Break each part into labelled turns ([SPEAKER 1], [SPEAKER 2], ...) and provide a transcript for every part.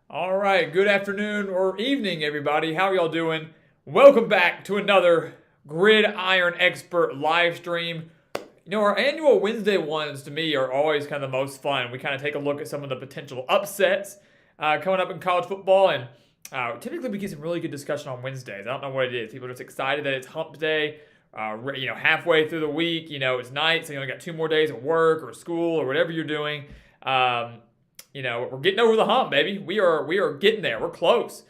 [SPEAKER 1] All right, good afternoon or evening, everybody. How are y'all doing? Welcome back to another Gridiron Expert live stream. Our annual Wednesday ones to me are always kind of the most fun. We kind of take a look at some of the potential upsets coming up in college football, and typically we get some really good discussion on Wednesdays. I don't know what it is. People are just excited that it's Hump Day. Halfway through the week, it's night, so you only got 2 more days at work or school or whatever you're doing. We're getting over the hump, baby. We are getting there. We're close,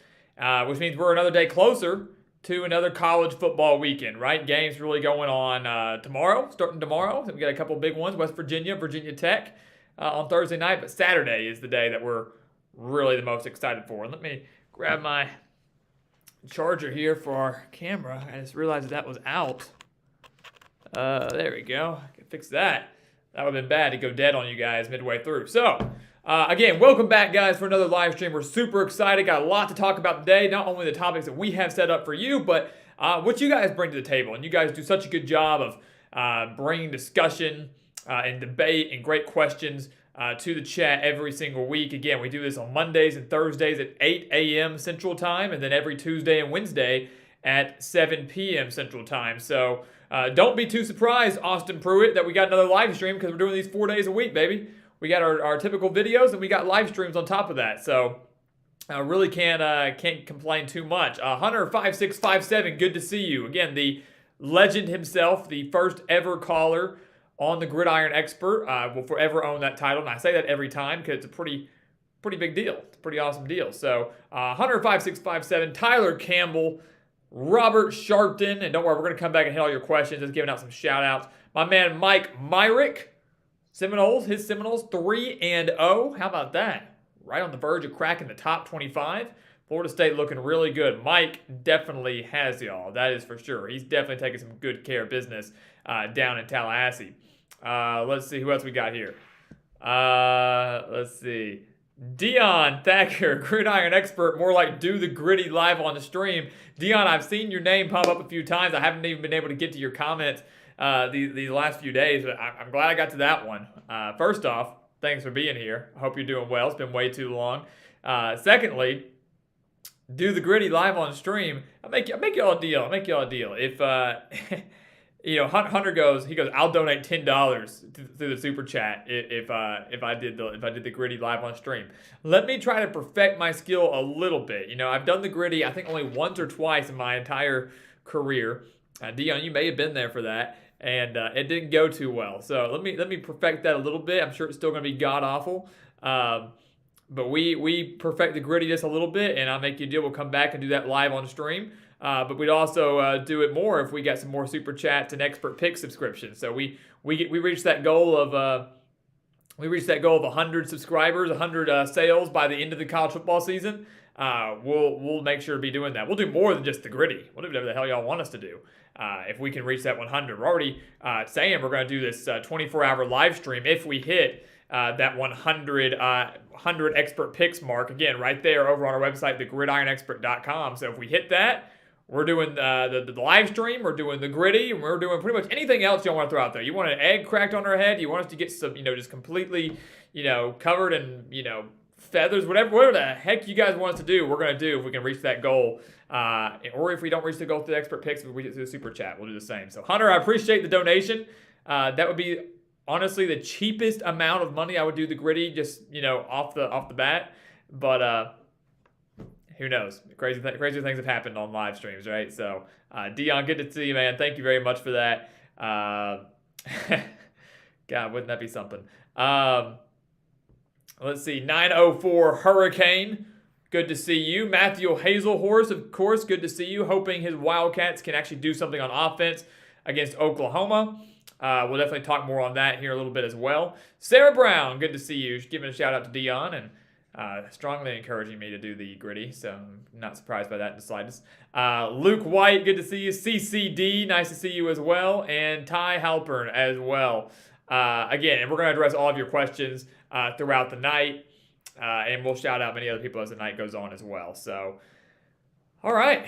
[SPEAKER 1] which means we're another day closer to another college football weekend, right? Games really going on starting tomorrow. So we got a couple big ones: West Virginia, Virginia Tech on Thursday night, but Saturday is the day that we're really the most excited for. And let me grab my charger here for our camera. I just realized that was out. There we go. I can fix that. That would have been bad to go dead on you guys midway through. So, again, welcome back, guys, for another live stream. We're super excited. Got a lot to talk about today. Not only the topics that we have set up for you, but what you guys bring to the table. And you guys do such a good job of bringing discussion and debate and great questions to the chat every single week. Again, we do this on Mondays and Thursdays at 8 a.m. Central Time, and then every Tuesday and Wednesday at 7 p.m. Central Time. So don't be too surprised, Austin Pruitt, that we got another live stream because we're doing these 4 days a week, baby. We got our typical videos, and we got live streams on top of that. So I really can't complain too much. Hunter5657, good to see you. Again, the legend himself, the first ever caller on the Gridiron Expert, will forever own that title. And I say that every time because it's a pretty big deal. It's a pretty awesome deal. So Hunter5657, Tyler Campbell, Robert Sharpton, and don't worry, we're going to come back and hit all your questions. Just giving out some shout outs. My man Mike Myrick, his Seminoles 3-0. How about that? Right on the verge of cracking the top 25. Florida State looking really good. Mike definitely has y'all. That is for sure. He's definitely taking some good care of business down in Tallahassee. Let's see who else we got here. Let's see. Dion Thacker, Gridiron Expert, more like do the gritty live on the stream. Dion, I've seen your name pop up a few times. I haven't even been able to get to your comments these last few days, but I'm glad I got to that one. First off, thanks for being here. I hope you're doing well. It's been way too long. Secondly, do the gritty live on stream. I'll make y'all a deal. If Hunter goes, I'll donate $10 through the super chat if I did the gritty live on stream. Let me try to perfect my skill a little bit. I've done the gritty I think only once or twice in my entire career. Dion, you may have been there for that, and it didn't go too well. So let me perfect that a little bit. I'm sure it's still going to be god awful. But we perfect the gritty just a little bit, and I'll make you a deal. We'll come back and do that live on stream. But we'd also do it more if we got some more super chats and expert pick subscriptions. So we reached that goal of 100 subscribers, 100 sales by the end of the college football season. We'll make sure to be doing that. We'll do more than just the gritty. We'll do whatever the hell y'all want us to do. If we can reach that 100, we're already saying we're going to do this 24-hour live stream if we hit that 100 expert picks mark. Again, right there over on our website, thegridironexpert.com. So if we hit that, we're doing the live stream, we're doing the gritty, and we're doing pretty much anything else you want to throw out there. You want an egg cracked on our head? You want us to get some, just completely, covered in, feathers, whatever the heck you guys want us to do, we're going to do if we can reach that goal. Or if we don't reach the goal through the expert picks, if we reach it through the super chat, we'll do the same. So Hunter, I appreciate the donation. That would be honestly the cheapest amount of money I would do the gritty, just, off the bat. But who knows? Crazy things have happened on live streams, right? So, Dion, good to see you, man. Thank you very much for that. God, wouldn't that be something? Let's see. 904 Hurricane. Good to see you. Matthew Hazelhorse, of course, good to see you. Hoping his Wildcats can actually do something on offense against Oklahoma. We'll definitely talk more on that here a little bit as well. Sarah Brown, good to see you. Giving a shout out to Dion and strongly encouraging me to do the gritty, so I'm not surprised by that in the slightest. Luke White, good to see you. CCD, nice to see you as well. And Ty Halpern as well. Again, and we're going to address all of your questions throughout the night, and we'll shout out many other people as the night goes on as well. So, all right.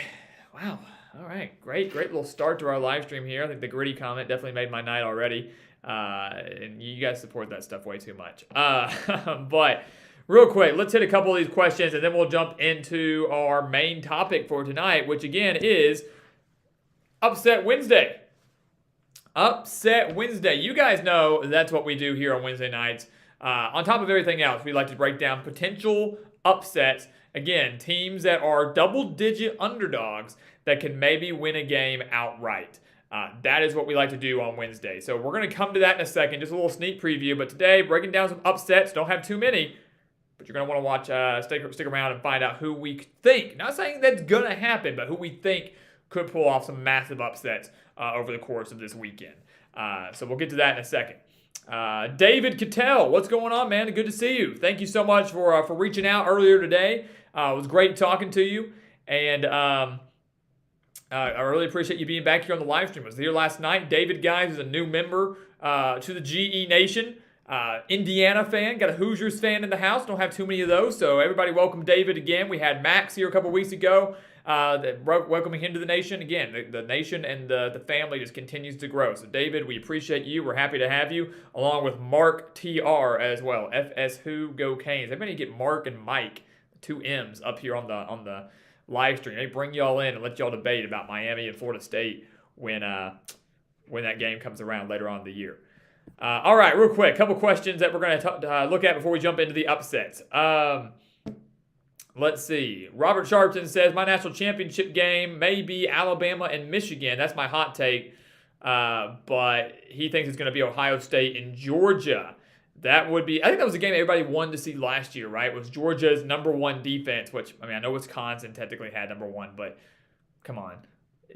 [SPEAKER 1] Wow. All right. Great little start to our live stream here. I think the gritty comment definitely made my night already. And you guys support that stuff way too much. But real quick, let's hit a couple of these questions, and then we'll jump into our main topic for tonight, which again is Upset Wednesday. Upset Wednesday. You guys know that's what we do here on Wednesday nights. On top of everything else, we like to break down potential upsets. Again, teams that are double-digit underdogs that can maybe win a game outright. That is what we like to do on Wednesday. So we're going to come to that in a second. Just a little sneak preview. But today, breaking down some upsets. Don't have too many. But you're going to want to watch, stick around and find out who we think. Not saying that's going to happen, but who we think could pull off some massive upsets over the course of this weekend. So we'll get to that in a second. David Cattell, what's going on, man? Good to see you. Thank you so much for reaching out earlier today. It was great talking to you, and I really appreciate you being back here on the live stream. I was here last night. David, guys, is a new member to the GE Nation. Indiana fan, got a Hoosiers fan in the house. Don't have too many of those, so everybody welcome David again. We had Max here a couple weeks ago. Welcoming him to the nation. Again, the nation and the family just continues to grow. So, David, we appreciate you. We're happy to have you, along with Mark TR as well. FS Who Go Canes. Everybody get Mark and Mike, 2 M's, up here on the live stream. They bring y'all in and let y'all debate about Miami and Florida State when that game comes around later on in the year. All right, real quick, a couple questions that we're going to look at before we jump into the upsets. Let's see. Robert Sharpton says, my national championship game may be Alabama and Michigan. That's my hot take. But he thinks it's going to be Ohio State and Georgia. I think that was a game everybody wanted to see last year, right? It was Georgia's number 1 defense, which, I know Wisconsin technically had number 1, but come on.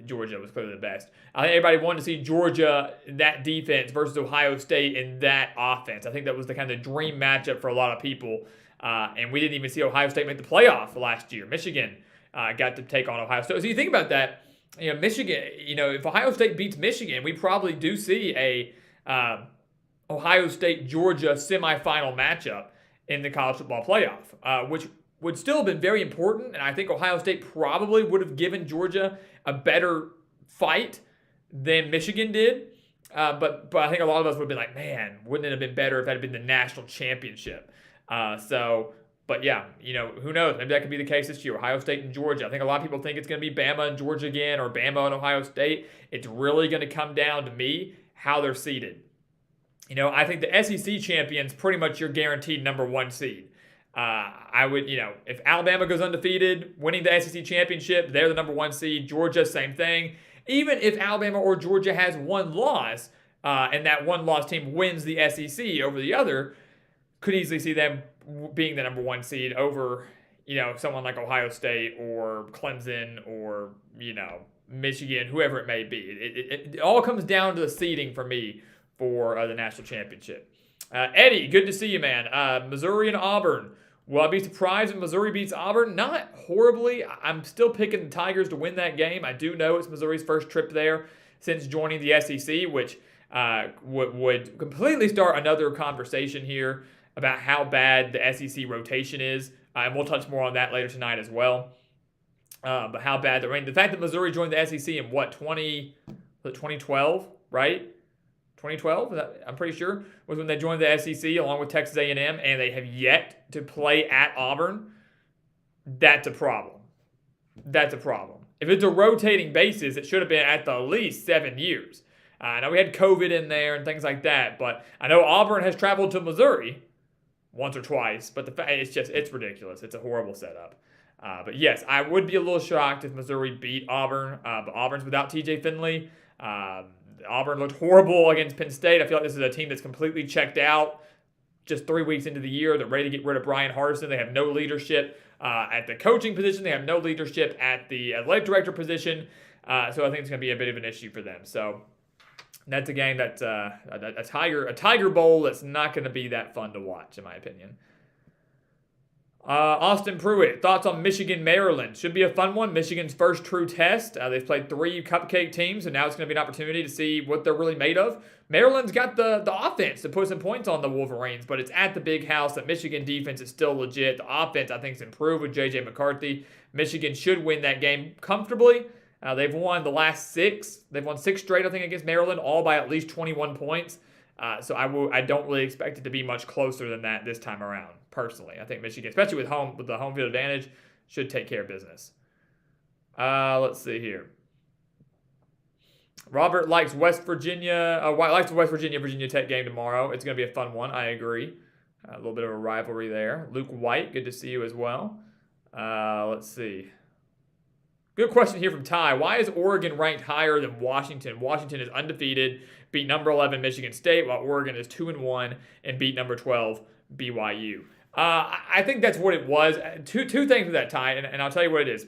[SPEAKER 1] Georgia was clearly the best. I think everybody wanted to see Georgia, that defense, versus Ohio State in that offense. I think that was the kind of dream matchup for a lot of people. And we didn't even see Ohio State make the playoff last year. Michigan got to take on Ohio State. So you think about that, Michigan, if Ohio State beats Michigan, we probably do see a Ohio State-Georgia semifinal matchup in the college football playoff, which would still have been very important. And I think Ohio State probably would have given Georgia a better fight than Michigan did. But I think a lot of us would have been like, man, wouldn't it have been better if that had been the national championship? But yeah, who knows? Maybe that could be the case this year. Ohio State and Georgia. I think a lot of people think it's going to be Bama and Georgia again, or Bama and Ohio State. It's really going to come down to me, how they're seeded. I think the SEC champion's pretty much your guaranteed number 1 seed. I would, if Alabama goes undefeated, winning the SEC championship, they're the number 1 seed. Georgia, same thing. Even if Alabama or Georgia has 1 loss, and that 1-loss team wins the SEC over the other, could easily see them being the number 1 seed over, someone like Ohio State or Clemson or, Michigan, whoever it may be. It all comes down to the seeding for me for the national championship. Eddie, good to see you, man. Missouri and Auburn. Will I be surprised if Missouri beats Auburn? Not horribly. I'm still picking the Tigers to win that game. I do know it's Missouri's first trip there since joining the SEC, which would completely start another conversation here about how bad the SEC rotation is. And we'll touch more on that later tonight as well. But how bad, the fact that Missouri joined the SEC in 2012, right? 2012, I'm pretty sure, was when they joined the SEC along with Texas A&M, and they have yet to play at Auburn. That's a problem. That's a problem. If it's a rotating basis, it should have been at the least 7 years. I know we had COVID in there and things like that, but I know Auburn has traveled to Missouri once or twice, but it's ridiculous. It's a horrible setup. But yes, I would be a little shocked if Missouri beat Auburn, but Auburn's without TJ Finley. Auburn looked horrible against Penn State. I feel like this is a team that's completely checked out just 3 weeks into the year. They're ready to get rid of Brian Hardison. They have no leadership at the coaching position. They have no leadership at the athletic director position. So I think it's going to be a bit of an issue for them. So that's a game that's a Tiger Bowl that's not going to be that fun to watch, in my opinion. Austin Pruitt, thoughts on Michigan, Maryland? Should be a fun one. Michigan's first true test. They've played 3 cupcake teams, and now it's going to be an opportunity to see what they're really made of. Maryland's got the offense to put some points on the Wolverines, but it's at the big house. That Michigan defense is still legit. The offense, I think, is improved with J.J. McCarthy. Michigan should win that game comfortably. They've won the last 6. They've won 6 straight, I think, against Maryland, all by at least 21 points. So I don't really expect it to be much closer than that this time around. personally. I think Michigan, especially with the home field advantage, should take care of business. Let's see here. Robert likes West Virginia. Likes the West Virginia Tech game tomorrow. It's going to be a fun one. I agree. A little bit of a rivalry there. Luke White, good to see you as well. Let's see. Good question here from Ty. Why is Oregon ranked higher than Washington? Washington is undefeated, beat number 11 Michigan State, while Oregon is 2-1 and beat number 12 BYU. I think that's what it was. Two things with that, Ty, and I'll tell you what it is.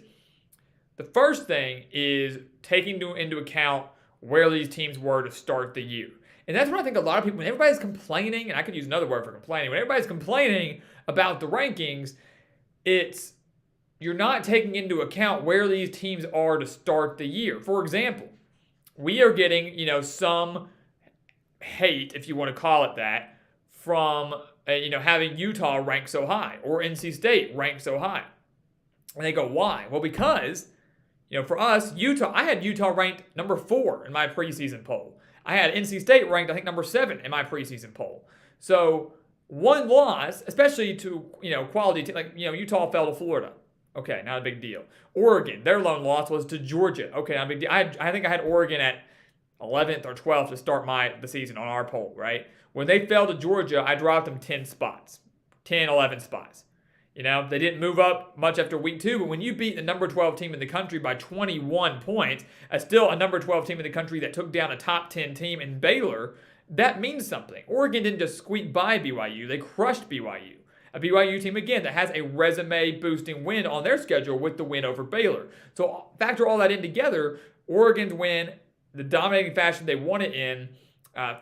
[SPEAKER 1] The first thing is taking into account where these teams were to start the year. And that's what I think a lot of people, when everybody's complaining, and I could use another word for complaining, when everybody's complaining about the rankings, you're not taking into account where these teams are to start the year. For example, we are getting, some hate, if you want to call it that, from, having Utah ranked so high or NC State ranked so high. And they go, why? Well, because, for us, I had Utah ranked number 4 in my preseason poll. I had NC State ranked, I think, number 7 in my preseason poll. So one loss, especially to, quality team, like, Utah fell to Florida. Okay, not a big deal. Oregon, their lone loss was to Georgia. Okay, not a big deal. I think I had Oregon at 11th or 12th to start the season on our poll, right? When they fell to Georgia, I dropped them 10 spots, 10, 11 spots. They didn't move up much after week 2, but when you beat the number 12 team in the country by 21 points, still a number 12 team in the country that took down a top 10 team in Baylor, that means something. Oregon didn't just squeak by BYU, they crushed BYU. A BYU team, again, that has a resume-boosting win on their schedule with the win over Baylor. So factor all that in together, Oregon's win, the dominating fashion they won it in,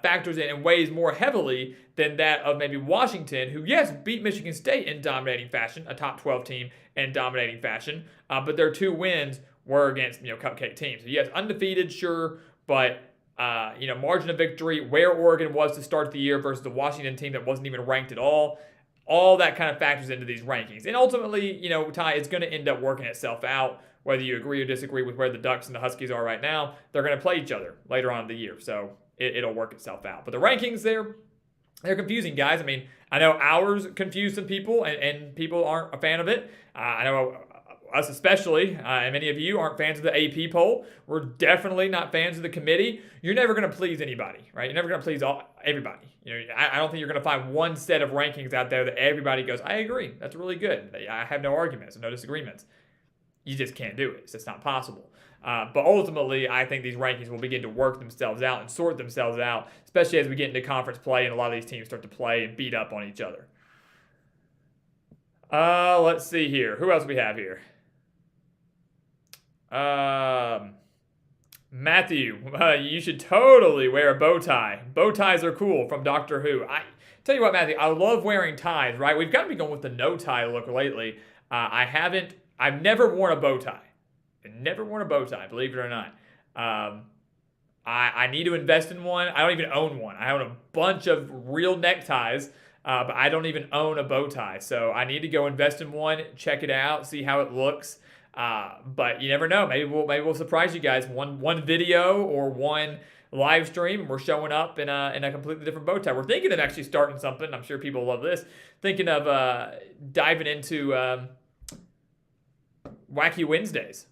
[SPEAKER 1] factors in and weighs more heavily than that of maybe Washington, who, yes, beat Michigan State in dominating fashion, a top 12 team in dominating fashion, but their 2 wins were against, cupcake teams. So, yes, undefeated, sure, but, margin of victory, where Oregon was to start the year versus the Washington team that wasn't even ranked at all that kind of factors into these rankings. And ultimately, Ty, it's going to end up working itself out. Whether you agree or disagree with where the Ducks and the Huskies are right now, they're going to play each other later on in the year. So it'll work itself out. But the rankings, they're confusing, guys. I mean, I know ours confuse some people, and people aren't a fan of it. I know us especially, and many of you aren't fans of the AP poll. We're definitely not fans of the committee. You're never going to please anybody, right? You're never going to please everybody. I don't think you're going to find one set of rankings out there that everybody goes, I agree, that's really good. I have no arguments and no disagreements. You just can't do it. It's just not possible. But ultimately, I think these rankings will begin to work themselves out and sort themselves out, especially as we get into conference play and a lot of these teams start to play and beat up on each other. Let's see here. Who else do we have here? Matthew, you should totally wear a bow tie. Bow ties are cool from Doctor Who. I tell you what, Matthew, I love wearing ties, right? We've got to be going with the no tie look lately. I've never worn a bow tie. Never worn a bow tie, believe it or not. I need to invest in one. I don't even own one. I own a bunch of real neckties, but I don't even own a bow tie. So I need to go invest in one, check it out, see how it looks. But you never know. Maybe we'll surprise you guys. One video or one live stream, and we're showing up in a completely different bow tie. We're thinking of actually starting something. I'm sure people love this. Thinking of diving into Wacky Wednesdays.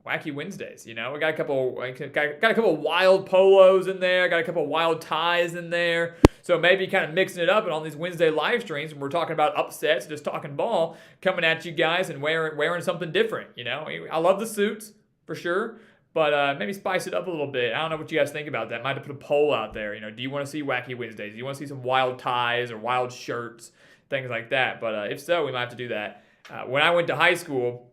[SPEAKER 1] Wacky Wednesdays, we got a couple wild polos in there, got a couple wild ties in there. So maybe kind of mixing it up and on these Wednesday live streams when we're talking about upsets, just talking ball, coming at you guys and wearing something different. I love the suits for sure, but maybe spice it up a little bit. I don't know what you guys think about that. Might have put a poll out there. Do you want to see Wacky Wednesdays? Do you want to see some wild ties or wild shirts, things like that? But if so, we might have to do that. When I went to high school,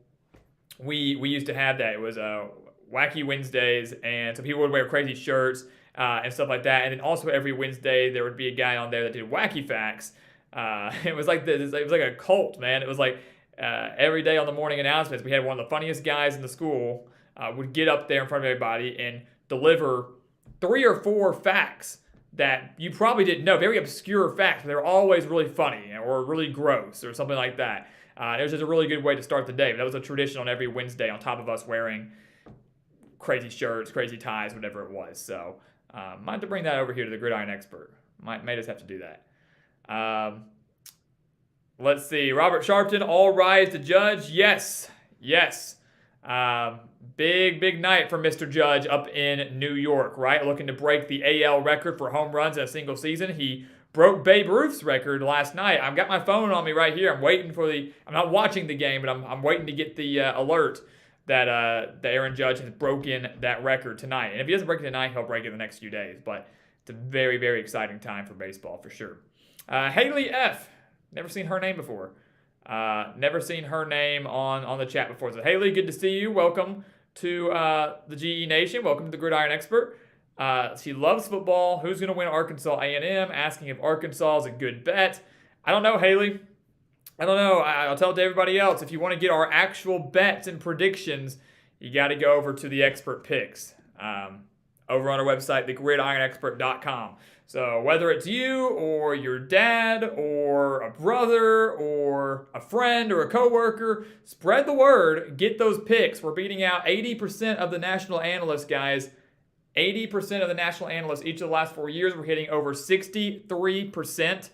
[SPEAKER 1] we used to have that. It was Wacky Wednesdays, and so people would wear crazy shirts and stuff like that. And then also every Wednesday there would be a guy on there that did wacky facts. It was like a cult, man. It was like every day on the morning announcements, we had one of the funniest guys in the school would get up there in front of everybody and deliver 3 or 4 facts that you probably didn't know, very obscure facts, but they're always really funny or really gross or something like that. It was just a really good way to start the day. But that was a tradition on every Wednesday, on top of us wearing crazy shirts, crazy ties, whatever it was. So might have to bring that over here to the Gridiron Expert. May just have to do that. Let's see. Robert Sharpton, all rise to Judge. Yes. Big night for Mr. Judge up in New York, right? Looking to break the AL record for home runs in a single season. He broke Babe Ruth's record last night. I've got my phone on me right here. I'm waiting for I'm not watching the game, but I'm waiting to get the alert that Aaron Judge has broken that record tonight. And if he doesn't break it tonight, he'll break it in the next few days. But it's a very, very exciting time for baseball for sure. Haley F. Never seen her name before. Never seen her name on the chat before. So Haley, good to see you. Welcome to the GE Nation. Welcome to the Gridiron Expert. She loves football. Who's going to win Arkansas A&M? Asking if Arkansas is a good bet. I don't know, Haley. I don't know. I'll tell it to everybody else. If you want to get our actual bets and predictions, you got to go over to the Expert Picks over on our website, thegridironexpert.com. So whether it's you or your dad or a brother or a friend or a coworker, spread the word. Get those picks. We're beating out 80% of the national analysts, guys. 80% of the national analysts each of the last 4 years. We're hitting over 63%.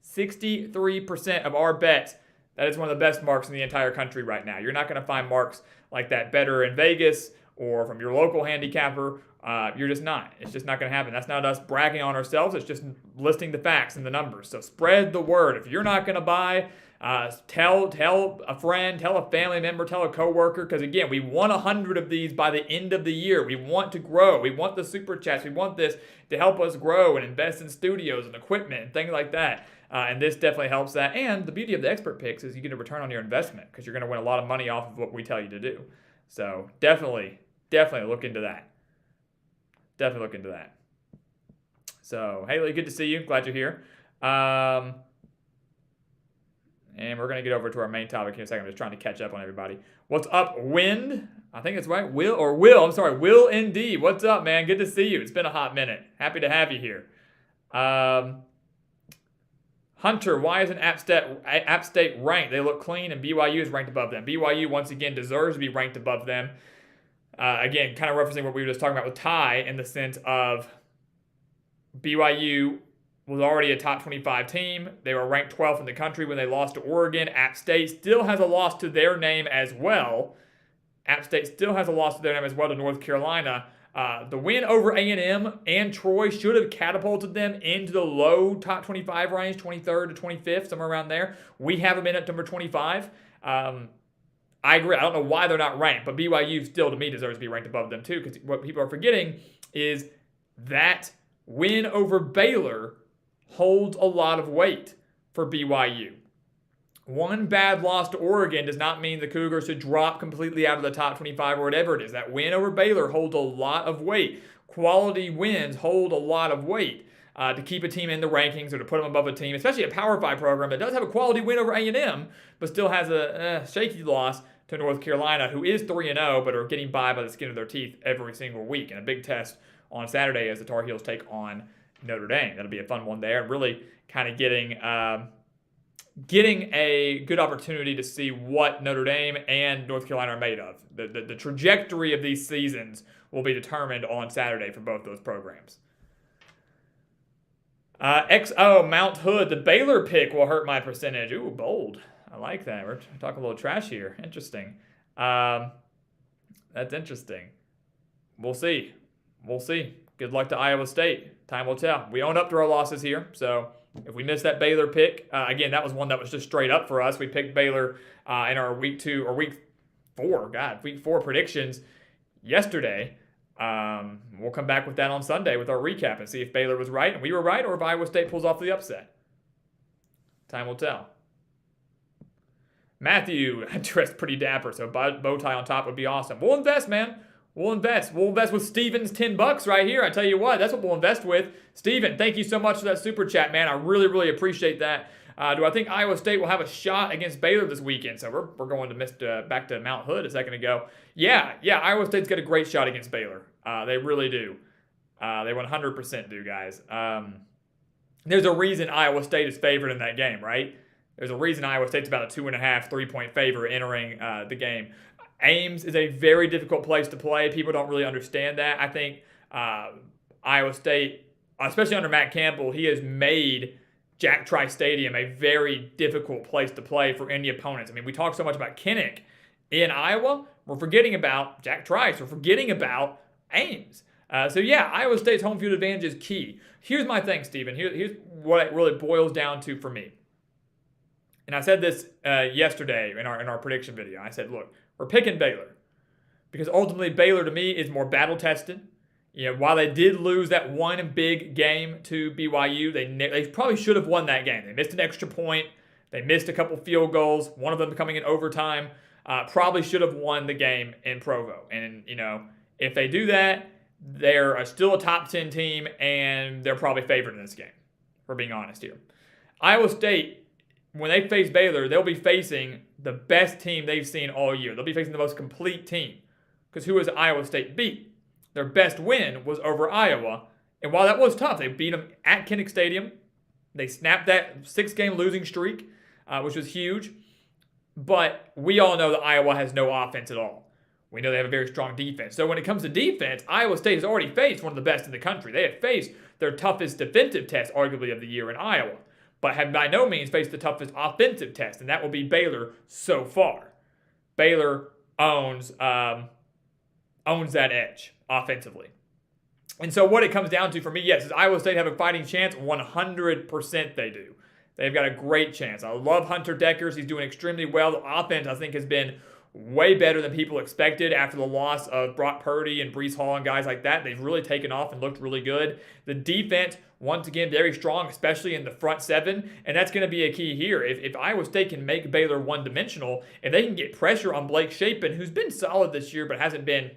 [SPEAKER 1] 63% of our bets. That is one of the best marks in the entire country right now. You're not going to find marks like that better in Vegas or from your local handicapper. You're just not. It's just not going to happen. That's not us bragging on ourselves. It's just listing the facts and the numbers. So spread the word. If you're not going to buy, tell a friend, tell a family member, tell a coworker. Because again, we want 100 of these by the end of the year. We want to grow. We want the super chats. We want this to help us grow and invest in studios and equipment and things like that. And this definitely helps that. And the beauty of the Expert Picks is you get a return on your investment because you're going to win a lot of money off of what we tell you to do. So definitely look into that. Definitely look into that. So, Haley, good to see you. Glad you're here. And we're going to get over to our main topic here in a second. I'm just trying to catch up on everybody. What's up, Wind? I think it's right. Will. I'm sorry. Will indeed. What's up, man? Good to see you. It's been a hot minute. Happy to have you here. Hunter, why isn't App State ranked? They look clean, and BYU is ranked above them. BYU, once again, deserves to be ranked above them. Again, kind of referencing what we were just talking about with Ty in the sense of BYU was already a top 25 team. They were ranked 12th in the country when they lost to Oregon. App State still has a loss to their name as well. App State still has a loss to their name as well to North Carolina. The win over A&M and Troy should have catapulted them into the low top 25 range, 23rd to 25th, somewhere around there. We have them in at number 25. I agree. I don't know why they're not ranked, but BYU still, to me, deserves to be ranked above them too, because what people are forgetting is that win over Baylor holds a lot of weight for BYU. One bad loss to Oregon does not mean the Cougars should drop completely out of the top 25 or whatever it is. That win over Baylor holds a lot of weight. Quality wins hold a lot of weight to keep a team in the rankings or to put them above a team, especially a Power 5 program that does have a quality win over A&M, but still has a shaky loss to North Carolina, who is 3-0, but are getting by the skin of their teeth every single week. And a big test on Saturday as the Tar Heels take on Notre Dame. That'll be a fun one there. And really kind of getting a good opportunity to see what Notre Dame and North Carolina are made of. The trajectory of these seasons will be determined on Saturday for both those programs. XO, Mount Hood, the Baylor pick will hurt my percentage. Ooh, bold. I like that. We're talking a little trash here. Interesting. That's interesting. We'll see. Good luck to Iowa State. Time will tell. We own up to our losses here, so if we miss that Baylor pick, again, that was one that was just straight up for us. We picked Baylor in our week 4 predictions yesterday. We'll come back with that on Sunday with our recap and see if Baylor was right and we were right, or if Iowa State pulls off the upset. Time will tell. Matthew, dressed pretty dapper, so bow tie on top would be awesome. We'll invest, man. We'll invest with Steven's $10 right here. I tell you what, that's what we'll invest with. Steven, thank you so much for that super chat, man. I really, really appreciate that. Do I think Iowa State will have a shot against Baylor this weekend? So we're going to back to Mount Hood a second ago. Yeah, Iowa State's got a great shot against Baylor. They really do. They 100% do, guys. There's a reason Iowa State is favored in that game, right? There's a reason Iowa State's about a 2.5, 3-point favorite entering the game. Ames is a very difficult place to play. People don't really understand that. I think Iowa State, especially under Matt Campbell, he has made Jack Trice Stadium a very difficult place to play for any opponents. I mean, we talk so much about Kinnick in Iowa. We're forgetting about Jack Trice. We're forgetting about Ames. So yeah, Iowa State's home field advantage is key. Here's my thing, Stephen. Here's what it really boils down to for me. And I said this yesterday in our prediction video. I said, look, we're picking Baylor because ultimately Baylor to me is more battle tested. You know, while they did lose that one big game to BYU, they probably should have won that game. They missed an extra point. They missed a couple field goals. One of them coming in overtime. Probably should have won the game in Provo. And you know, if they do that, they're still a top 10 team, and they're probably favored in this game. If we're being honest here. Iowa State, when they face Baylor, they'll be facing the best team they've seen all year. They'll be facing the most complete team. Because who has Iowa State beat? Their best win was over Iowa. And while that was tough, they beat them at Kinnick Stadium. They snapped that 6-game losing streak, which was huge. But we all know that Iowa has no offense at all. We know they have a very strong defense. So when it comes to defense, Iowa State has already faced one of the best in the country. They have faced their toughest defensive test, arguably, of the year in Iowa, but have by no means faced the toughest offensive test, and that will be Baylor so far. Baylor owns that edge offensively. And so what it comes down to for me, yes, is Iowa State have a fighting chance? 100% they do. They've got a great chance. I love Hunter Deckers. He's doing extremely well. The offense, I think, has been way better than people expected after the loss of Brock Purdy and Breece Hall and guys like that. They've really taken off and looked really good. The defense, once again, very strong, especially in the front seven, and that's going to be a key here. If Iowa State can make Baylor one-dimensional, and they can get pressure on Blake Shapen, who's been solid this year but hasn't been,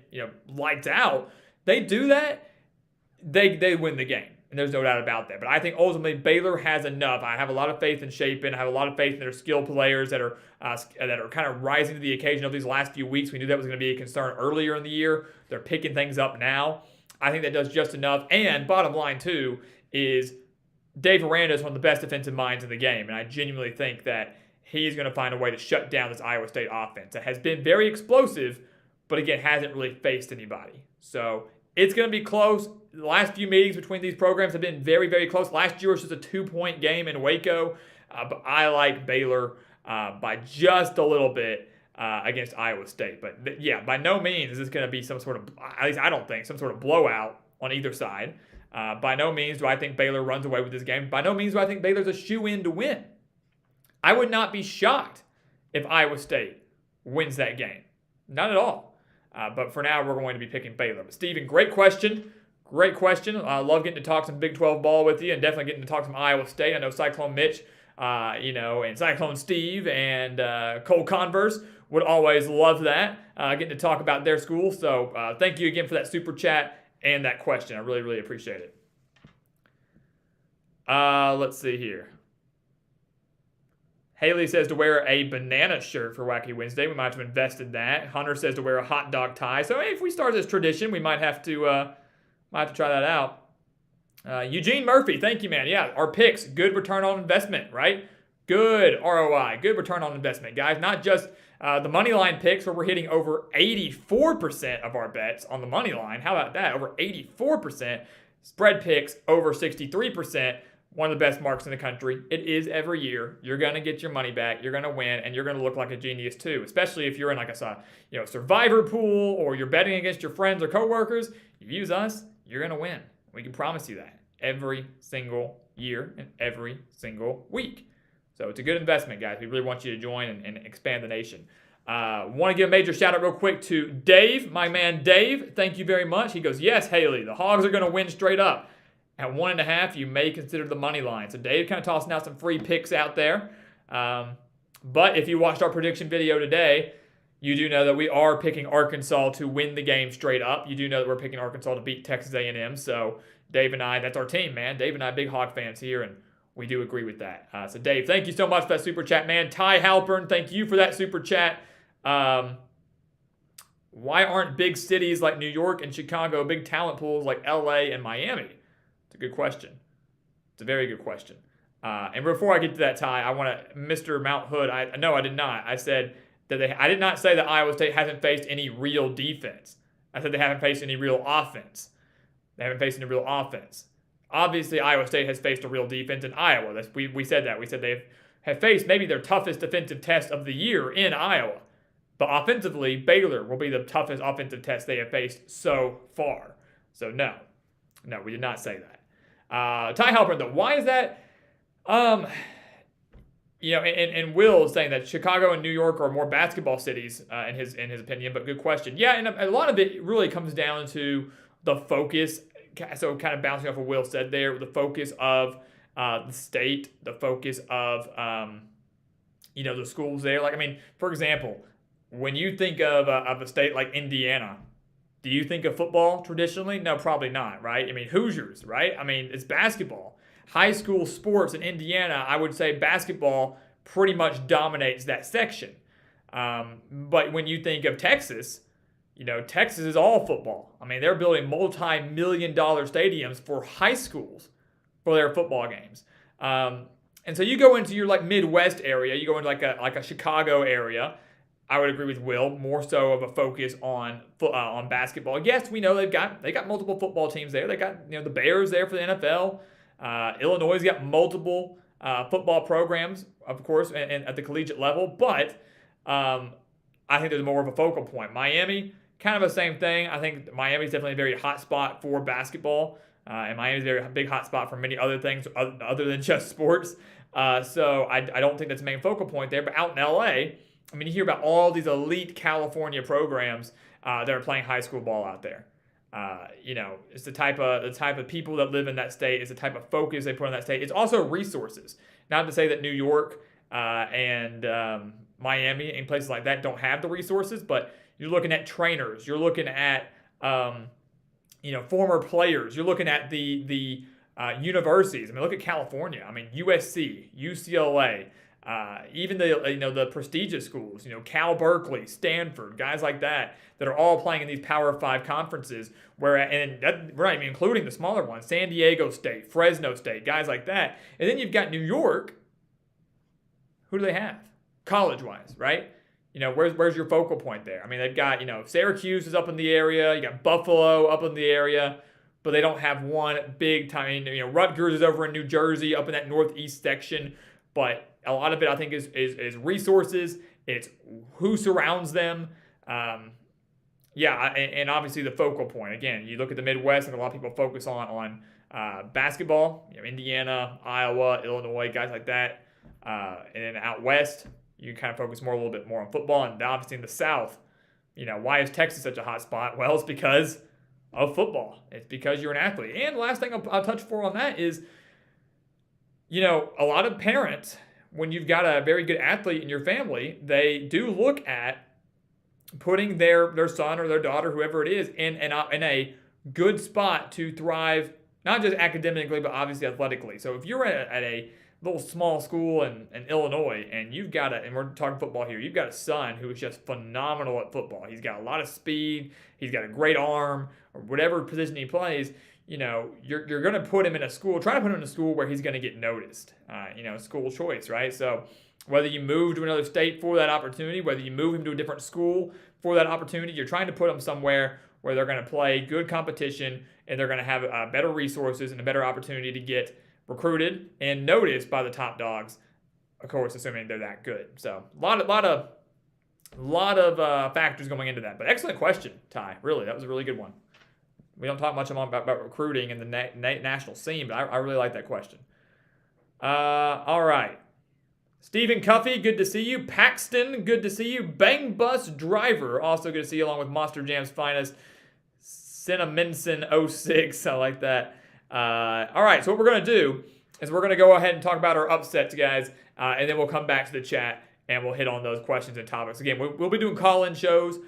[SPEAKER 1] lights out, they do that, they win the game. And there's no doubt about that. But I think ultimately Baylor has enough. I have a lot of faith in Shapen. I have a lot of faith in their skilled players that are kind of rising to the occasion of these last few weeks. We knew that was going to be a concern earlier in the year. They're picking things up now. I think that does just enough. And bottom line, too, is Dave Aranda is one of the best defensive minds in the game. And I genuinely think that he's going to find a way to shut down this Iowa State offense that has been very explosive, but again, hasn't really faced anybody. So it's going to be close. The last few meetings between these programs have been very, very close. Last year was just a 2-point game in Waco, but I like Baylor by just a little bit against Iowa State. But yeah, by no means is this going to be some sort of, at least I don't think, some sort of blowout on either side. By no means do I think Baylor runs away with this game. By no means do I think Baylor's a shoe-in to win. I would not be shocked if Iowa State wins that game. Not at all. But for now, we're going to be picking Baylor. But Steven, great question. Great question. I love getting to talk some Big 12 ball with you and definitely getting to talk some Iowa State. I know Cyclone Mitch, and Cyclone Steve and Cole Converse would always love that, getting to talk about their school. So thank you again for that super chat and that question. I really, really appreciate it. Let's see here. Haley says to wear a banana shirt for Wacky Wednesday. We might have to invest in that. Hunter says to wear a hot dog tie. So hey, if we start this tradition, we might have to try that out. Eugene Murphy, thank you, man. Yeah, our picks, good return on investment, right? Good ROI, good return on investment, guys. Not just the money line picks where we're hitting over 84% of our bets on the money line. How about that? Over 84%. Spread picks over 63%. One of the best marks in the country. It is every year. You're going to get your money back. You're going to win, and you're going to look like a genius too, especially if you're in like a survivor pool or you're betting against your friends or coworkers. You use us, you're going to win. We can promise you that every single year and every single week. So it's a good investment, guys. We really want you to join and expand the nation. Want to give a major shout out real quick to Dave, my man Dave. Thank you very much. He goes, yes, Haley, the Hogs are going to win straight up. At 1.5, you may consider the money line. So Dave kind of tossing out some free picks out there. But if you watched our prediction video today, you do know that we are picking Arkansas to win the game straight up. You do know that we're picking Arkansas to beat Texas A&M. So Dave and I, that's our team, man. Dave and I, big Hog fans here, and we do agree with that. So Dave, thank you so much for that super chat, man. Ty Halpern, thank you for that super chat. Why aren't big cities like New York and Chicago big talent pools like LA and Miami? It's a good question. It's a very good question. And before I get to that, Ty, I want to, Mr. Mount Hood, no, I did not. I said that I did not say that Iowa State hasn't faced any real defense. I said they haven't faced any real offense. They haven't faced any real offense. obviously Iowa State has faced a real defense in Iowa. We said that. We said they have faced maybe their toughest defensive test of the year in Iowa. But offensively, Baylor will be the toughest offensive test they have faced so far. So no, we did not say that. Ty Halpern, though, why is that? And Will is saying that Chicago and New York are more basketball cities in his opinion. But good question. Yeah, and a lot of it really comes down to the focus. So kind of bouncing off what Will said there, the focus of the state, the focus of the schools there. Like, I mean, for example, when you think of a state like Indiana, do you think of football traditionally? No, probably not, right? I mean, Hoosiers, right? I mean, it's basketball. High school sports in Indiana, I would say basketball pretty much dominates that section. But when you think of Texas, Texas is all football. I mean, they're building multi-million-dollar stadiums for high schools for their football games. And so you go into your like Midwest area, you go into like a Chicago area. I would agree with Will, more so of a focus on basketball. Yes, we know they got multiple football teams there. They got the Bears there for the NFL. Illinois has got multiple football programs, of course, and at the collegiate level. But I think there's more of a focal point. Miami, kind of the same thing. I think Miami's definitely a very hot spot for basketball, and Miami's a very big hot spot for many other things other than just sports. So I don't think that's the main focal point there. But out in LA, I mean, you hear about all these elite California programs that are playing high school ball out there. It's the type of people that live in that state. It's the type of focus they put on that state. It's also resources. Not to say that New York and Miami and places like that don't have the resources, but you're looking at trainers. You're looking at former players. You're looking at the universities. I mean, look at California. I mean, USC, UCLA. Even the prestigious schools, Cal Berkeley, Stanford, guys like that are all playing in these Power 5 conferences. We're not even including the smaller ones, San Diego State, Fresno State, guys like that. And then you've got New York. Who do they have, college-wise, right? Where's your focal point there? I mean, they've got Syracuse is up in the area. You got Buffalo up in the area, but they don't have one big time. Rutgers is over in New Jersey, up in that northeast section, but a lot of it, I think, is resources. It's who surrounds them. And obviously the focal point. Again, you look at the Midwest, and a lot of people focus on basketball. Indiana, Iowa, Illinois, guys like that. And then out west, you kind of focus a little bit more on football. And obviously in the South, why is Texas such a hot spot? Well, it's because of football. It's because you're an athlete. And the last thing I'll touch on that is, a lot of parents, when you've got a very good athlete in your family, they do look at putting their son or their daughter, whoever it is, in a good spot to thrive, not just academically, but obviously athletically. So if you're at a little small school in Illinois, and you've got and we're talking football here, you've got a son who is just phenomenal at football. He's got a lot of speed. He's got a great arm, or whatever position he plays. You're going to put him in a school, try to put him in a school where he's going to get noticed, school choice, right? So whether you move to another state for that opportunity, whether you move him to a different school for that opportunity, you're trying to put him somewhere where they're going to play good competition, and they're going to have better resources and a better opportunity to get recruited and noticed by the top dogs, of course, assuming they're that good. So a lot of factors going into that. But excellent question, Ty. Really, that was a really good one. We don't talk much about recruiting and the national scene, but I really like that question. All right. Stephen Cuffey, good to see you. Paxton, good to see you. Bang Bus Driver, also good to see you, along with Monster Jam's finest, Cinnaminson 06. I like that. All right, so what we're going to do is we're going to go ahead and talk about our upsets, guys, and then we'll come back to the chat and we'll hit on those questions and topics. Again, we'll be doing call-in shows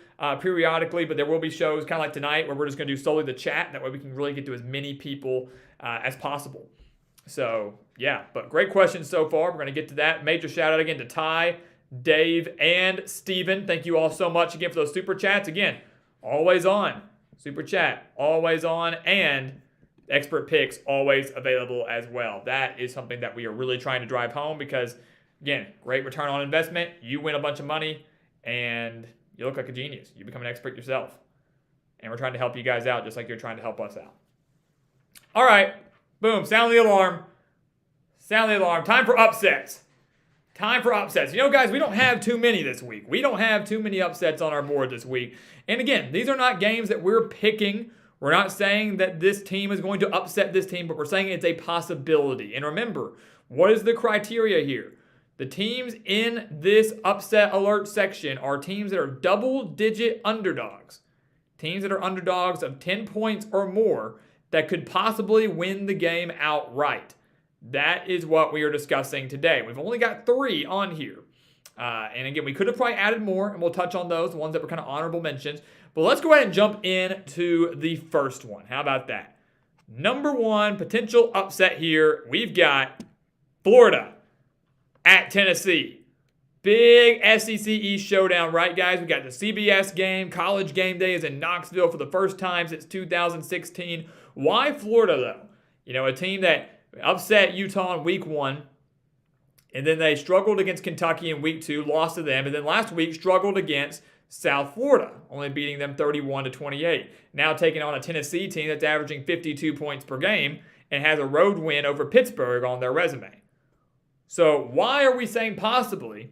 [SPEAKER 1] periodically, but there will be shows kind of like tonight where we're just going to do solely the chat. That way we can really get to as many people as possible. So, yeah, but great questions so far. We're going to get to that. Major shout-out again to Ty, Dave, and Steven. Thank you all so much again for those super chats. Again, always on. Super chat, always on. And expert picks, always available as well. That is something that we are really trying to drive home because, again, great return on investment. You win a bunch of money, and you look like a genius. You become an expert yourself. And we're trying to help you guys out just like you're trying to help us out. All right. Boom, sound the alarm. Sound the alarm. Time for upsets. Time for upsets. You know, guys, we don't have too many this week. We don't have too many upsets on our board this week. And again, these are not games that we're picking. We're not saying that this team is going to upset this team, but we're saying it's a possibility. And remember, what is the criteria here? The teams in this upset alert section are teams that are double-digit underdogs. Teams that are underdogs of 10 points or more that could possibly win the game outright. That is what we are discussing today. We've only got 3 on here. And again, we could have probably added more, and we'll touch on those, the ones that were kind of honorable mentions. But let's go ahead and jump into the first one. How about that? Number 1 potential upset here, we've got Florida at Tennessee. Big SEC East showdown, right, guys? We got the CBS game. College game day is in Knoxville for the first time since 2016. Why Florida, though? You know, a team that upset Utah in week 1, and then they struggled against Kentucky in week 2, lost to them, and then last week struggled against South Florida, only beating them 31-28. Now taking on a Tennessee team that's averaging 52 points per game and has a road win over Pittsburgh on their resume. So why are we saying possibly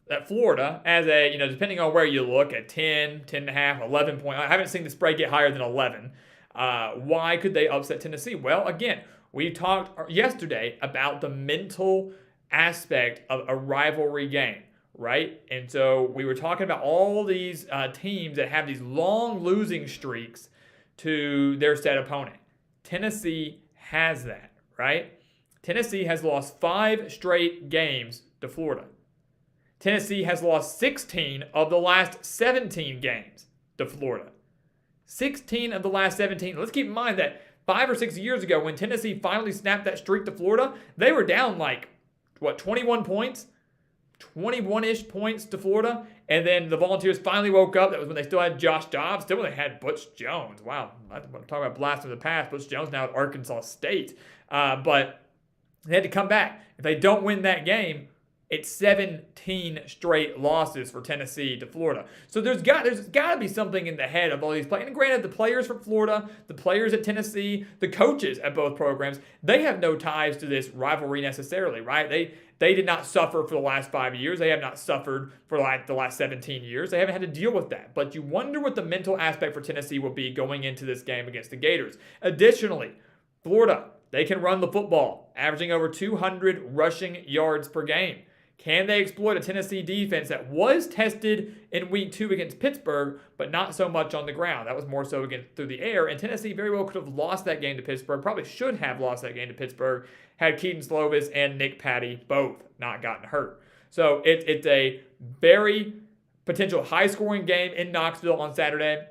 [SPEAKER 1] that Florida, as a, depending on where you look, at 10, 10.5, 11 point, I haven't seen the spread get higher than 11. Why could they upset Tennessee? Well, again, we talked yesterday about the mental aspect of a rivalry game, right? And so we were talking about all these teams that have these long losing streaks to their set opponent. Tennessee has that, right? Tennessee has lost 5 straight games to Florida. Tennessee has lost 16 of the last 17 games to Florida. 16 of the last 17. Let's keep in mind that 5 or 6 years ago, when Tennessee finally snapped that streak to Florida, they were down 21 points? 21-ish points to Florida. And then the Volunteers finally woke up. That was when they still had Josh Dobbs. Still when they had Butch Jones. Wow. I'm talking about blast from the past. Butch Jones now at Arkansas State. But they had to come back. If they don't win that game, it's 17 straight losses for Tennessee to Florida. So there's got to be something in the head of all these players. And granted, the players from Florida, the players at Tennessee, the coaches at both programs, they have no ties to this rivalry necessarily, right? They did not suffer for the last 5 years. They have not suffered for the last 17 years. They haven't had to deal with that. But you wonder what the mental aspect for Tennessee will be going into this game against the Gators. Additionally, Florida, they can run the football, averaging over 200 rushing yards per game. Can they exploit a Tennessee defense that was tested in week 2 against Pittsburgh, but not so much on the ground? That was more so through the air, and Tennessee very well could have lost that game to Pittsburgh, probably should have lost that game to Pittsburgh, had Keaton Slovis and Nick Patty both not gotten hurt. So it's a very potential high-scoring game in Knoxville on Saturday.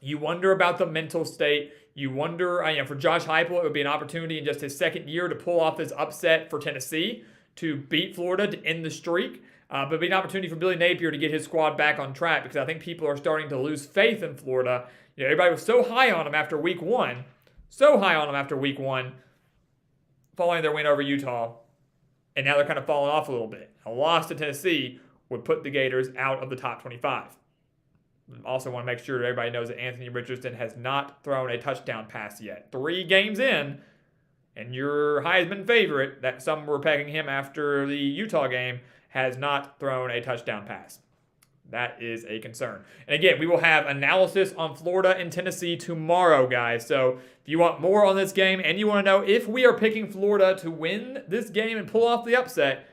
[SPEAKER 1] You wonder about the mental state. You wonder, for Josh Heupel, it would be an opportunity in just his second year to pull off this upset for Tennessee, to beat Florida to end the streak, but it'd be an opportunity for Billy Napier to get his squad back on track, because I think people are starting to lose faith in Florida. Everybody was so high on them after week 1, following their win over Utah, and now they're kind of falling off a little bit. A loss to Tennessee would put the Gators out of the top 25. Also want to make sure everybody knows that Anthony Richardson has not thrown a touchdown pass yet. 3 games in, and your Heisman favorite, that some were pegging him after the Utah game, has not thrown a touchdown pass. That is a concern. And again, we will have analysis on Florida and Tennessee tomorrow, guys. So if you want more on this game and you want to know if we are picking Florida to win this game and pull off the upset,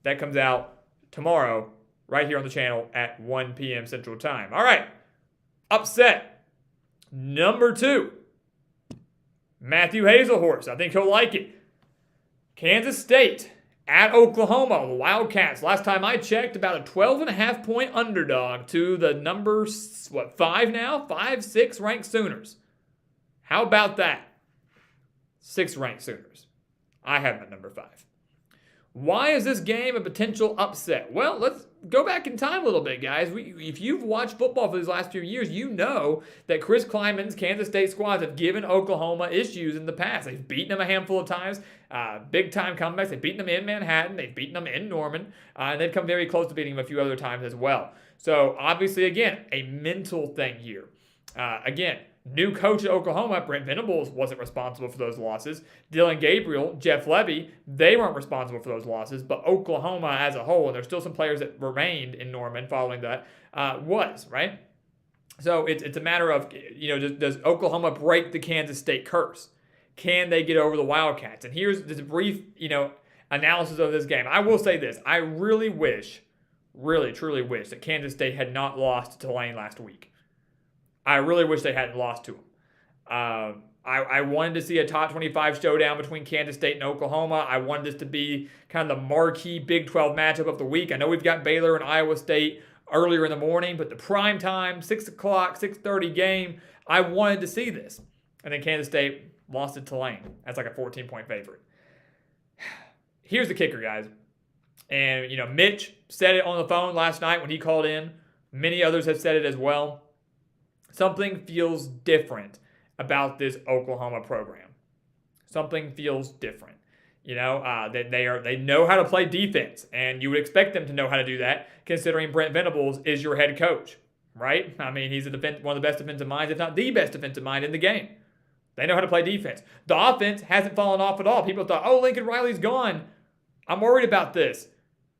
[SPEAKER 1] that comes out tomorrow right here on the channel at 1 p.m. Central Time. All right, upset number 2. Matthew Hazelhorse. I think he'll like it. Kansas State at Oklahoma. The Wildcats, last time I checked, about a 12.5 point underdog to the number, 5 now? 5, 6 ranked Sooners. How about that? 6 ranked Sooners. I have them at number 5. Why is this game a potential upset? Well, let's go back in time a little bit, guys. If you've watched football for these last few years, you know that Chris Klieman's Kansas State squads have given Oklahoma issues in the past. They've beaten them a handful of times, big-time comebacks. They've beaten them in Manhattan. They've beaten them in Norman. And they've come very close to beating them a few other times as well. So, obviously, again, a mental thing here. Again, new coach at Oklahoma, Brent Venables, wasn't responsible for those losses. Dylan Gabriel, Jeff Levy, they weren't responsible for those losses. But Oklahoma as a whole, and there's still some players that remained in Norman following that, was, right? So it's a matter of, does Oklahoma break the Kansas State curse? Can they get over the Wildcats? And here's this brief, analysis of this game. I will say this. I really truly wish that Kansas State had not lost to Tulane last week. I really wish they hadn't lost to them. I wanted to see a top 25 showdown between Kansas State and Oklahoma. I wanted this to be kind of the marquee Big 12 matchup of the week. I know we've got Baylor and Iowa State earlier in the morning, but the prime time, 6 o'clock, 6:30 game, I wanted to see this. And then Kansas State lost to Tulane as like a 14-point favorite. Here's the kicker, guys. And, Mitch said it on the phone last night when he called in. Many others have said it as well. Something feels different about this Oklahoma program. Something feels different. That they know how to play defense, and you would expect them to know how to do that, considering Brent Venables is your head coach, right? I mean, he's one of the best defensive minds, if not the best defensive mind in the game. They know how to play defense. The offense hasn't fallen off at all. People thought, Lincoln Riley's gone. I'm worried about this.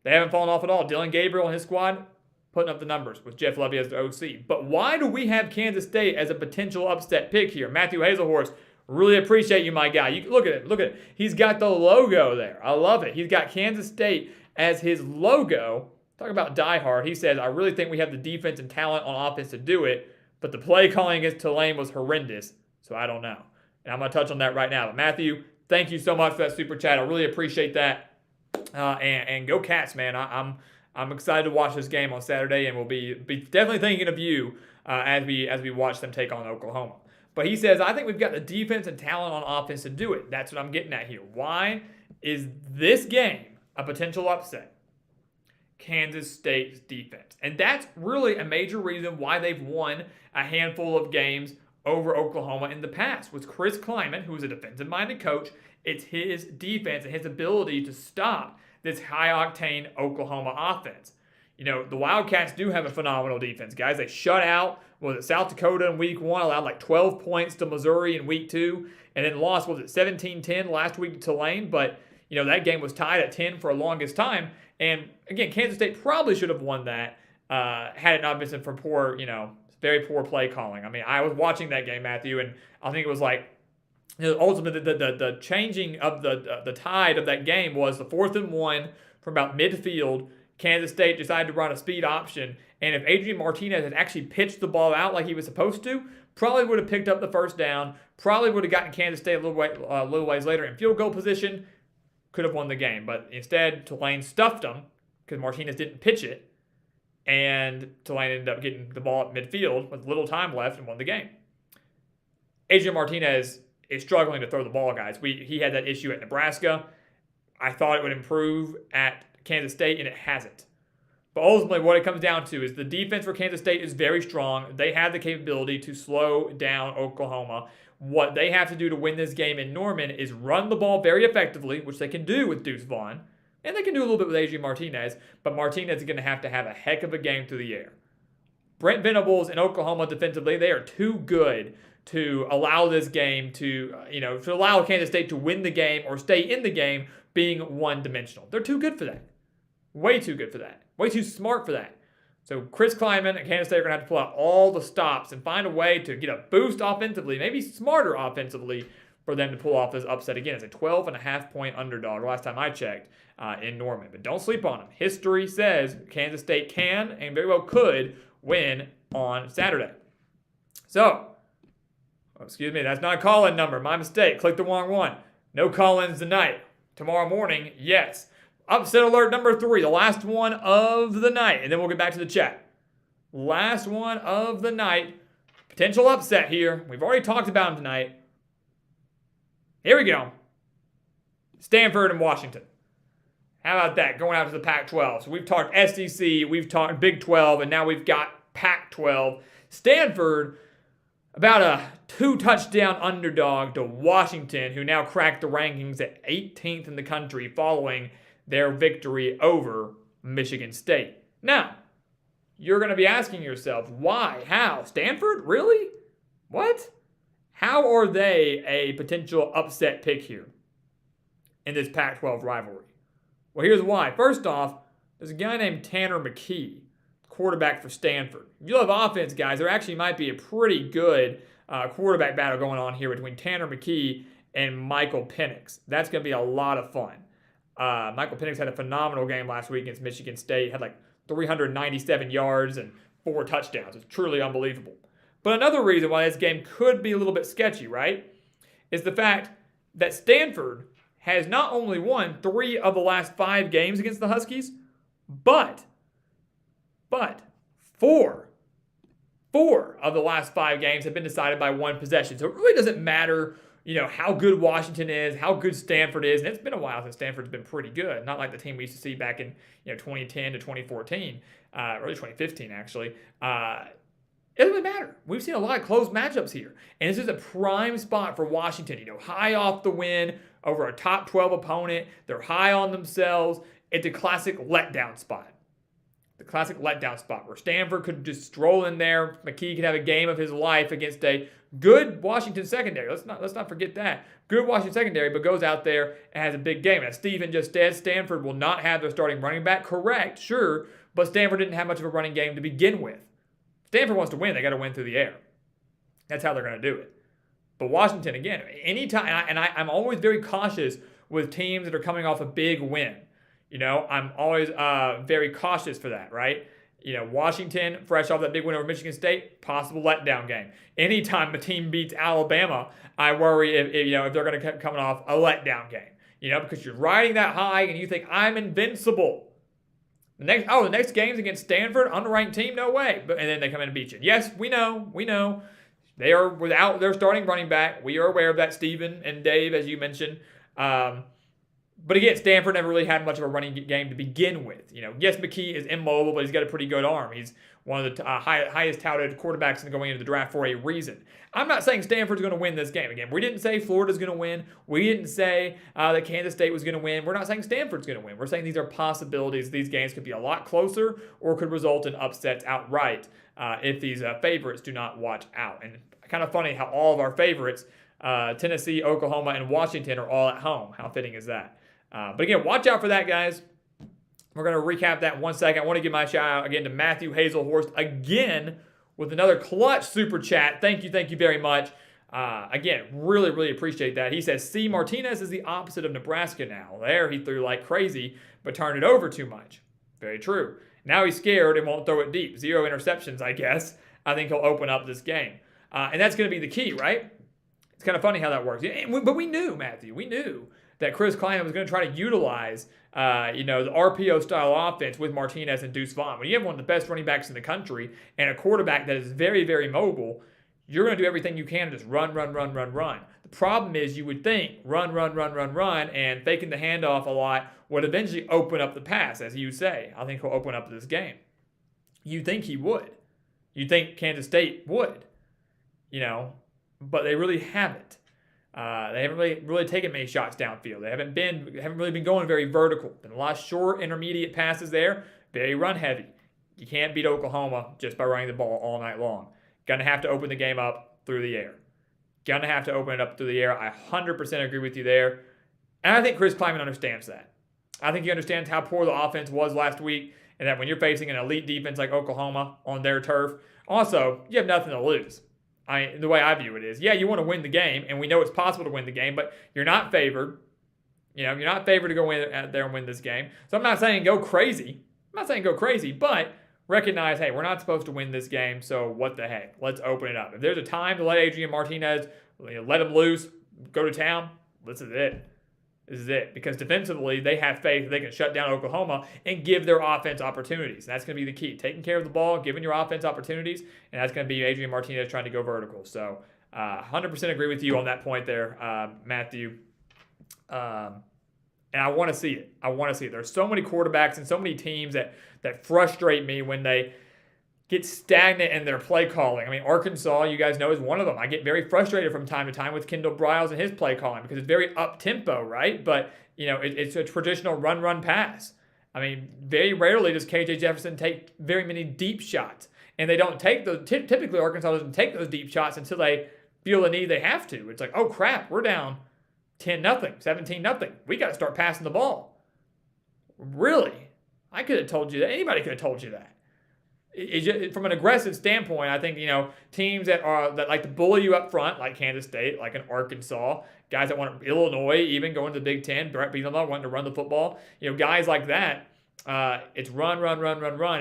[SPEAKER 1] They haven't fallen off at all. Dylan Gabriel and his squad putting up the numbers with Jeff Levy as the OC. But why do we have Kansas State as a potential upset pick here? Matthew Hazelhorst, really appreciate you, my guy. You look at it. He's got the logo there. I love it. He's got Kansas State as his logo. Talk about diehard. He says, I really think we have the defense and talent on offense to do it, but the play calling against Tulane was horrendous, so I don't know. And I'm going to touch on that right now. But Matthew, thank you so much for that super chat. I really appreciate that. And go Cats, man. I'm excited to watch this game on Saturday, and we'll be definitely thinking of you as we watch them take on Oklahoma. But he says, I think we've got the defense and talent on offense to do it. That's what I'm getting at here. Why is this game a potential upset? Kansas State's defense. And that's really a major reason why they've won a handful of games over Oklahoma in the past. With Chris Kleiman, who is a defensive-minded coach, it's his defense and his ability to stop this high-octane Oklahoma offense. The Wildcats do have a phenomenal defense, guys. They shut out, South Dakota in week 1, allowed like 12 points to Missouri in week 2, and then lost, 17-10 last week to Tulane. But, that game was tied at 10 for the longest time. And, again, Kansas State probably should have won that had it not been for poor, very poor play calling. I mean, I was watching that game, Matthew, and I think it was like, ultimately, the changing of the tide of that game was the 4th and 1 from about midfield. Kansas State decided to run a speed option, and if Adrian Martinez had actually pitched the ball out like he was supposed to, probably would have picked up the first down, probably would have gotten Kansas State a little ways later in field goal position, could have won the game. But instead, Tulane stuffed them because Martinez didn't pitch it, and Tulane ended up getting the ball at midfield with little time left and won the game. Adrian Martinez is struggling to throw the ball, guys. He had that issue at Nebraska. I thought it would improve at Kansas State, and it hasn't. But ultimately, what it comes down to is the defense for Kansas State is very strong. They have the capability to slow down Oklahoma. What they have to do to win this game in Norman is run the ball very effectively, which they can do with Deuce Vaughn, and they can do a little bit with Adrian Martinez, but Martinez is going to have a heck of a game through the air. Brent Venables in Oklahoma defensively, they are too good to allow this game to allow Kansas State to win the game or stay in the game being one-dimensional. They're too good for that. Way too good for that. Way too smart for that. So Chris Kleiman and Kansas State are going to have to pull out all the stops and find a way to get a boost offensively, maybe smarter offensively, for them to pull off this upset again. It's a 12.5-point underdog last time I checked in Norman. But don't sleep on them. History says Kansas State can and very well could win on Saturday. So, excuse me, that's not a call-in number. My mistake. Click the wrong one. No call-ins tonight. Tomorrow morning, yes. Upset alert number 3, the last one of the night. And then we'll get back to the chat. Last one of the night. Potential upset here. We've already talked about them tonight. Here we go. Stanford and Washington. How about that? Going out to the Pac-12. So we've talked SEC, we've talked Big 12, and now we've got Pac-12. Stanford, about a 2-touchdown underdog to Washington, who now cracked the rankings at 18th in the country following their victory over Michigan State. Now, you're going to be asking yourself, why? How? Stanford? Really? how are they a potential upset pick here in this Pac-12 rivalry? Well, here's why. First off, there's a guy named Tanner McKee, quarterback for Stanford. If you love offense, guys, there actually might be a pretty good quarterback battle going on here between Tanner McKee and Michael Penix. That's going to be a lot of fun. Michael Penix had a phenomenal game last week against Michigan State. Had like 397 yards and 4 touchdowns. It's truly unbelievable. But another reason why this game could be a little bit sketchy, right, is the fact that Stanford has not only won 3 of the last 5 games against the Huskies, but 4 of the last 5 games have been decided by 1 possession. So it really doesn't matter, how good Washington is, how good Stanford is. And it's been a while since Stanford's been pretty good. Not like the team we used to see back in 2010 to 2014, early 2015 actually. It doesn't matter. We've seen a lot of close matchups here. And this is a prime spot for Washington. High off the win over a top 12 opponent. They're high on themselves. It's a classic letdown spot. The classic letdown spot where Stanford could just stroll in there. McKee could have a game of his life against a good Washington secondary. Let's not forget that. Good Washington secondary, but goes out there and has a big game. As Steven just said, Stanford will not have their starting running back. Correct, sure, but Stanford didn't have much of a running game to begin with. Stanford wants to win. They got to win through the air. That's how they're going to do it. But Washington, again, anytime, and I'm always very cautious with teams that are coming off a big win. I'm always very cautious for that, right? Washington, fresh off that big win over Michigan State, possible letdown game. Anytime a team beats Alabama, I worry if they're going to come off a letdown game. Because you're riding that high and you think, I'm invincible. The next game's against Stanford, unranked team, no way. And then they come in and beat you. Yes, we know. They are without their starting running back. We are aware of that, Steven and Dave, as you mentioned. But again, Stanford never really had much of a running game to begin with. Yes, McKee is immobile, but he's got a pretty good arm. He's one of the highest touted quarterbacks going into the draft for a reason. I'm not saying Stanford's going to win this game. Again, we didn't say Florida's going to win. We didn't say that Kansas State was going to win. We're not saying Stanford's going to win. We're saying these are possibilities. These games could be a lot closer or could result in upsets outright if these favorites do not watch out. And kind of funny how all of our favorites, Tennessee, Oklahoma, and Washington, are all at home. How fitting is that? But again, watch out for that, guys. We're going to recap that in 1 second. I want to give my shout out again to Matthew Hazelhorst again with another clutch super chat. Thank you very much. Again, really appreciate that. He says, C. Martinez is the opposite of Nebraska now. There he threw like crazy, but turned it over too much. Very true. Now he's scared and won't throw it deep. 0 interceptions, I guess. I think he'll open up this game. And that's going to be the key, right? It's kind of funny how that works. But we knew, Matthew, that Chris Klieman was going to try to utilize, the RPO-style offense with Martinez and Deuce Vaughn. When you have one of the best running backs in the country and a quarterback that is very, very mobile, you're going to do everything you can to just run. The problem is you would think run, and faking the handoff a lot would eventually open up the pass, as you say. I think he'll open up this game. You'd think he would. You'd think Kansas State would, but they really haven't. They haven't really taken many shots downfield. They haven't really been going very vertical. Been a lot of short, intermediate passes there. Very run heavy. You can't beat Oklahoma just by running the ball all night long. Gonna have to open the game up through the air. Gonna have to open it up through the air. I 100% agree with you there. And I think Chris Klieman understands that. I think he understands how poor the offense was last week, and that when you're facing an elite defense like Oklahoma on their turf, also, you have nothing to lose. The way I view it is, you want to win the game, and we know it's possible to win the game, but you're not favored. You're not favored to go in out there and win this game. So I'm not saying go crazy. But recognize, hey, we're not supposed to win this game, so what the heck? Let's open it up. If there's a time to let Adrian Martinez, let him loose, go to town, this is it. Because defensively, they have faith that they can shut down Oklahoma and give their offense opportunities. And that's going to be the key. Taking care of the ball, giving your offense opportunities, and that's going to be Adrian Martinez trying to go vertical. So 100% agree with you on that point there, Matthew. And I want to see it. There's so many quarterbacks and so many teams that frustrate me when they get stagnant in their play calling. Arkansas, you guys know, is one of them. I get very frustrated from time to time with Kendall Briles and his play calling because it's very up-tempo, right? But, it's a traditional run, pass. Very rarely does KJ Jefferson take very many deep shots. And they don't take those, typically Arkansas doesn't take those deep shots until they feel the need they have to. It's like, oh crap, we're down 10-0, 17-0. We got to start passing the ball. Really? I could have told you that. Anybody could have told you that. From an aggressive standpoint, I think, teams that like to bully you up front, like Kansas State, like an Arkansas, guys that want Illinois, even going to the Big Ten, beating them up, wanting to run the football, guys like that. It's run.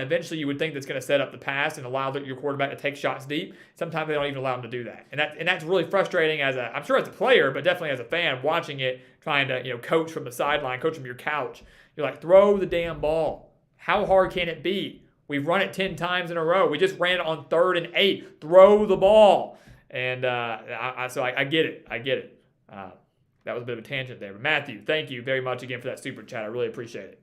[SPEAKER 1] Eventually, you would think that's going to set up the pass and allow your quarterback to take shots deep. Sometimes they don't even allow them to do that, and that's really frustrating I'm sure as a player, but definitely as a fan watching it, trying to coach from the sideline, coach from your couch. You're like, throw the damn ball. How hard can it be? We've run it 10 times in a row. We just ran it on 3rd and 8. Throw the ball. And so I get it. I get it. That was a bit of a tangent there. But Matthew, thank you very much again for that super chat. I really appreciate it.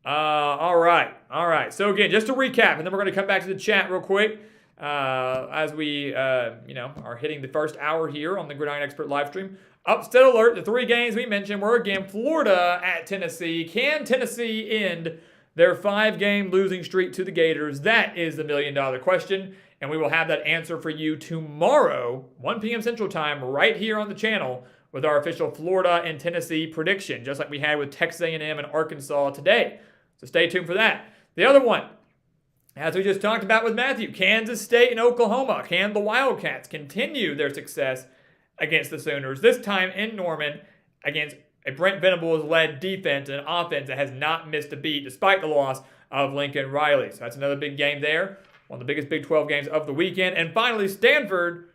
[SPEAKER 1] All right. So again, just to recap, and then we're going to come back to the chat real quick as we are hitting the first hour here on the Gridiron Expert live stream. Upset alert. The 3 games we mentioned were, again, Florida at Tennessee. Can Tennessee end their 5-game losing streak to the Gators? That is the $1 million question, and we will have that answer for you tomorrow, 1 p.m. Central Time, right here on the channel with our official Florida and Tennessee prediction, just like we had with Texas A&M and Arkansas today. So stay tuned for that. The other one, as we just talked about with Matthew, Kansas State and Oklahoma. Can the Wildcats continue their success against the Sooners, this time in Norman, against a Brent Venables-led defense and an offense that has not missed a beat despite the loss of Lincoln Riley? So that's another big game there. One of the biggest Big 12 games of the weekend. And finally, Stanford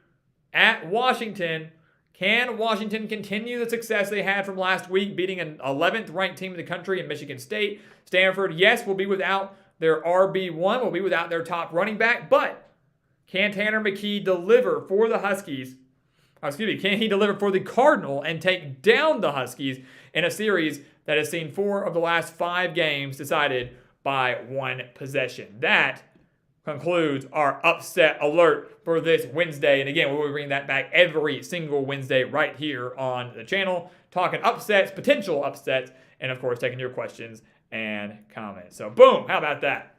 [SPEAKER 1] at Washington. Can Washington continue the success they had from last week, beating an 11th ranked team in the country in Michigan State? Stanford, yes, will be without their RB1, will be without their top running back, but can Tanner McKee deliver for the Huskies? Can he deliver for the Cardinal and take down the Huskies in a series that has seen 4 of the last 5 games decided by 1 possession? That concludes our upset alert for this Wednesday. And again, we will bring that back every single Wednesday right here on the channel, talking upsets, potential upsets, and of course, taking your questions and comments. So boom, how about that?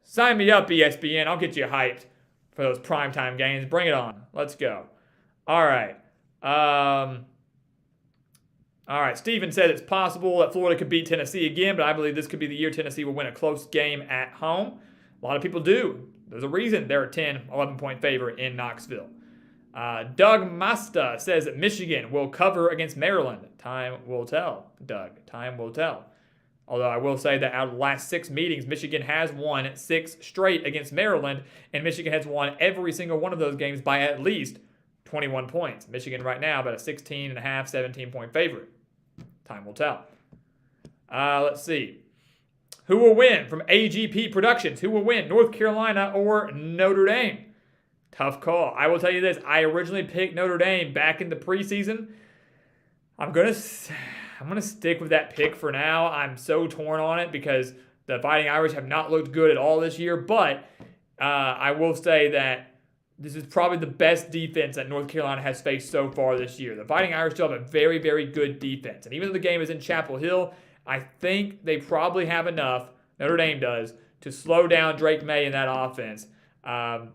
[SPEAKER 1] Sign me up, ESPN. I'll get you hyped for those primetime games. Bring it on. Let's go. All right. Steven said it's possible that Florida could beat Tennessee again, but I believe this could be the year Tennessee will win a close game at home. A lot of people do. There's a reason they're a 10, 11-point favorite in Knoxville. Doug Masta says that Michigan will cover against Maryland. Time will tell, Doug. Time will tell. Although I will say that out of the last 6 meetings, Michigan has won 6 straight against Maryland, and Michigan has won every single one of those games by at least 21 points. Michigan right now about a 16.5, 17-point favorite. Time will tell. Let's see. Who will win from AGP Productions? Who will win, North Carolina or Notre Dame? Tough call. I will tell you this. I originally picked Notre Dame back in the preseason. I'm gonna stick with that pick for now. I'm so torn on it because the Fighting Irish have not looked good at all this year. But I will say that this is probably the best defense that North Carolina has faced so far this year. The Fighting Irish still have a very, very good defense. And even though the game is in Chapel Hill, I think they probably have enough, Notre Dame does, to slow down Drake May in that offense. I'm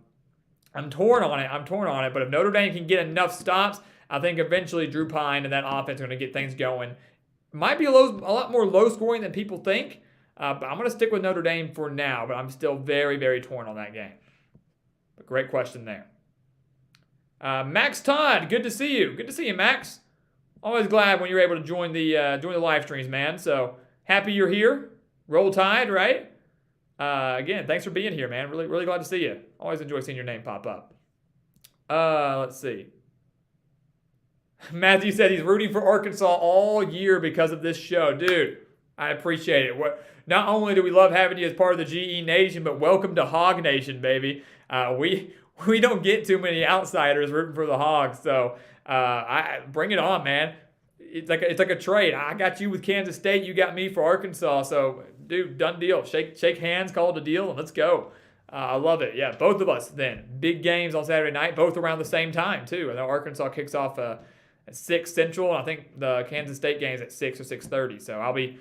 [SPEAKER 1] torn on it, but if Notre Dame can get enough stops, I think eventually Drew Pine and that offense are going to get things going. Might be a lot more low-scoring than people think, but I'm going to stick with Notre Dame for now, but I'm still very, very torn on that game. But great question there. Max Todd, good to see you. Good to see you, Max. Always glad when you're able to join the live streams, man. So happy you're here. Roll Tide, right? Again, thanks for being here, man. Really, really glad to see you. Always enjoy seeing your name pop up. Let's see. Matthew said he's rooting for Arkansas all year because of this show. Dude, I appreciate it. Not only do we love having you as part of the GE Nation, but welcome to Hog Nation, baby. We don't get too many outsiders rooting for the Hogs, so I bring it on, man. It's like a trade. I got you with Kansas State, you got me for Arkansas. So, dude, done deal. Shake hands, call it a deal, and let's go. I love it. Yeah, both of us then. Big games on Saturday night, both around the same time too. I know Arkansas kicks off at 6 Central, and I think the Kansas State game's at 6 or 6:30. So I'll be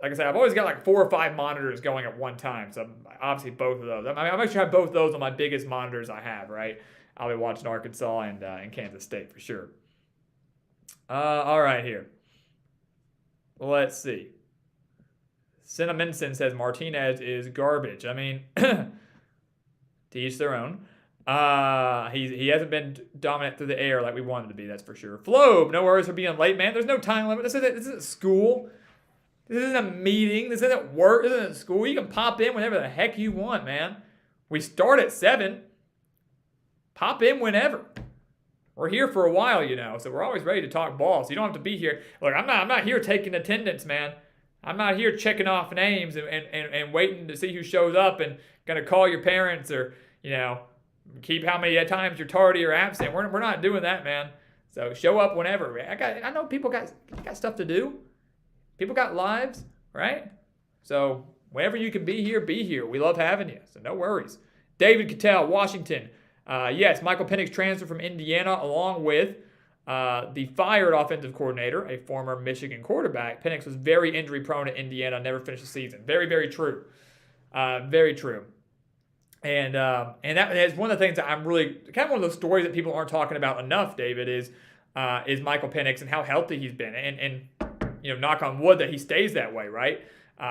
[SPEAKER 1] like I said, I've always got like 4 or 5 monitors going at one time. So obviously both of those. I mean, I make sure I have both of those on my biggest monitors I have, right? I'll be watching Arkansas and Kansas State for sure. All right, here. Let's see. Cinnaminson says Martinez is garbage. I mean, to each their own. He hasn't been dominant through the air like we wanted to be, that's for sure. Flobe, no worries for being late, man. There's no time limit. This isn't school. This isn't a meeting. This isn't work. This isn't school. You can pop in whenever the heck you want, man. We start at 7. Pop in whenever. We're here for a while, so we're always ready to talk ball. So you don't have to be here. Look, I'm not here taking attendance, man. I'm not here checking off names and waiting to see who shows up and gonna call your parents or, keep how many times you're tardy or absent. We're not doing that, man. So show up whenever. I know people got stuff to do. People got lives, right? So whenever you can be here, be here. We love having you, so no worries. David Cattell, Washington. Yes, Michael Penix transferred from Indiana along with the fired offensive coordinator, a former Michigan quarterback. Penix was very injury prone at Indiana, never finished the season. Very, very true. Very true. And that is one of the things that I'm really kind of one of those stories that people aren't talking about enough, David, is Michael Penix and how healthy he's been. And knock on wood that he stays that way, right?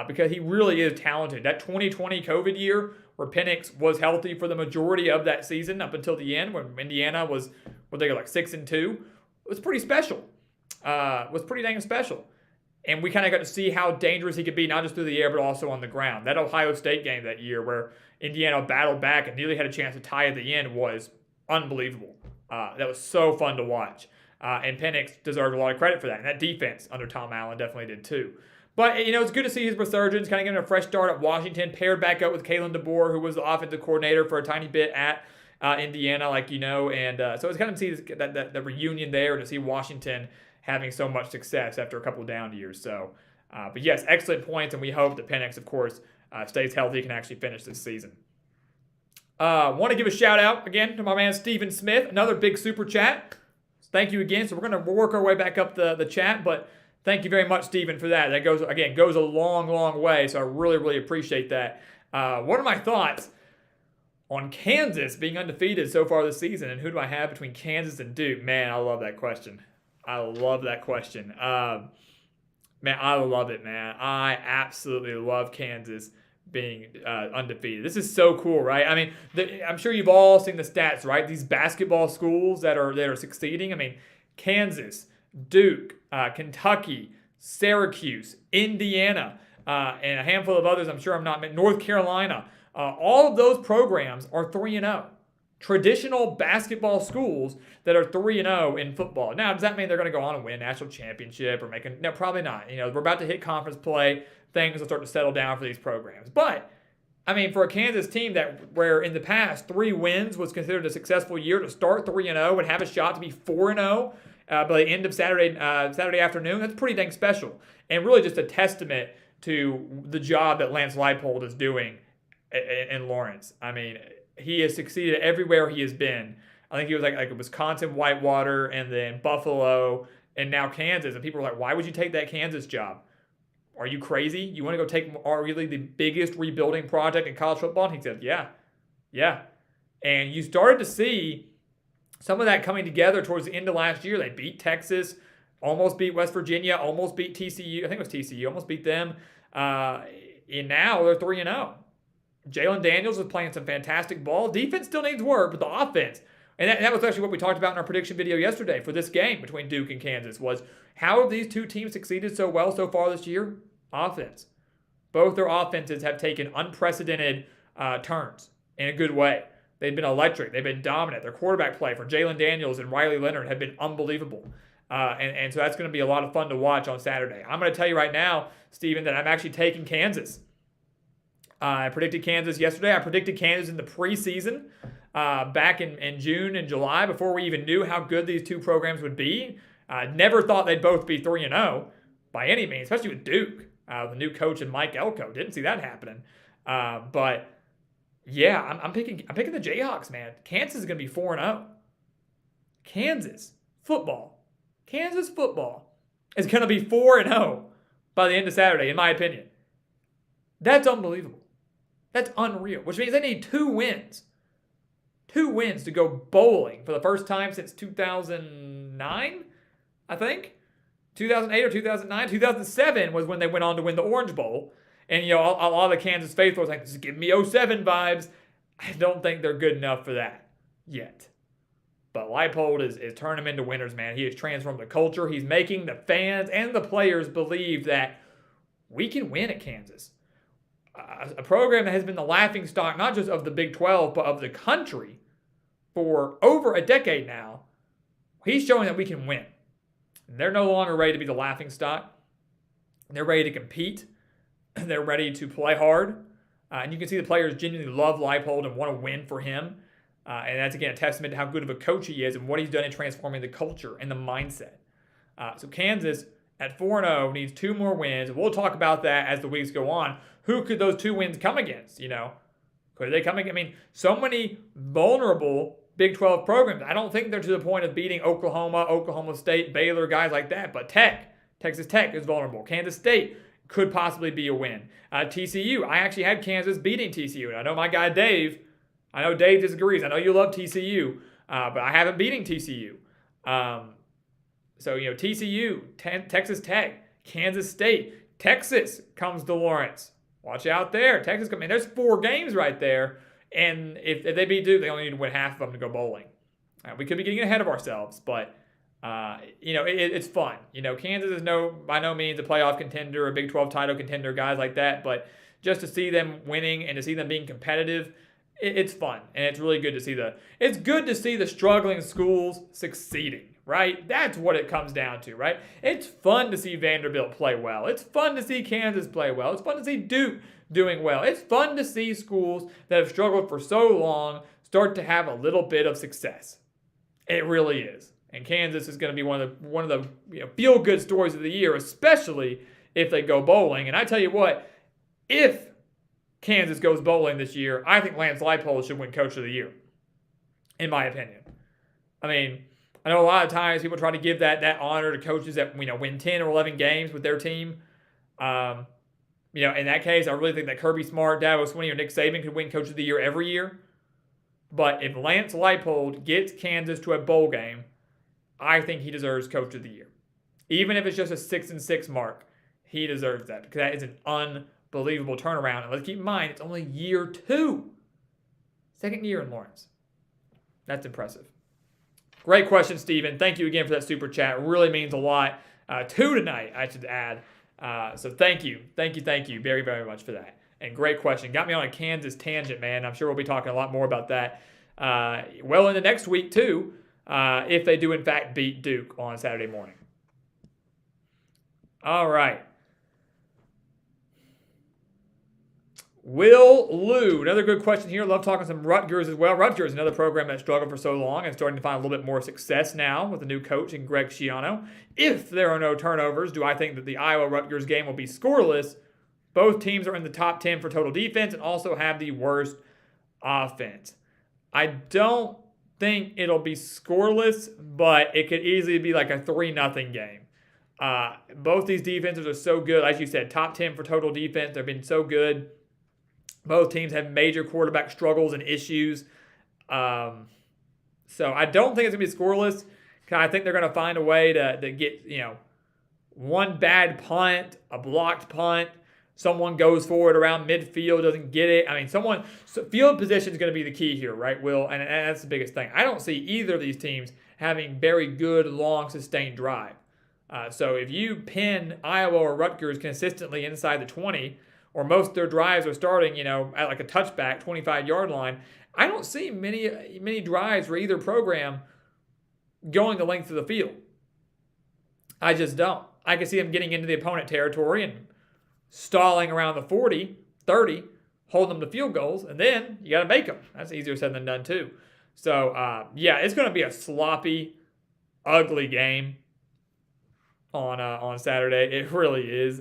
[SPEAKER 1] Because he really is talented. That 2020 COVID year where Penix was healthy for the majority of that season up until the end when Indiana was, what they go, like 6-2, was pretty special. Was pretty dang special. And we kind of got to see how dangerous he could be, not just through the air, but also on the ground. That Ohio State game that year where Indiana battled back and nearly had a chance to tie at the end was unbelievable. That was so fun to watch. And Penix deserved a lot of credit for that. And that defense under Tom Allen definitely did too. But, it's good to see his resurgence, kind of getting a fresh start at Washington, paired back up with Kalen DeBoer, who was the offensive coordinator for a tiny bit at Indiana, And so it's kind of to see that reunion there and to see Washington having so much success after a couple of down years. So, but yes, excellent points, and we hope that Penix, of course, stays healthy, can actually finish this season. Want to give a shout out again to my man Stephen Smith, another big super chat. Thank you again. So we're going to work our way back up the chat, but thank you very much, Stephen, for that. That goes a long, long way, so I really, really appreciate that. What are my thoughts on Kansas being undefeated so far this season, and who do I have between Kansas and Duke? Man, I love that question. I love that question. Man, I love it, man. I absolutely love Kansas being undefeated. This is so cool, right? I mean, I'm sure you've all seen the stats, right? These basketball schools that are succeeding. I mean, Kansas, Duke, Kentucky, Syracuse, Indiana, and a handful of others. I'm sure I'm not. North Carolina. All of those programs are 3-0. Traditional basketball schools that are 3-0 in football. Now, does that mean they're going to go on and win a national championship or no, probably not. We're about to hit conference play. Things will start to settle down for these programs. But, I mean, for a Kansas team where in the past 3 wins was considered a successful year, to start 3-0 and have a shot to be 4-0 by the end of Saturday afternoon, that's pretty dang special. And really just a testament to the job that Lance Leipold is doing in Lawrence. I mean, he has succeeded everywhere he has been. I think he was like Wisconsin, Whitewater, and then Buffalo, and now Kansas. And people are like, why would you take that Kansas job? Are you crazy? You want to go take arguably the biggest rebuilding project in college football? And he said, yeah. And you started to see some of that coming together towards the end of last year. They beat Texas, almost beat West Virginia, almost beat TCU. I think it was TCU, almost beat them. And now they're 3-0. Jalen Daniels is playing some fantastic ball. Defense still needs work, but the offense, and that was actually what we talked about in our prediction video yesterday for this game between Duke and Kansas, was how have these two teams succeeded so well so far this year? Offense. Both their offenses have taken unprecedented turns in a good way. They've been electric. They've been dominant. Their quarterback play for Jalen Daniels and Riley Leonard have been unbelievable. And so that's going to be a lot of fun to watch on Saturday. I'm going to tell you right now, Steven, that I'm actually taking Kansas. I predicted Kansas yesterday. I predicted Kansas in the preseason back in June and July before we even knew how good these two programs would be. I never thought they'd both be 3-0 by any means, especially with Duke, the new coach and Mike Elko. Didn't see that happening. But yeah, I'm picking the Jayhawks, man. Kansas is going to be 4-0. Kansas football is going to be 4-0 by the end of Saturday, in my opinion. That's unbelievable. That's unreal, which means they need 2 wins. 2 wins to go bowling for the first time since 2009, I think. 2008 or 2009. 2007 was when they went on to win the Orange Bowl. And, a lot of the Kansas faithful was like, just give me 07 vibes. I don't think they're good enough for that yet. But Leipold is turning them into winners, man. He has transformed the culture. He's making the fans and the players believe that we can win at Kansas. A program that has been the laughingstock, not just of the Big 12, but of the country for over a decade now. He's showing that we can win. And they're no longer ready to be the laughingstock. They're ready to compete. They're ready to play hard. And you can see the players genuinely love Leipold and want to win for him. And that's, again, a testament to how good of a coach he is and what he's done in transforming the culture and the mindset. So Kansas at 4-0 needs 2 more wins. We'll talk about that as the weeks go on. Who could those 2 wins come against? Could they come against? I mean, so many vulnerable Big 12 programs. I don't think they're to the point of beating Oklahoma, Oklahoma State, Baylor, guys like that. But Texas Tech is vulnerable. Kansas State could possibly be a win. TCU, I actually had Kansas beating TCU. And I know my guy Dave, Dave disagrees. I know you love TCU, but I haven't beating TCU. TCU, Texas Tech, Kansas State, Texas comes to Lawrence. Watch out there. Texas, there's 4 games right there. And if they beat Duke, they only need to win half of them to go bowling. We could be getting ahead of ourselves, but it's fun. Kansas is by no means a playoff contender, a Big 12 title contender, guys like that. But just to see them winning and to see them being competitive, it's fun. And it's really good to see it's good to see the struggling schools succeeding, right? That's what it comes down to, right? It's fun to see Vanderbilt play well. It's fun to see Kansas play well. It's fun to see Duke doing well. It's fun to see schools that have struggled for so long start to have a little bit of success. It really is. And Kansas is going to be one of the feel-good stories of the year, especially if they go bowling. And I tell you what, if Kansas goes bowling this year, I think Lance Leipold should win Coach of the Year, in my opinion. I mean, I know a lot of times people try to give that honor to coaches that win 10 or 11 games with their team. In that case, I really think that Kirby Smart, Dabo Swinney, or Nick Saban could win Coach of the Year every year. But if Lance Leipold gets Kansas to a bowl game, I think he deserves Coach of the Year. Even if it's just a 6-6 mark, he deserves that because that is an unbelievable turnaround. And let's keep in mind, it's only year 2. Second year in Lawrence. That's impressive. Great question, Steven. Thank you again for that super chat. It really means a lot. 2 tonight, I should add. So thank you very, very much for that. And great question. Got me on a Kansas tangent, man. I'm sure we'll be talking a lot more about that well into next week, too, if they do, in fact, beat Duke on Saturday morning. All right. Will Lou, another good question here. Love talking some Rutgers as well. Rutgers, another program that struggled for so long and starting to find a little bit more success now with the new coach and Greg Schiano. If there are no turnovers, do I think that the Iowa-Rutgers game will be scoreless? Both teams are in the top 10 for total defense and also have the worst offense. I don't think it'll be scoreless, but it could easily be like a 3-0 game. Both these defenses are so good. As you said, top 10 for total defense. They've been so good. Both teams have major quarterback struggles and issues. So I don't think it's going to be scoreless. I think they're going to find a way to get, one bad punt, a blocked punt. Someone goes for it around midfield, doesn't get it. I mean, field position is going to be the key here, right, Will? And that's the biggest thing. I don't see either of these teams having very good, long, sustained drive. So if you pin Iowa or Rutgers consistently inside the 20, or most of their drives are starting, at like a touchback, 25-yard line, I don't see many drives for either program going the length of the field. I just don't. I can see them getting into the opponent territory and stalling around the 40, 30, holding them to field goals, and then you got to make them. That's easier said than done, too. So, it's going to be a sloppy, ugly game on Saturday. It really is.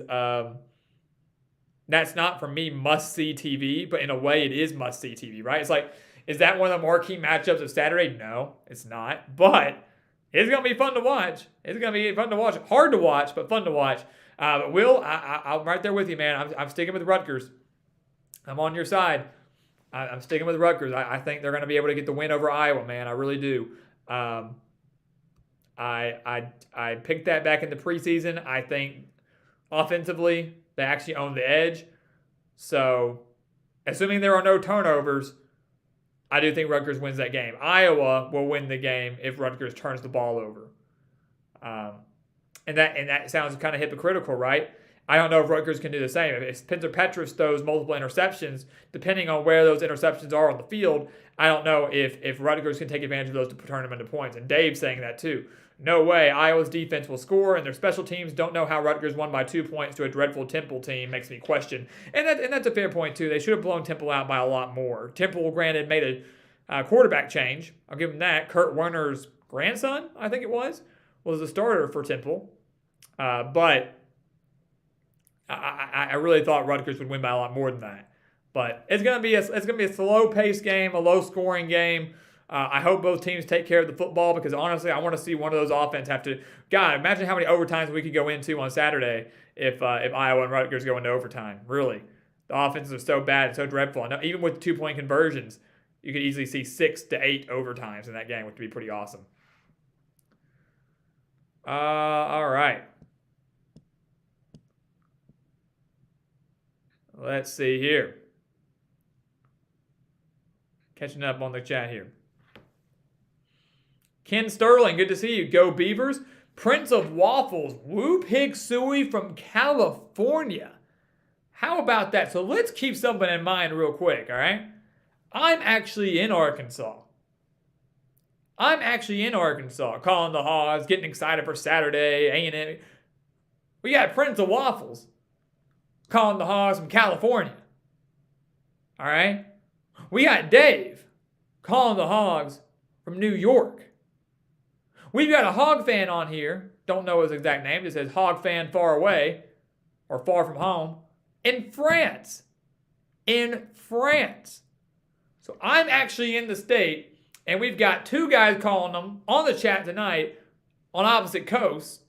[SPEAKER 1] That's not, for me, must-see TV, but in a way it is must-see TV, right? It's like, is that one of the marquee matchups of Saturday? No, it's not. But it's going to be fun to watch. It's going to be fun to watch. Hard to watch, but fun to watch. But Will, I'm right there with you, man. I'm sticking with Rutgers. I'm on your side. I'm sticking with Rutgers. I think they're going to be able to get the win over Iowa, man. I really do. I picked that back in the preseason. I think offensively they actually own the edge. So, assuming there are no turnovers, I do think Rutgers wins that game. Iowa will win the game if Rutgers turns the ball over. And that sounds kind of hypocritical, right? I don't know if Rutgers can do the same. If Spencer Petras throws multiple interceptions, depending on where those interceptions are on the field, I don't know if Rutgers can take advantage of those to turn them into points. And Dave's saying that too. No way. Iowa's defense will score, and their special teams don't know how Rutgers won by 2 points to a dreadful Temple team. Makes me question. And that's a fair point too. They should have blown Temple out by a lot more. Temple, granted, made a quarterback change. I'll give them that. Kurt Warner's grandson, I think it was the starter for Temple. But I really thought Rutgers would win by a lot more than that. But it's gonna be a slow-paced game, a low-scoring game. I hope both teams take care of the football because honestly, I want to see one of those offense have to. God, imagine how many overtimes we could go into on Saturday if Iowa and Rutgers go into overtime. Really, the offenses are so bad and so dreadful. I know, even with 2-point conversions, you could easily see 6 to 8 overtimes in that game, which would be pretty awesome. All right. Let's see here. Catching up on the chat here. Ken Sterling, good to see you. Go Beavers. Prince of Waffles, Woo Pig Suey from California. How about that? So let's keep something in mind real quick, all right? I'm actually in Arkansas. Calling the Hogs, getting excited for Saturday, A&M. We got Prince of Waffles calling the Hogs from California. All right? We got Dave calling the Hogs from New York. We've got a Hog fan on here. Don't know his exact name. It says Hog fan far away or far from home in France. So I'm actually in the state, and we've got 2 guys calling them on the chat tonight on opposite coasts.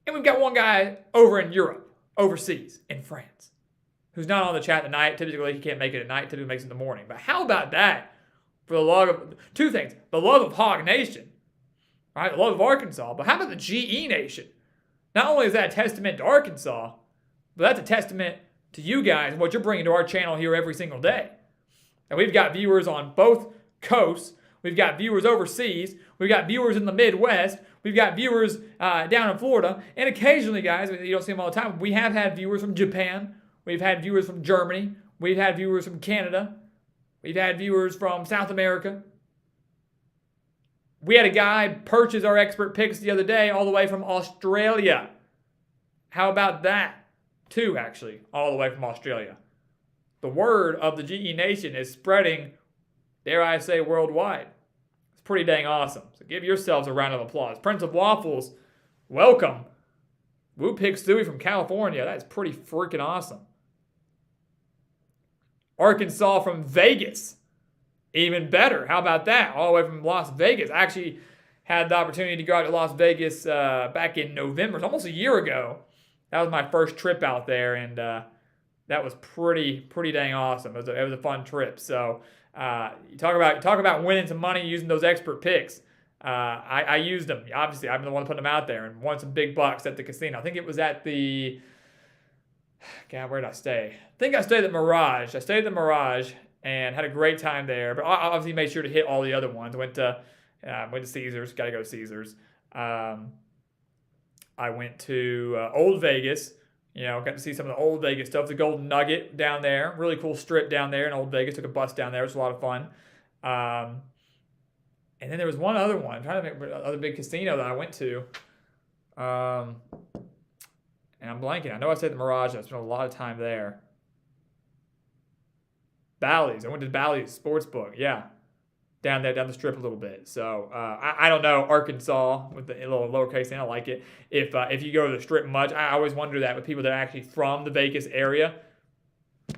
[SPEAKER 1] And we've got 1 guy over in Europe, overseas, in France, who's not on the chat tonight. Typically, he can't make it at night. Typically, makes it in the morning. But how about that for the love of 2 things? The love of Hog Nation, right? The love of Arkansas. But how about the GE Nation? Not only is that a testament to Arkansas, but that's a testament to you guys and what you're bringing to our channel here every single day. And we've got viewers on both coasts. We've got viewers overseas. We've got viewers in the Midwest. We've got viewers down in Florida. And occasionally, guys, you don't see them all the time, we have had viewers from Japan. We've had viewers from Germany. We've had viewers from Canada. We've had viewers from South America. We had a guy purchase our expert picks the other day all the way from Australia. How about that? 2, actually, all the way from Australia. The word of the GE Nation is spreading, dare I say, worldwide. It's pretty dang awesome. So give yourselves a round of applause. Prince of Waffles, welcome. Woo Pig Stewie from California. That's pretty freaking awesome. Arkansas from Vegas. Even better. How about that? All the way from Las Vegas. I actually had the opportunity to go out to Las Vegas back in November. It's almost a year ago. That was my first trip out there, and that was pretty dang awesome. It was a fun trip. So you talk about winning some money using those expert picks. I used them. Obviously, I'm the one putting them out there and won some big bucks at the casino. I think it was at the. God, where did I stay? I think I stayed at Mirage. I stayed at the Mirage and had a great time there. But I obviously made sure to hit all the other ones. Went to Caesars. Got to go to Caesars. I went to Old Vegas. Got to see some of the Old Vegas stuff. The Golden Nugget down there. Really cool strip down there in Old Vegas. Took a bus down there. It was a lot of fun. And then there was one other one. I'm trying to think of another big casino that I went to. And I'm blanking. I know I said the Mirage. I spent a lot of time there. Bally's. I went to Bally's Sportsbook. Yeah. Down the strip a little bit. So I don't know, Arkansas with the little lowercase n, I like it. If you go to the strip much, I always wonder that with people that are actually from the Vegas area.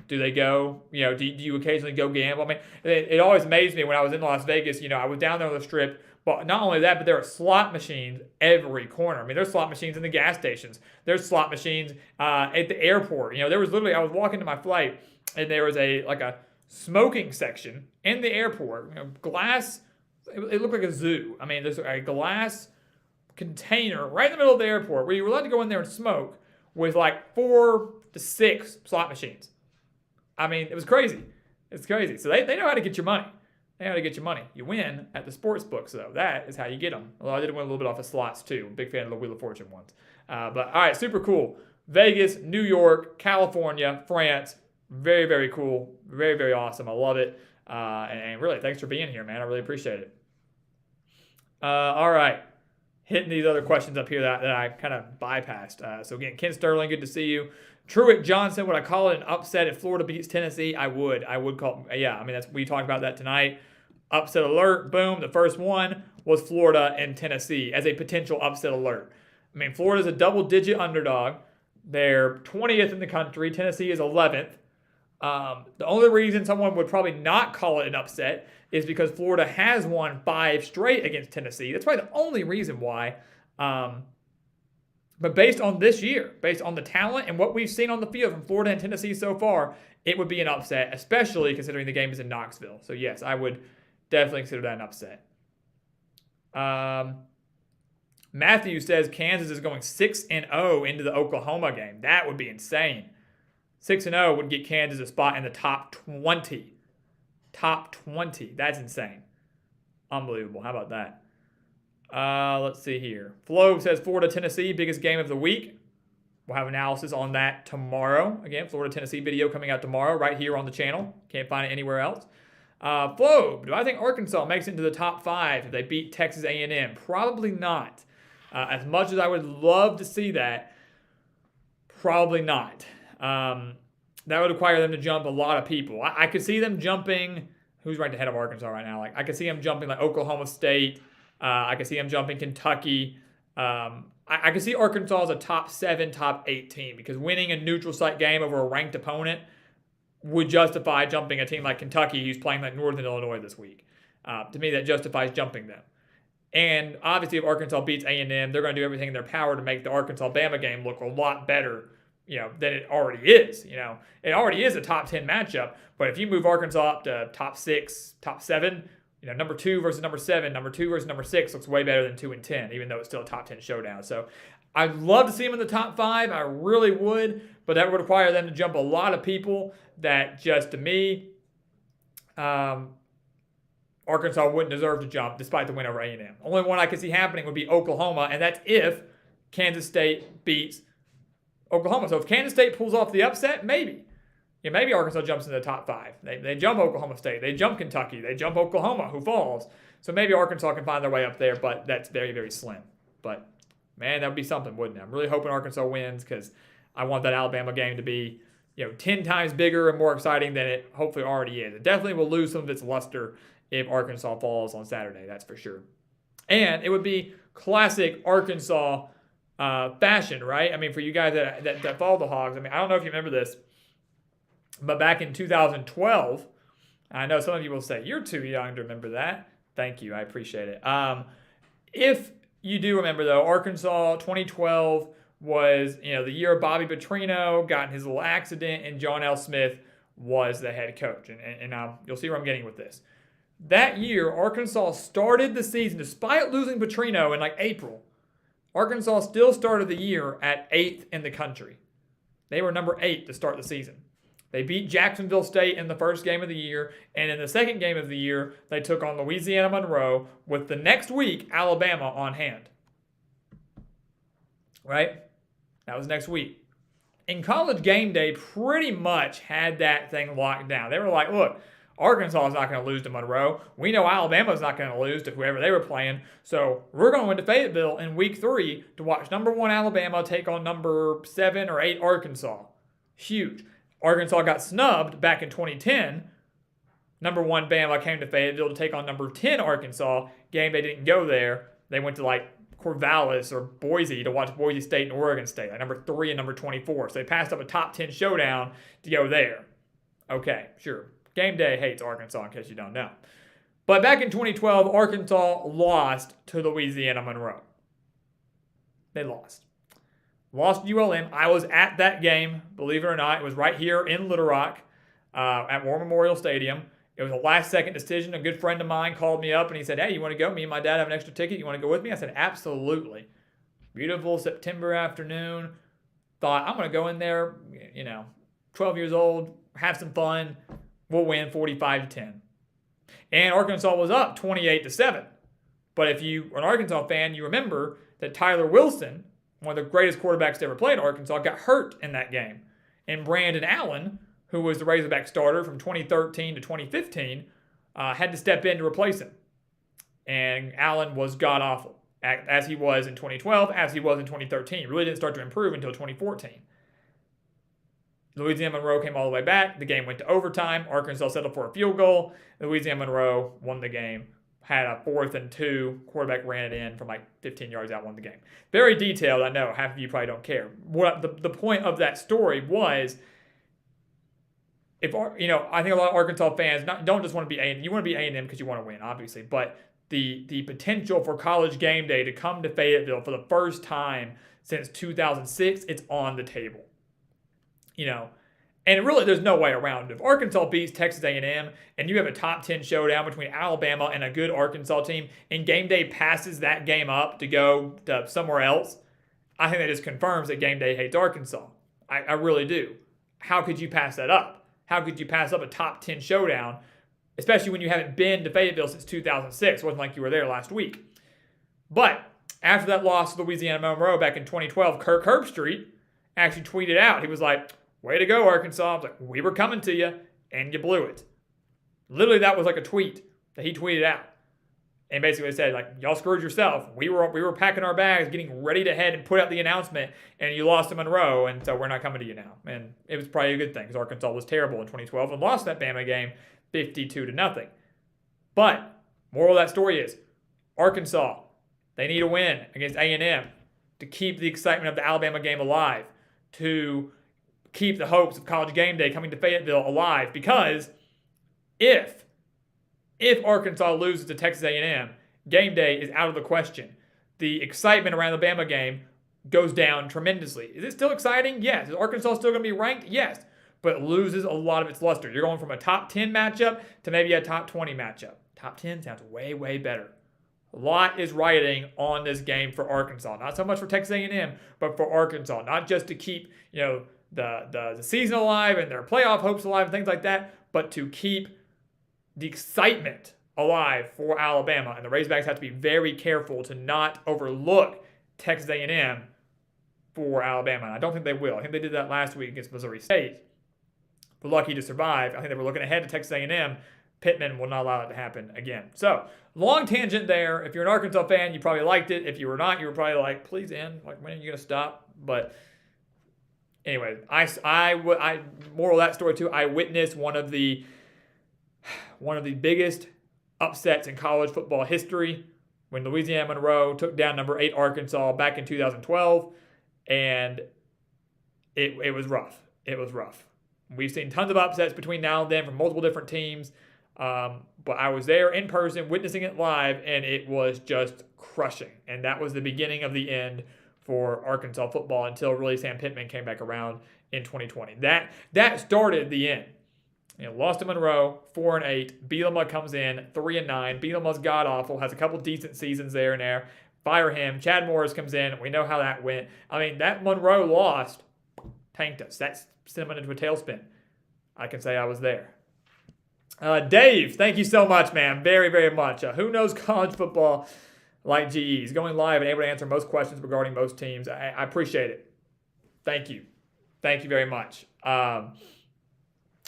[SPEAKER 1] Do they go? Do you occasionally go gamble? I mean, it always amazed me when I was in Las Vegas. I was down there on the strip. But not only that, but there are slot machines every corner. I mean, there's slot machines in the gas stations. There's slot machines at the airport. There was literally, I was walking to my flight, and there was a smoking section in the airport. Glass. It looked like a zoo. I mean, there's a glass container right in the middle of the airport where you were allowed to go in there and smoke with 4 to 6 slot machines. I mean, it was crazy. It's crazy. So they know how to get your money. They know how to get your money. You win at the sports books, though. That is how you get them. Although I did win a little bit off of slots, too. I'm a big fan of the Wheel of Fortune ones. But, all right, super cool. Vegas, New York, California, France. Very, very cool. Very, very awesome. I love it. And really, thanks for being here, man. I really appreciate it. All right. Hitting these other questions up here that I kind of bypassed. So, again, Ken Sterling, good to see you. Truett Johnson, would I call it an upset if Florida beats Tennessee? I would call it. Yeah, I mean, we talked about that tonight. Upset alert, boom. The first one was Florida and Tennessee as a potential upset alert. I mean, Florida's a double-digit underdog. They're 20th in the country. Tennessee is 11th. The only reason someone would probably not call it an upset is because Florida has won 5 straight against Tennessee. That's probably the only reason why. But based on this year, based on the talent and what we've seen on the field from Florida and Tennessee so far, it would be an upset, especially considering the game is in Knoxville. So, yes, I would definitely consider that an upset. Matthew says Kansas is going 6-0 into the Oklahoma game. That would be insane. 6-0 would get Kansas a spot in the top 20. Top 20. That's insane. Unbelievable. How about that? Let's see here. Flo says Florida, Tennessee, biggest game of the week. We'll have analysis on that tomorrow. Again, Florida, Tennessee video coming out tomorrow right here on the channel. Can't find it anywhere else. Flo, do I think Arkansas makes it into the top 5 if they beat Texas A&M? Probably not. As much as I would love to see that, probably not. That would require them to jump a lot of people. I could see them jumping. Who's right ahead of Arkansas right now? I could see them jumping Oklahoma State. I could see them jumping Kentucky. I could see Arkansas as a top 7, top 8 team because winning a neutral site game over a ranked opponent would justify jumping a team like Kentucky who's playing Northern Illinois this week. To me, that justifies jumping them. And obviously, if Arkansas beats A&M, they're going to do everything in their power to make the Arkansas-Bama game look a lot better, than it already is. It already is a top 10 matchup. But if you move Arkansas up to top 6, top 7, number 2 versus number 7, number 2 versus number 6 looks way better than 2 and 10, even though it's still a top 10 showdown. So I'd love to see them in the top 5. I really would, but that would require them to jump a lot of people that just, to me, Arkansas wouldn't deserve to jump despite the win over A&M. Only one I could see happening would be Oklahoma, and that's if Kansas State beats Oklahoma. So if Kansas State pulls off the upset, maybe. Maybe Arkansas jumps into the top 5. They jump Oklahoma State. They jump Kentucky. They jump Oklahoma, who falls. So maybe Arkansas can find their way up there, but that's very, very slim. But, man, that would be something, wouldn't it? I'm really hoping Arkansas wins because I want that Alabama game to be 10 times bigger and more exciting than it hopefully already is. It definitely will lose some of its luster if Arkansas falls on Saturday, that's for sure. And it would be classic Arkansas fashion, right? I mean, for you guys that follow the Hogs, I mean, I don't know if you remember this, but back in 2012, I know some of you will say, you're too young to remember that. Thank you. I appreciate it. If you do remember, though, Arkansas 2012 was, the year of Bobby Petrino, got in his little accident, and John L. Smith was the head coach. And you'll see where I'm getting with this. That year, Arkansas started the season, despite losing Petrino in April, Arkansas still started the year at 8th in the country. They were number 8 to start the season. They beat Jacksonville State in the first game of the year, and in the second game of the year, they took on Louisiana Monroe with the next week, Alabama on hand. Right? That was next week. In College Game Day, pretty much had that thing locked down. They were like, look, Arkansas is not going to lose to Monroe. We know Alabama is not going to lose to whoever they were playing. So we're going to win to Fayetteville in week 3 to watch number 1 Alabama take on number 7 or 8 Arkansas. Huge. Arkansas got snubbed back in 2010. Number 1 Bama came to Fayetteville to take on number 10 Arkansas. Game they didn't go there. They went to Corvallis or Boise to watch Boise State and Oregon State, number 3 and number 24. So they passed up a top 10 showdown to go there. Okay, sure. Game day hates Arkansas, in case you don't know. But back in 2012, Arkansas lost to Louisiana Monroe. They lost. Lost to ULM. I was at that game, believe it or not. It was right here in Little Rock at War Memorial Stadium. It was a last-second decision. A good friend of mine called me up and he said, hey, you want to go? Me and my dad have an extra ticket. You want to go with me? I said, absolutely. Beautiful September afternoon. Thought, I'm going to go in there, 12 years old, have some fun. We'll win 45-10. And Arkansas was up 28-7. But if you are an Arkansas fan, you remember that Tyler Wilson, one of the greatest quarterbacks to ever play at Arkansas, got hurt in that game. And Brandon Allen, who was the Razorback starter from 2013 to 2015, had to step in to replace him. And Allen was god-awful, as he was in 2012, as he was in 2013. He really didn't start to improve until 2014. Louisiana Monroe came all the way back. The game went to overtime. Arkansas settled for a field goal. Louisiana Monroe won the game. Had a 4th and 2. Quarterback ran it in from like 15 yards out, won the game. Very detailed, I know. Half of you probably don't care. What the point of that story was, I think a lot of Arkansas fans don't just want to be A&M. You want to be A&M because you want to win, obviously. But the potential for College Game Day to come to Fayetteville for the first time since 2006, it's on the table. And really there's no way around it. If Arkansas beats Texas A&M and you have a top 10 showdown between Alabama and a good Arkansas team, and Game Day passes that game up to go to somewhere else, I think that just confirms that Game Day hates Arkansas. I really do. How could you pass that up? How could you pass up a top 10 showdown, especially when you haven't been to Fayetteville since 2006? It wasn't like you were there last week. But after that loss to Louisiana Monroe back in 2012, Kirk Herbstreit actually tweeted out, he was like, way to go, Arkansas. I was like, we were coming to you, and you blew it. Literally, that was like a tweet that he tweeted out. And basically said, like, y'all screwed yourself. We were packing our bags, getting ready to head and put out the announcement, and you lost to Monroe, and so we're not coming to you now. And it was probably a good thing, because Arkansas was terrible in 2012 and lost that Bama game 52-0. But, moral of that story is, Arkansas, they need a win against A&M to keep the excitement of the Alabama game alive, to keep the hopes of College Game Day coming to Fayetteville alive, because if Arkansas loses to Texas A&M, Game Day is out of the question. The excitement around the Bama game goes down tremendously. Is it still exciting? Yes. Is Arkansas still going to be ranked? Yes. But it loses a lot of its luster. You're going from a top 10 matchup to maybe a top 20 matchup. Top 10 sounds way, way better. A lot is riding on this game for Arkansas. Not so much for Texas A&M, but for Arkansas. Not just to keep, the season alive and their playoff hopes alive and things like that, but to keep the excitement alive for Alabama. And the Razorbacks have to be very careful to not overlook Texas A&M for Alabama. And I don't think they will. I think they did that last week against Missouri State. They're lucky to survive. I think they were looking ahead to Texas A&M. Pittman will not allow it to happen again. So, long tangent there. If you're an Arkansas fan, you probably liked it. If you were not, you were probably like, please end. Like, when are you going to stop? But anyway, I moral of that story too, I witnessed one of the biggest upsets in college football history when Louisiana Monroe took down number 8 Arkansas back in 2012, and it was rough. It was rough. We've seen tons of upsets between now and then from multiple different teams, but I was there in person, witnessing it live, and it was just crushing. And that was the beginning of the end for Arkansas football until really Sam Pittman came back around in 2020. That started the end. Lost to Monroe, 4-8. Bielema comes in, 3-9. Bielema's god-awful, has a couple decent seasons there and there. Fire him. Chad Morris comes in. We know how that went. I mean, that Monroe loss tanked us. That sent them into a tailspin. I can say I was there. Dave, thank you so much, man. Very, very much. Who knows college football like GE? He's going live and able to answer most questions regarding most teams. I appreciate it. Thank you. Thank you very much.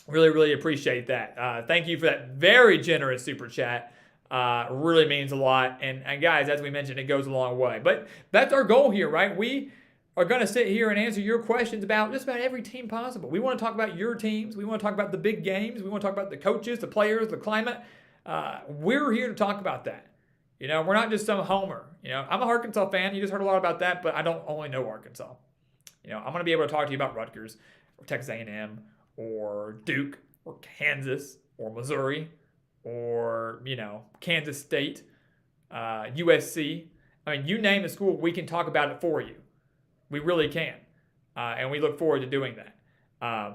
[SPEAKER 1] Really, really appreciate that. Thank you for that very generous super chat. Really means a lot. And guys, as we mentioned, it goes a long way. But that's our goal here, right? We are going to sit here and answer your questions about just about every team possible. We want to talk about your teams. We want to talk about the big games. We want to talk about the coaches, the players, the climate. We're here to talk about that. We're not just some homer. I'm a Arkansas fan. You just heard a lot about that, but I don't only know Arkansas. I'm going to be able to talk to you about Rutgers or Texas A&M or Duke or Kansas or Missouri or, Kansas State, USC. I mean, you name the school, we can talk about it for you. We really can. And we look forward to doing that.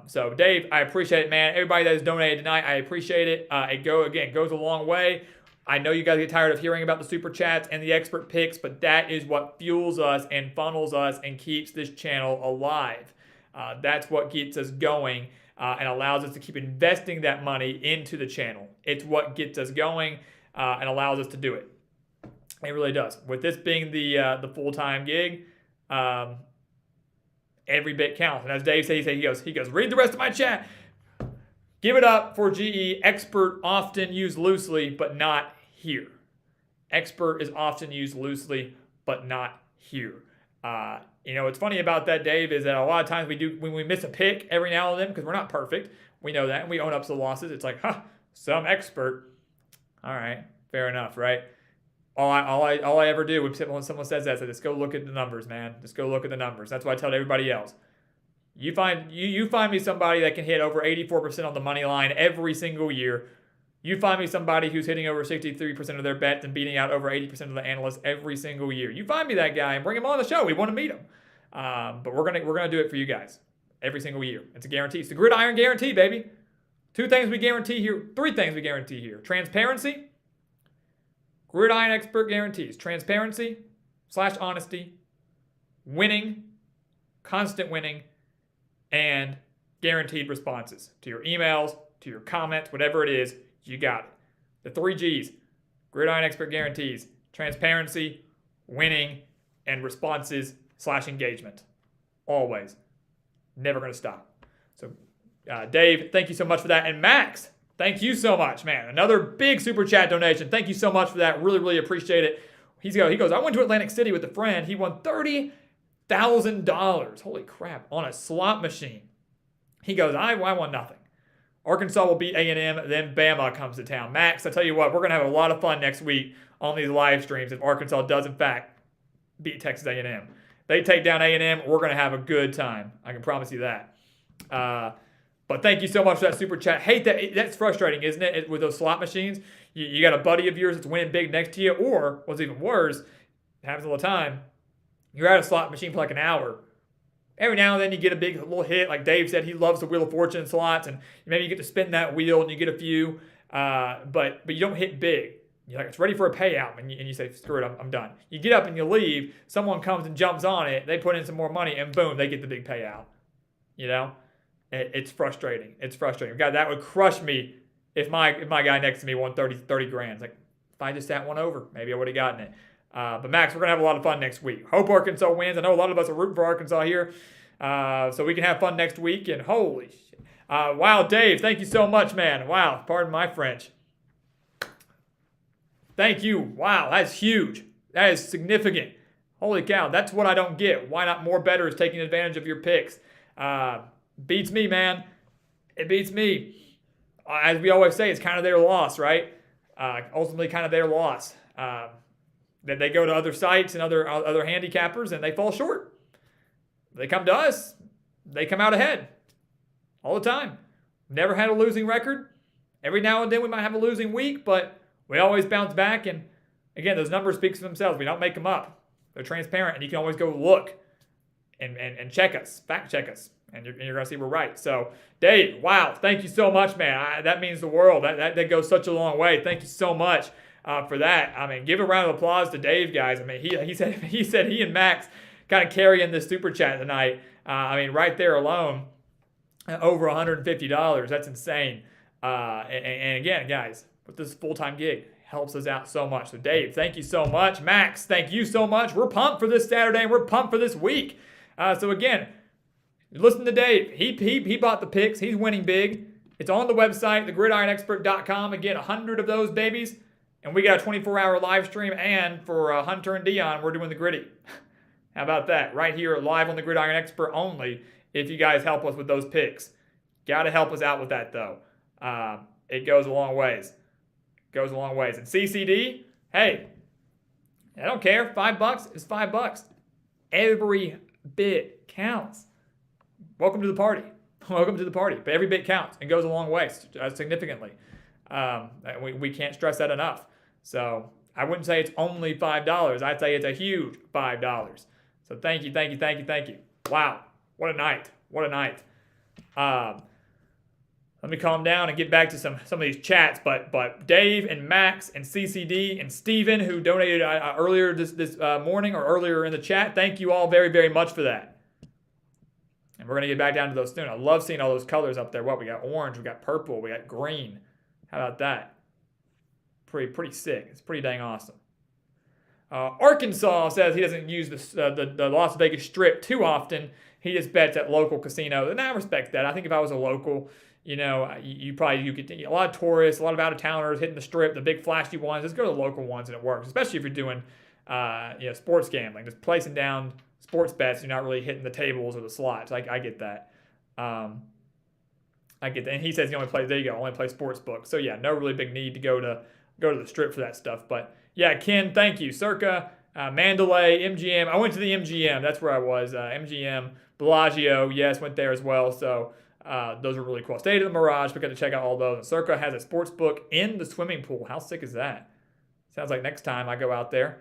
[SPEAKER 1] So, Dave, I appreciate it, man. Everybody that has donated tonight, I appreciate it. It goes a long way. I know you guys get tired of hearing about the super chats and the expert picks, but that is what fuels us and funnels us and keeps this channel alive. That's what gets us going and allows us to keep investing that money into the channel. It's what gets us going and allows us to do it. It really does. With this being the full-time gig, every bit counts. And as Dave said, he goes, read the rest of my chat. Give it up for GE. Expert often used loosely, but not here. Expert is often used loosely, but not here. What's funny about that, Dave, is that a lot of times when we miss a pick every now and then, because we're not perfect, we know that, and we own up to the losses. It's like, some expert. All right, fair enough, right? All I ever do when someone says that is just go look at the numbers, man. Just go look at the numbers. That's what I tell everybody else. You find me somebody that can hit over 84% on the money line every single year. You find me somebody who's hitting over 63% of their bets and beating out over 80% of the analysts every single year. You find me that guy and bring him on the show. We want to meet him. But we're gonna do it for you guys every single year. It's a guarantee. It's the Gridiron guarantee, baby. 2 things we guarantee here. 3 things we guarantee here. Transparency. Gridiron expert guarantees. Transparency / honesty. Winning. Constant winning. And guaranteed responses to your emails, to your comments, whatever it is, you got it. The 3 G's, Gridiron Expert guarantees, transparency, winning, and responses / engagement. Always. Never going to stop. So, Dave, thank you so much for that. And Max, thank you so much, man. Another big super chat donation. Thank you so much for that. Really, really appreciate it. He goes, I went to Atlantic City with a friend. He won $30,000. Holy crap. On a slot machine. He goes, I won nothing. Arkansas will beat A&M, then Bama comes to town. Max, I tell you what, we're going to have a lot of fun next week on these live streams if Arkansas does, in fact, beat Texas A&M. They take down A&M, we're going to have a good time. I can promise you that. But thank you so much for that super chat. Hate that. That's frustrating, isn't it, with those slot machines? You got a buddy of yours that's winning big next to you, or what's even worse, it happens all the time, you're at a slot machine for like an hour. Every now and then you get a big little hit. Like Dave said, he loves the Wheel of Fortune slots, and maybe you get to spin that wheel and you get a few, but you don't hit big. You're like, it's ready for a payout, and you say, screw it, I'm done. You get up and you leave. Someone comes and jumps on it. They put in some more money, and boom, they get the big payout. It's frustrating. It's frustrating. God, that would crush me if my guy next to me won 30 grand. It's like, if I just sat one over, maybe I would have gotten it. But Max, we're going to have a lot of fun next week. Hope Arkansas wins. I know a lot of us are rooting for Arkansas here. So we can have fun next week. And holy shit. Wow, Dave, thank you so much, man. Wow, pardon my French. Thank you. Wow, that's huge. That is significant. Holy cow, that's what I don't get. Why not more bettors taking advantage of your picks? Beats me, man. It beats me. As we always say, it's kind of their loss, right? Ultimately, kind of their loss. That they go to other sites and other handicappers and they fall short. They come to us, they come out ahead all the time. Never had a losing record. Every now and then we might have a losing week, but we always bounce back. And again, those numbers speak for themselves. We don't make them up. They're transparent, and you can always go look and check us, fact check us, and you're going to see we're right. So, Dave, wow, thank you so much, man. That means the world. That goes such a long way. Thank you so much for that. I mean, give a round of applause to Dave, guys. I mean, he said he and Max kind of carrying this super chat tonight. I mean, right there alone, over $150. That's insane. And again, guys, with this full-time gig, helps us out so much. So, Dave, thank you so much. Max, thank you so much. We're pumped for this Saturday, and we're pumped for this week. So, again, listen to Dave. He bought the picks. He's winning big. It's on the website, thegridironexpert.com. Again, 100 of those babies. And we got a 24-hour live stream. And for Hunter and Dion, we're doing the Gritty. How about that? Right here, live on the Gridiron Expert only, if you guys help us with those picks. Got to help us out with that, though. It goes a long ways. Goes a long ways. And CCD, hey, I don't care. $5 is $5. Every bit counts. Welcome to the party. welcome to the party. But every bit counts and goes a long way significantly. We can't stress that enough. So I wouldn't say it's only $5. I'd say it's a huge $5. So thank you, thank you, thank you, thank you. Wow, what a night. What a night. Let me calm down and get back to some of these chats. But Dave and Max and CCD and Steven, who donated earlier this morning or earlier in the chat, thank you all very, very much for that. And we're going to get back down to those soon. I love seeing all those colors up there. What, we got orange, we got purple, we got green. How about that? Pretty sick. It's pretty dang awesome. Arkansas says he doesn't use the Las Vegas Strip too often. He just bets at local casinos. And I respect that. I think if I was a local, you could a lot of tourists, a lot of out-of-towners hitting the Strip, the big flashy ones. Just go to the local ones and it works, especially if you're doing sports gambling, just placing down sports bets. You're not really hitting the tables or the slots. I get that. I get that. And he says he only plays sports books. So yeah, no really big need to go to the Strip for that stuff. But yeah, Ken, thank you. Circa, Mandalay, MGM. I went to the MGM. That's where I was. MGM, Bellagio, yes, went there as well. So those are really cool. Stayed at the Mirage. We got to check out all those. And Circa has a sports book in the swimming pool. How sick is that? Sounds like next time I go out there,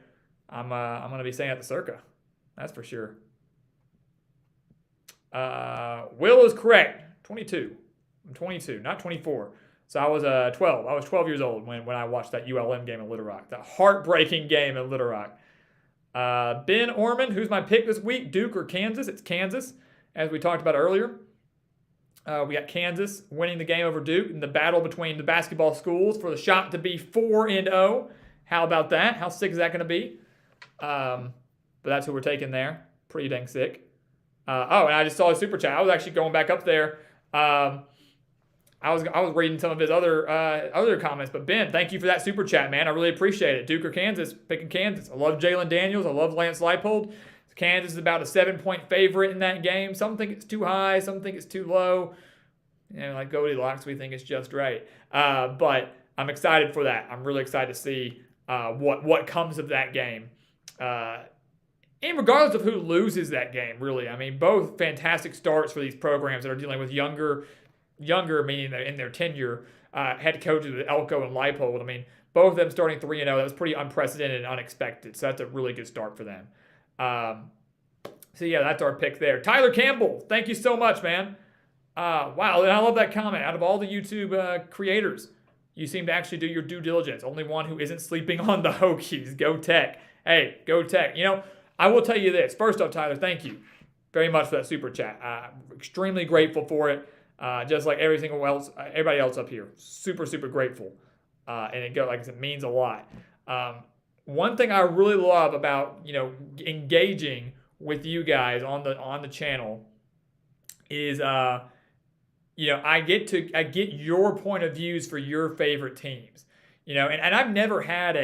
[SPEAKER 1] I'm going to be staying at the Circa. That's for sure. Will is correct. 22. I'm 22, not 24. So I was 12. I was 12 years old when I watched that ULM game in Little Rock. That heartbreaking game in Little Rock. Ben Orman, who's my pick this week? Duke or Kansas? It's Kansas, as we talked about earlier. We got Kansas winning the game over Duke in the battle between the basketball schools for the shot to be 4-0. How about that? How sick is that going to be? But that's who we're taking there. Pretty dang sick. And I just saw a super chat. I was actually going back up there. I was reading some of his other comments, but Ben, thank you for that super chat, man. I really appreciate it. Duke or Kansas? Picking Kansas. I love Jalen Daniels. I love Lance Leipold. Kansas is about a 7-point favorite in that game. Some think it's too high. Some think it's too low. Like Goldilocks, we think it's just right. But I'm excited for that. I'm really excited to see what comes of that game. And regardless of who loses that game, really, I mean, both fantastic starts for these programs that are dealing with younger, meaning in their tenure, head coaches with Elko and Leipold. I mean, both of them starting 3-0. That was pretty unprecedented and unexpected. So that's a really good start for them. So yeah, that's our pick there. Tyler Campbell, thank you so much, man. Wow, and I love that comment. Out of all the YouTube creators, you seem to actually do your due diligence. Only one who isn't sleeping on the Hokies. Go Tech. Hey, go Tech. I will tell you this. First off, Tyler, thank you very much for that super chat. Extremely grateful for it. Just like everybody else up here. Super, super grateful. And it means a lot. One thing I really love about, engaging with you guys on the channel is, I get your point of views for your favorite teams. And I've never had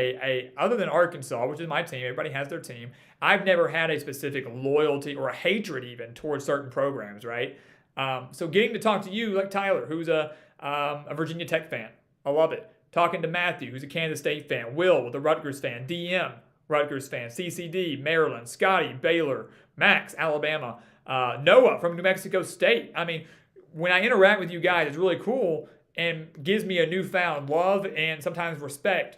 [SPEAKER 1] other than Arkansas, which is my team, everybody has their team. I've never had a specific loyalty or a hatred even towards certain programs, right? So getting to talk to you, like Tyler, who's a Virginia Tech fan. I love it. Talking to Matthew, who's a Kansas State fan. Will, the Rutgers fan. DM, Rutgers fan. CCD, Maryland. Scotty, Baylor. Max, Alabama. Noah from New Mexico State. I mean, when I interact with you guys, it's really cool and gives me a newfound love and sometimes respect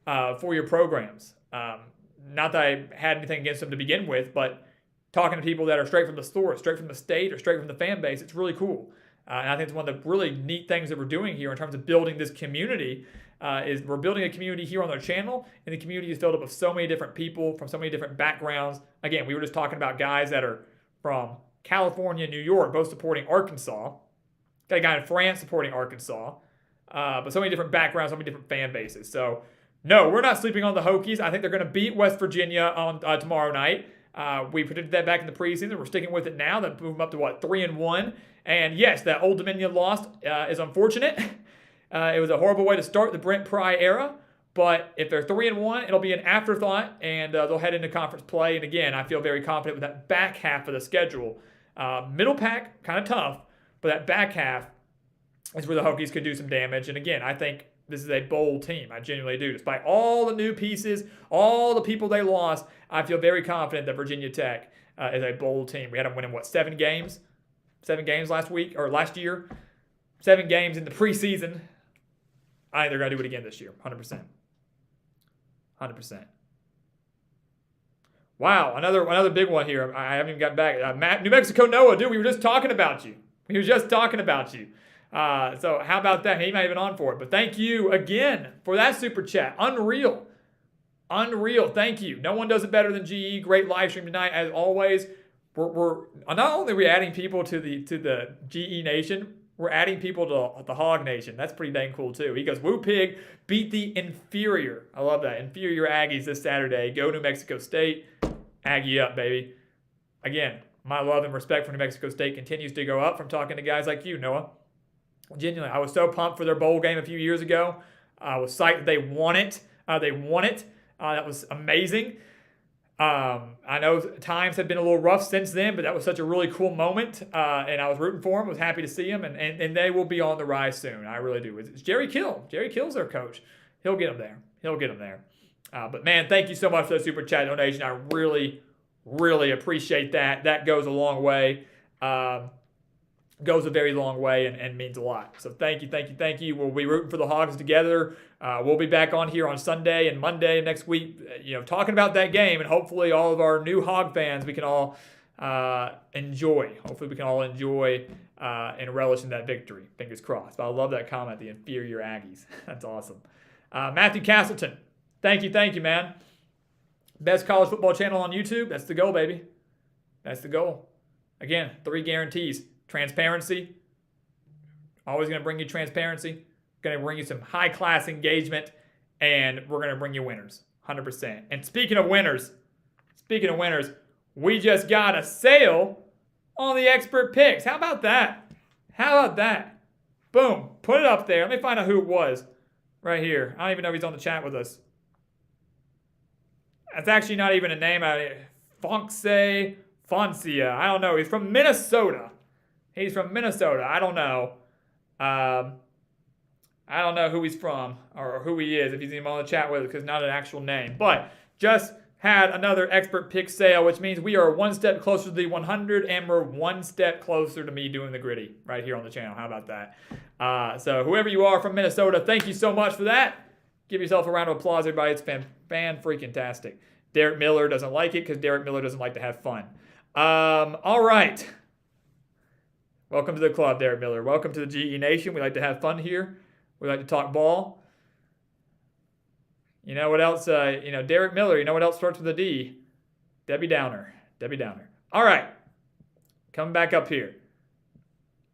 [SPEAKER 1] for your programs. Not that I had anything against them to begin with, but talking to people that are straight from the source, straight from the state, or straight from the fan base, it's really cool. And I think it's one of the really neat things that we're doing here in terms of building this community. Is we're building a community here on our channel, and the community is filled up with so many different people from so many different backgrounds. Again, we were just talking about guys that are from California, New York, both supporting Arkansas. Got a guy in France supporting Arkansas. But so many different backgrounds, so many different fan bases. So, no, we're not sleeping on the Hokies. I think they're going to beat West Virginia on tomorrow night. We predicted that back in the preseason. We're sticking with it now. That moved them up to, 3-1. And yes, that Old Dominion loss is unfortunate. It was a horrible way to start the Brent Pry era. But if they're 3-1, it'll be an afterthought, and they'll head into conference play. And again, I feel very confident with that back half of the schedule. Middle pack, kind of tough, but that back half is where the Hokies could do some damage. And again, I think this is a bold team. I genuinely do. Despite all the new pieces, all the people they lost, I feel very confident that Virginia Tech is a bold team. We had them winning, 7 games? 7 games last year, 7 games in the preseason. I think they're going to do it again this year, 100%. 100%. Wow, another big one here. I haven't even gotten back. New Mexico Noah, dude, we were just talking about you. So how about that? He might have been on for it. But thank you again for that super chat. Unreal. Thank you. No one does it better than GE. Great live stream tonight, as always. We're not only are we adding people to the GE Nation, we're adding people to the Hog Nation. That's pretty dang cool too. He goes, Woo Pig beat the inferior. I love that. Inferior Aggies this Saturday. Go New Mexico State. Aggie up, baby. Again, my love and respect for New Mexico State continues to go up from talking to guys like you, Noah. Genuinely, I was so pumped for their bowl game a few years ago. I was psyched that they won it. That was amazing. I know times have been a little rough since then, but that was such a really cool moment. And I was rooting for them. Was happy to see them. And they will be on the rise soon. I really do. It's Jerry Kill. Jerry Kill's their coach. He'll get them there. But man, thank you so much for the super chat donation. I really, really appreciate that. That goes a long way. Goes a very long way and means a lot. So thank you. We'll be rooting for the Hogs together. We'll be back on here on Sunday and Monday next week, talking about that game, and hopefully all of our new Hog fans we can all enjoy. Hopefully we can all enjoy and relish in that victory. Fingers crossed. But I love that comment, the inferior Aggies. That's awesome. Matthew Castleton, thank you, man. Best college football channel on YouTube. That's the goal, baby. That's the goal. Again, 3 guarantees. Transparency. Always going to bring you transparency. Going to bring you some high-class engagement. And we're going to bring you winners. 100%. And speaking of winners, we just got a sale on the expert picks. How about that? Boom. Put it up there. Let me find out who it was. Right here. I don't even know if he's on the chat with us. That's actually not even a name. Foncia. I don't know. He's from Minnesota. I don't know. I don't know who he's from or who he is, if he's even on the chat with us, because not an actual name. But just had another expert pick sale, which means we are 1 step closer to the 100, and we're 1 step closer to me doing the gritty right here on the channel. How about that? So whoever you are from Minnesota, thank you so much for that. Give yourself a round of applause, everybody. It's fan-freaking-tastic. Derek Miller doesn't like it because Derek Miller doesn't like to have fun. All right. Welcome to the club, Derek Miller. Welcome to the GE Nation. We like to have fun here. We like to talk ball. You know what else? Derek Miller. You know what else starts with a D? Debbie Downer. All right. Coming back up here.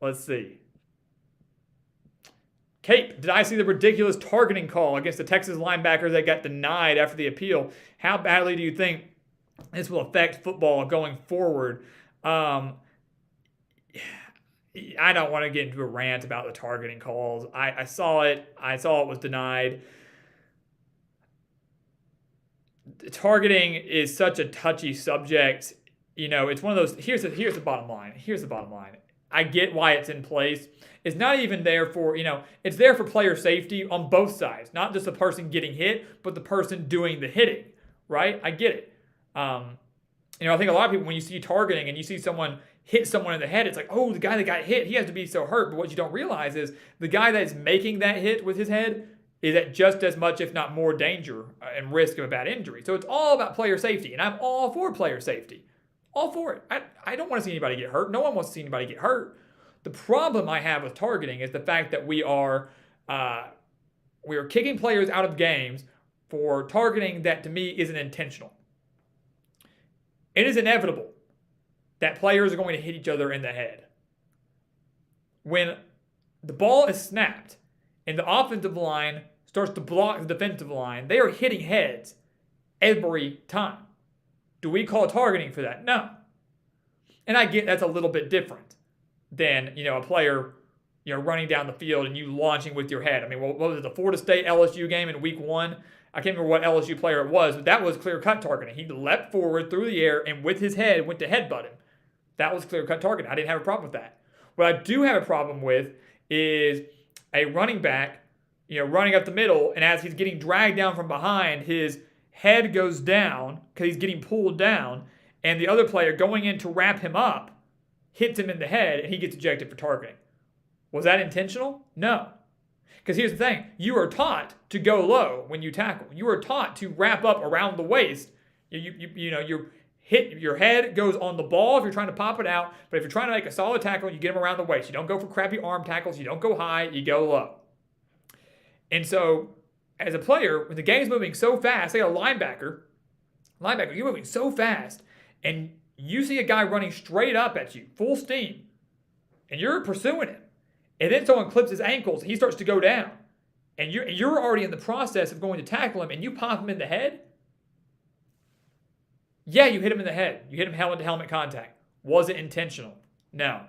[SPEAKER 1] Let's see. Cape, did I see the ridiculous targeting call against the Texas linebackers that got denied after the appeal? How badly do you think this will affect football going forward? I don't want to get into a rant about the targeting calls. I saw it. I saw it was denied. Targeting is such a touchy subject. It's one of those. Here's the bottom line. I get why it's in place. It's not even there for, it's there for player safety on both sides. Not just the person getting hit, but the person doing the hitting, right? I get it. I think a lot of people, when you see targeting and you see someone hit someone in the head, it's like, oh, the guy that got hit, he has to be so hurt. But what you don't realize is the guy that's making that hit with his head is at just as much, if not more, danger and risk of a bad injury. So it's all about player safety, and I'm all for player safety. All for it. I don't want to see anybody get hurt. No one wants to see anybody get hurt. The problem I have with targeting is the fact that we are kicking players out of games for targeting that to me isn't intentional. It is inevitable that players are going to hit each other in the head. When the ball is snapped and the offensive line starts to block the defensive line, they are hitting heads every time. Do we call targeting for that? No. And I get that's a little bit different than, a player, running down the field and you launching with your head. I mean, what was it, the Florida State LSU game in week 1? I can't remember what LSU player it was, but that was clear-cut targeting. He leapt forward through the air and with his head went to headbutt him. That was clear-cut targeting. I didn't have a problem with that. What I do have a problem with is a running back, running up the middle, and as he's getting dragged down from behind, his head goes down because he's getting pulled down, and the other player going in to wrap him up hits him in the head, and he gets ejected for targeting. Was that intentional? No. Because here's the thing. You are taught to go low when you tackle. You are taught to wrap up around the waist. Your head goes on the ball if you're trying to pop it out. But if you're trying to make a solid tackle, you get them around the waist. You don't go for crappy arm tackles. You don't go high. You go low. And so, as a player, when the game's moving so fast, like a linebacker, you're moving so fast, and you see a guy running straight up at you, full steam, and you're pursuing him. And then someone clips his ankles, and he starts to go down. And you're already in the process of going to tackle him, and you pop him in the head. Yeah, you hit him in the head. You hit him helmet-to-helmet contact. Was it intentional? No.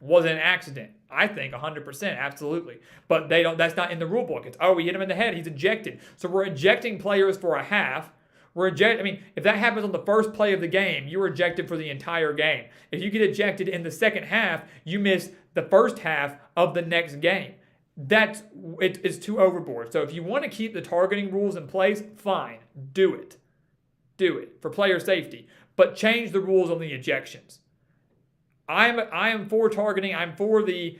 [SPEAKER 1] Was it an accident? I think 100%, absolutely. But that's not in the rule book. It's, we hit him in the head, he's ejected. So we're ejecting players for a half. If that happens on the first play of the game, you're ejected for the entire game. If you get ejected in the second half, you miss the first half of the next game. It's too overboard. So if you want to keep the targeting rules in place, fine, do it. Do it for player safety, but change the rules on the ejections. I am for targeting. I'm for the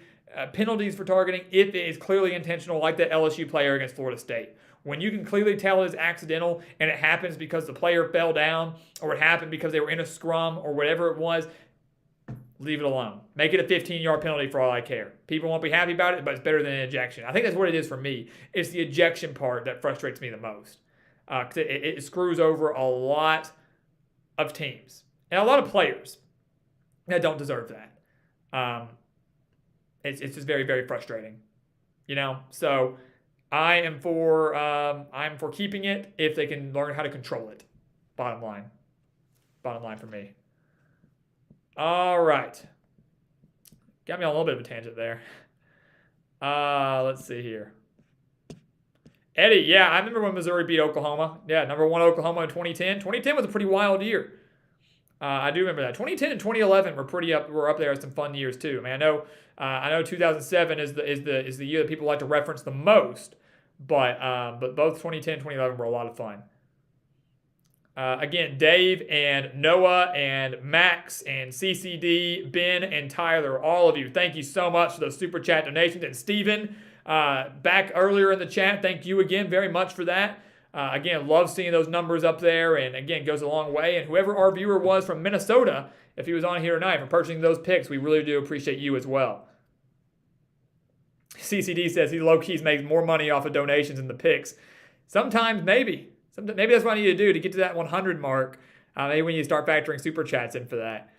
[SPEAKER 1] penalties for targeting if it is clearly intentional, like that LSU player against Florida State. When you can clearly tell it's accidental and it happens because the player fell down or it happened because they were in a scrum or whatever it was, leave it alone. Make it a 15-yard penalty for all I care. People won't be happy about it, but it's better than an ejection. I think that's what it is for me. It's the ejection part that frustrates me the most. Because it screws over a lot of teams and a lot of players that don't deserve that. It's just very, very frustrating, So I'm for keeping it if they can learn how to control it. Bottom line for me. All right, got me on a little bit of a tangent there. Let's see here. Eddie, yeah, I remember when Missouri beat Oklahoma. Yeah, number 1 Oklahoma in 2010. 2010 was a pretty wild year. I do remember that. 2010 and 2011 were up there as some fun years too. I mean, I know 2007 is the year that people like to reference the most, but both 2010 and 2011 were a lot of fun. Again, Dave and Noah and Max and CCD, Ben and Tyler, all of you, thank you so much for those super chat donations. And Steven, back earlier in the chat, thank you again very much for that. Again, love seeing those numbers up there, and again, goes a long way. And whoever our viewer was from Minnesota, if he was on here tonight for purchasing those picks, we really do appreciate you as well. CCD says he low-keys makes more money off of donations than the picks. Sometimes, maybe that's what I need to do to get to that 100 mark. Maybe when you start factoring super chats in for that.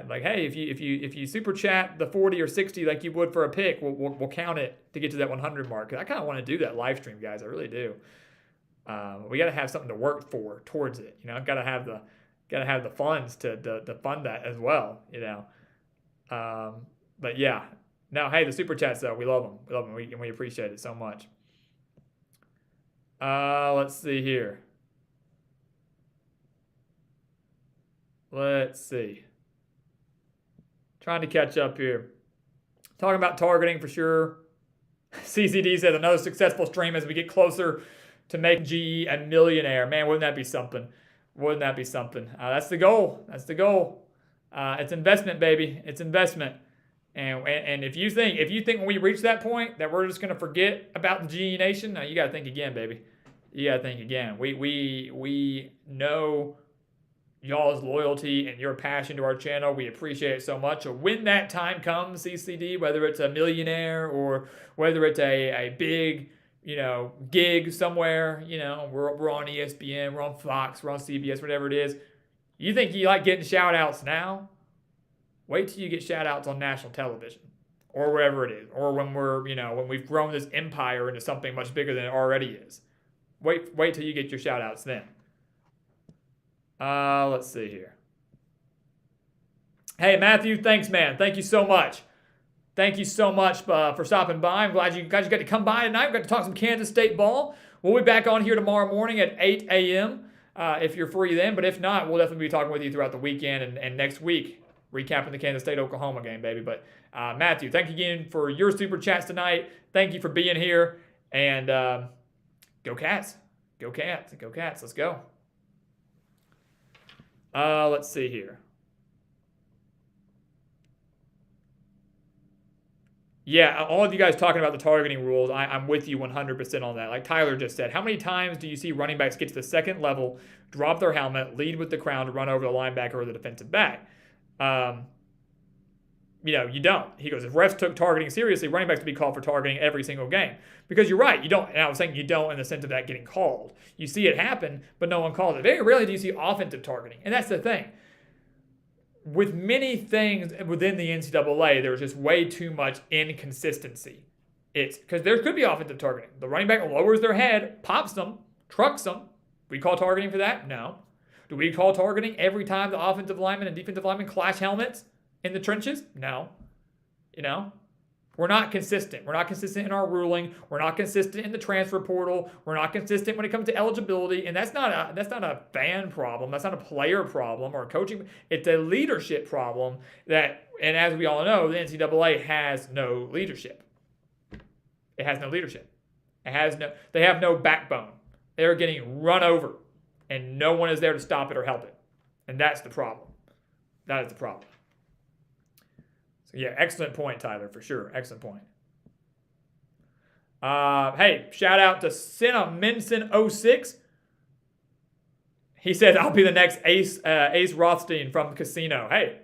[SPEAKER 1] Like, hey, if you super chat the 40 or 60 like you would for a pick, we'll count it to get to that 100 mark. Cause I kind of want to do that live stream, guys. I really do. We got to have something to work for towards it. Got to have the funds to fund that as well. But yeah, no. Hey, the super chats though, we love them. We appreciate it so much. Let's see here. Let's see. Trying to catch up here. Talking about targeting for sure. CCD says another successful stream as we get closer to make GE a millionaire. Man, wouldn't that be something? That's the goal. It's investment, baby. It's investment. And if you think when we reach that point that we're just going to forget about the GE Nation, you got to think again, baby. You got to think again. We know y'all's loyalty and your passion to our channel. We appreciate it so much. So when that time comes, CCD, whether it's a millionaire or whether it's a big, gig somewhere, we're on ESPN, we're on Fox, we're on CBS, whatever it is. You think you like getting shout outs now? Wait till you get shout outs on national television or wherever it is. Or when when we've grown this empire into something much bigger than it already is. Wait till you get your shout outs then. Let's see here. Hey, Matthew, thanks, man. Thank you so much. Thank you so much for stopping by. I'm glad you guys got to come by tonight. We got to talk some Kansas State ball. We'll be back on here tomorrow morning at 8 a.m. If you're free then. But if not, we'll definitely be talking with you throughout the weekend and next week, recapping the Kansas State-Oklahoma game, baby. But Matthew, thank you again for your super chats tonight. Thank you for being here. And go Cats. Go Cats. Go Cats. Let's go. Let's see here. Yeah, all of you guys talking about the targeting rules, I'm with you 100% on that. Like Tyler just said, how many times do you see running backs get to the second level, drop their helmet, lead with the crown to run over the linebacker or the defensive back? Um, you don't. He goes, if refs took targeting seriously, running backs would be called for targeting every single game. Because you're right, you don't. And I was saying you don't in the sense of that getting called. You see it happen, but no one calls it. Very rarely do you see offensive targeting. And that's the thing. With many things within the NCAA, there's just way too much inconsistency. It's because there could be offensive targeting. The running back lowers their head, pops them, trucks them. Do we call targeting for that? No. Do we call targeting every time the offensive lineman and defensive lineman clash helmets in the trenches? No. We're not consistent. We're not consistent in our ruling. We're not consistent in the transfer portal. We're not consistent when it comes to eligibility. And that's not a fan problem. That's not a player problem or a coaching. It's a leadership problem and as we all know, the NCAA has no leadership. It has no leadership. They have no backbone. They're getting run over and no one is there to stop it or help it. And that's the problem. That is the problem. Yeah, excellent point, Tyler, for sure. Excellent point. Hey, shout out to Cinnamenson06. He said, I'll be the next Ace Rothstein from Casino. Hey,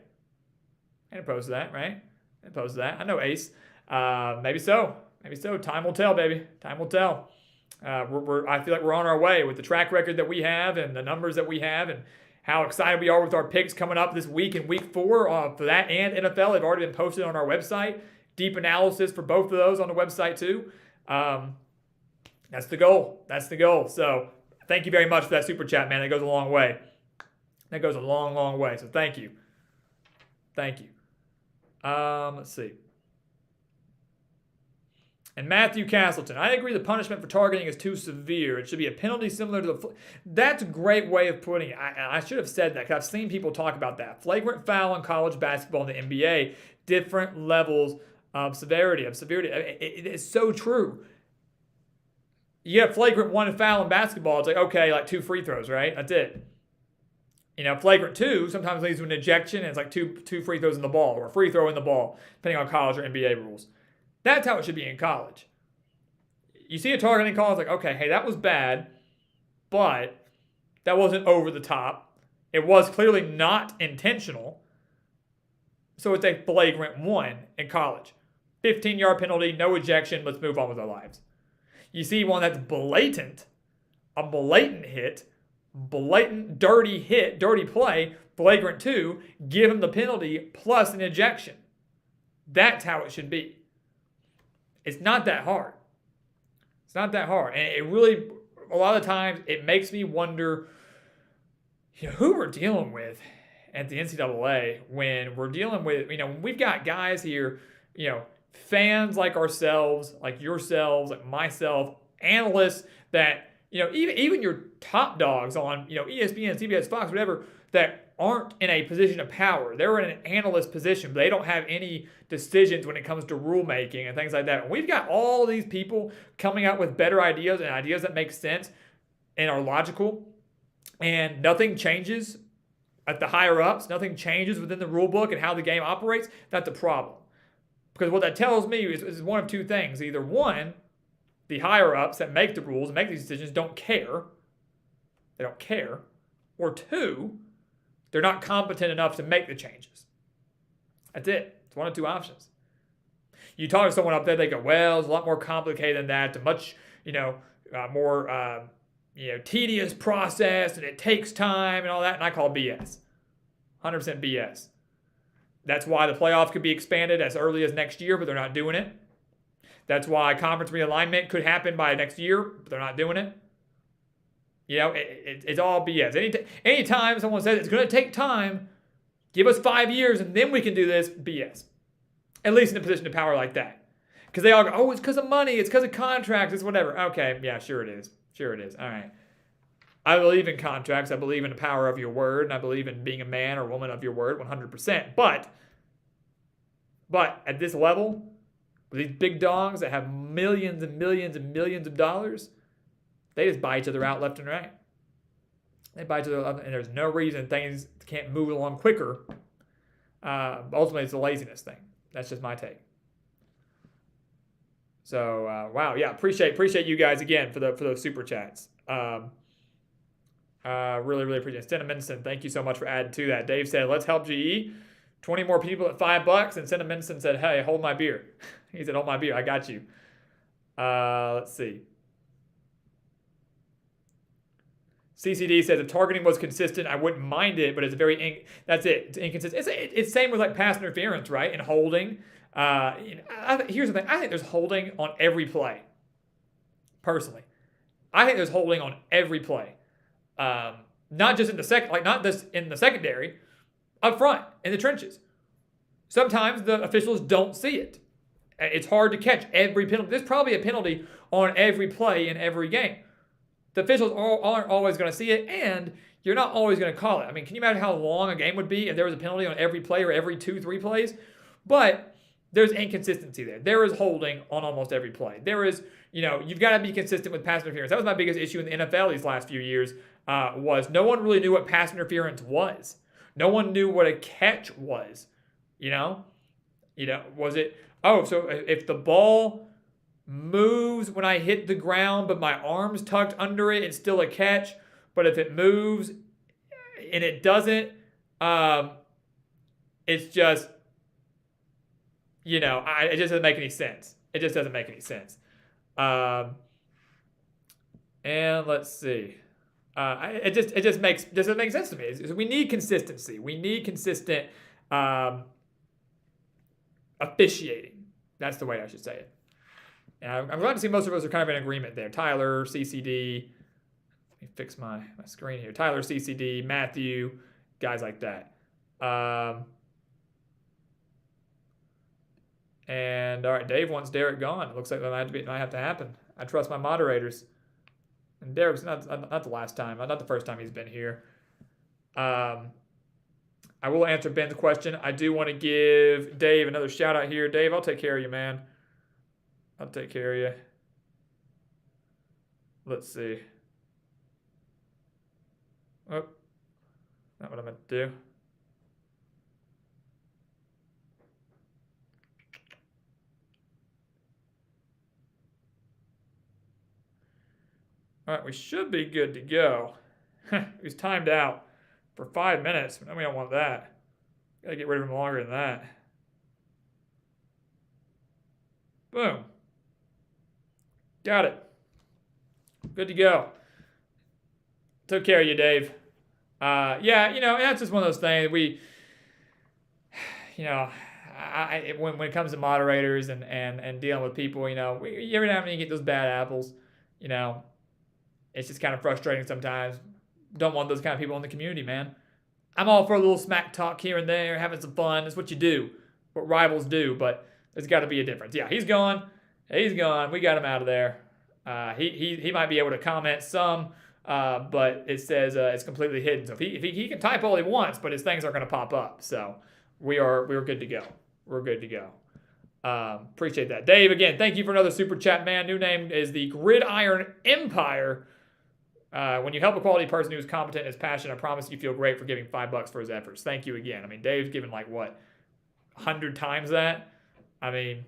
[SPEAKER 1] I ain't opposed to that, right? I opposed to that. I know Ace. Maybe so. Maybe so. Time will tell, baby. Time will tell. I feel like we're on our way with the track record that we have and the numbers that we have and how excited we are with our picks coming up this week in week 4 for that and NFL. They've already been posted on our website. Deep analysis for both of those on the website too. That's the goal. That's the goal. So thank you very much for that super chat, man. That goes a long way. That goes a long, long way. So thank you. Thank you. Let's see. And Matthew Castleton, I agree the punishment for targeting is too severe. It should be a penalty similar to the... That's a great way of putting it. I should have said that because I've seen people talk about that. Flagrant foul in college basketball and the NBA, different levels of severity. It's so true. You get a flagrant 1 foul in basketball, it's like, okay, like 2 free throws, right? That's it. Flagrant 2 sometimes leads to an ejection, and it's like two free throws in the ball or a free throw in the ball, depending on college or NBA rules. That's how it should be in college. You see a targeting call, it's like, okay, hey, that was bad, but that wasn't over the top. It was clearly not intentional. So it's a flagrant 1 in college. 15-yard penalty, no ejection, let's move on with our lives. You see one that's blatant, a blatant hit, blatant dirty hit, dirty play, flagrant 2, give him the penalty plus an ejection. That's how it should be. It's not that hard. It's not that hard. And it really, a lot of times, it makes me wonder who we're dealing with at the NCAA when we're dealing with, when we've got guys here, fans like ourselves, like yourselves, like myself, analysts that, even your top dogs on, ESPN, CBS, Fox, whatever, that aren't in a position of power. They're in an analyst position, but they don't have any decisions when it comes to rulemaking and things like that. And we've got all these people coming out with better ideas and ideas that make sense and are logical, and nothing changes at the higher ups. Nothing changes within the rule book and how the game operates. That's a problem. Because what that tells me is one of two things. Either one, the higher ups that make the rules and make these decisions don't care. They don't care. Or 2, they're not competent enough to make the changes. That's it. It's one of 2 options. You talk to someone up there, they go, well, it's a lot more complicated than that. It's a much, more, tedious process, and it takes time and all that. And I call BS. 100% BS. That's why the playoffs could be expanded as early as next year, but they're not doing it. That's why conference realignment could happen by next year, but they're not doing it. It's all BS. Anytime someone says it's going to take time, give us 5 years and then we can do this, BS. At least in a position of power like that. Because they all go, oh, it's because of money, it's because of contracts, it's whatever. Okay, yeah, sure it is. Sure it is. All right. I believe in contracts. I believe in the power of your word, and I believe in being a man or woman of your word 100%. But at this level, with these big dogs that have millions and millions and millions of dollars, they just buy each other out left and right. They buy each other out, and there's no reason things can't move along quicker. Ultimately, it's a laziness thing. That's just my take. So wow, yeah, appreciate you guys again for those super chats. Really appreciate it. Cinnamon, thank you so much for adding to that. Dave said, let's help GE. 20 more people at $5, and Cinnamon said, hey, hold my beer. He said, hold my beer. I got you. Let's see. CCD says if targeting was consistent, I wouldn't mind it, but it's that's it. It's inconsistent. It's same with like pass interference, right? And holding. Here's the thing. I think there's holding on every play. Personally, I think there's holding on every play. Not just in the not just in the secondary, up front in the trenches. Sometimes the officials don't see it. It's hard to catch every penalty. There's probably a penalty on every play in every game. The officials aren't always going to see it, and you're not always going to call it. I mean, can you imagine how long a game would be if there was a penalty on every play or every 2-3 plays? But there's inconsistency there. There is holding on almost every play. There is, you've got to be consistent with pass interference. That was my biggest issue in the NFL these last few years, was no one really knew what pass interference was. No one knew what a catch was. Was it, so if the ball moves when I hit the ground, but my arm's tucked under it, it's still a catch. But if it moves and it doesn't, it's just, it just doesn't make any sense. It just doesn't make any sense. And let's see. It just doesn't make sense to me. We need consistency. We need consistent officiating. That's the way I should say it. And I'm glad to see most of us are kind of in agreement there. Tyler, CCD. Let me fix my screen here. Tyler, CCD, Matthew, guys like that. And all right, Dave wants Derek gone. It looks like that might have to happen. I trust my moderators. And Derek's not the last time, not the first time he's been here. I will answer Ben's question. I do want to give Dave another shout out here. Dave, I'll take care of you, man. I'll take care of you. Let's see. Oh, not what I meant to do. All right, we should be good to go. He was timed out for 5 minutes. But we don't want that. Got to get rid of him longer than that. Boom. Got it. Good to go. Took care of you, Dave. That's just one of those things. When it comes to moderators and dealing with people, every now and then you get those bad apples. It's just kind of frustrating sometimes. Don't want those kind of people in the community, man. I'm all for a little smack talk here and there, having some fun. That's what you do, what rivals do. But there's got to be a difference. Yeah, he's gone. He's gone. We got him out of there. He might be able to comment some, but it says it's completely hidden. So if he can type all he wants, but his things aren't going to pop up. So we're good to go. We're good to go. Appreciate that. Dave, again, thank you for another super chat, man. New name is the Gridiron Empire. When you help a quality person who's competent and is passionate, I promise you feel great for giving $5 for his efforts. Thank you again. I mean, Dave's given 100 times that. I mean,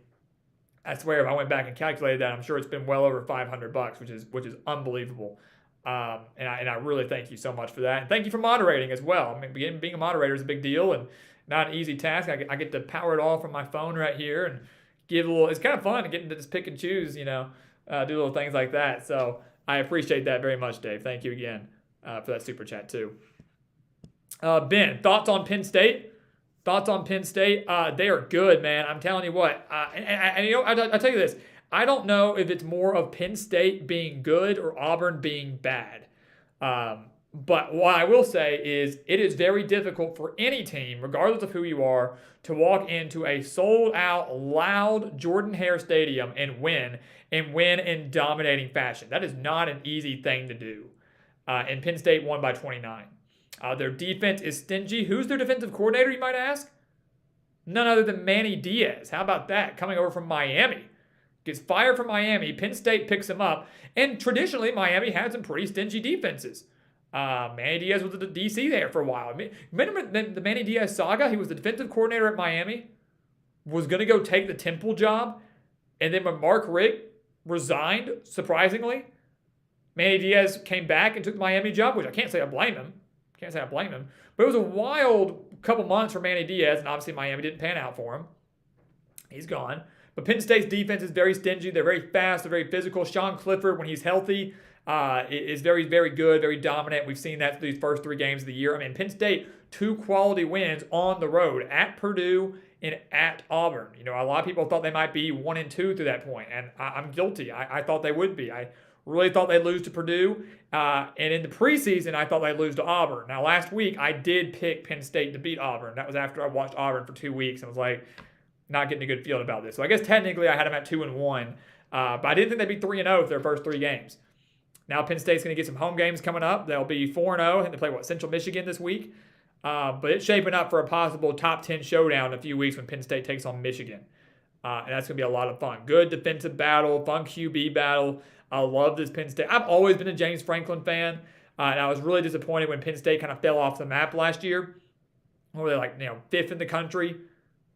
[SPEAKER 1] I swear if I went back and calculated that, I'm sure it's been well over $500, which is unbelievable. And I really thank you so much for that. And thank you for moderating as well. I mean, being a moderator is a big deal and not an easy task. I get to power it all from my phone right here and give a little. It's kind of fun to get to just pick and choose, do little things like that. So I appreciate that very much, Dave. Thank you again for that super chat too. Ben, thoughts on Penn State? Thoughts on Penn State? They are good, man. I'm telling you what. I'll tell you this. I don't know if it's more of Penn State being good or Auburn being bad. But what I will say is it is very difficult for any team, regardless of who you are, to walk into a sold-out, loud Jordan-Hare Stadium and win in dominating fashion. That is not an easy thing to do. And Penn State won by 29. Their defense is stingy. Who's their defensive coordinator, you might ask? None other than Manny Diaz. How about that? Coming over from Miami. Gets fired from Miami. Penn State picks him up. And traditionally, Miami had some pretty stingy defenses. Manny Diaz was the DC there for a while. Remember the Manny Diaz saga? He was the defensive coordinator at Miami. Was going to go take the Temple job. And then when Mark Richt resigned, surprisingly, Manny Diaz came back and took the Miami job, which I can't say I blame him. But it was a wild couple months for Manny Diaz, and obviously Miami didn't pan out for him. He's gone. But Penn State's defense is very stingy. They're very fast. They're very physical. Sean Clifford, when he's healthy, is very, very good, very dominant. We've seen that through these first 3 games of the year. I mean, Penn State, 2 quality wins on the road at Purdue and at Auburn. You know, a lot of people thought they might be 1-2 through that point, and I'm guilty. I thought they would be. I really thought they'd lose to Purdue, and in the preseason, I thought they'd lose to Auburn. Now, last week, I did pick Penn State to beat Auburn. That was after I watched Auburn for 2 weeks and was like, not getting a good feeling about this. So I guess technically I had them at 2-1, but I didn't think they'd be 3-0 for their first 3 games. Now Penn State's going to get some home games coming up. They'll be 4-0. I think they play, Central Michigan this week. But it's shaping up for a possible top 10 showdown in a few weeks when Penn State takes on Michigan. And that's going to be a lot of fun. Good defensive battle, fun QB battle. I love this Penn State. I've always been a James Franklin fan. And I was really disappointed when Penn State kind of fell off the map last year. What were they, 5th in the country?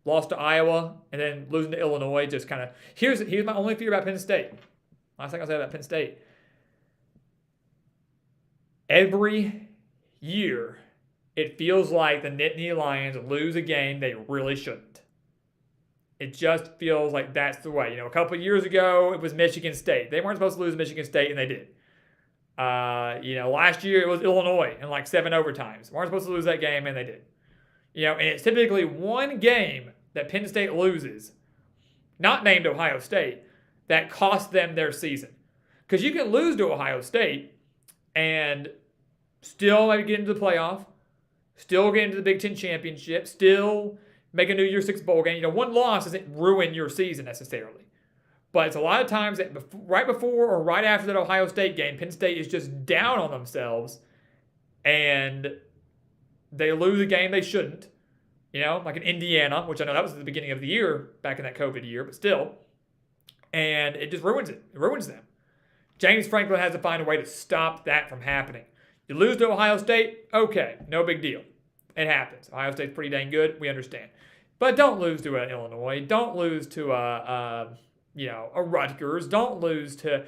[SPEAKER 1] Lost to Iowa, and then losing to Illinois. Just kind of, here's my only fear about Penn State. Last thing I'll say about Penn State. Every year, it feels like the Nittany Lions lose a game they really shouldn't. It just feels like that's the way. A couple of years ago, it was Michigan State. They weren't supposed to lose to Michigan State, and they did. Last year, it was Illinois in 7 overtimes. Weren't supposed to lose that game, and they did. And it's typically one game that Penn State loses, not named Ohio State, that cost them their season. Because you can lose to Ohio State and still maybe get into the playoff, still get into the Big Ten championship, still make a New Year's Six bowl game. One loss doesn't ruin your season necessarily. But it's a lot of times that right before or right after that Ohio State game, Penn State is just down on themselves and they lose a game they shouldn't. Like in Indiana, which I know that was at the beginning of the year, back in that COVID year, but still. And it just ruins it. It ruins them. James Franklin has to find a way to stop that from happening. You lose to Ohio State, okay, no big deal. It happens. Ohio State's pretty dang good. We understand. But don't lose to Illinois. Don't lose to a Rutgers. Don't lose to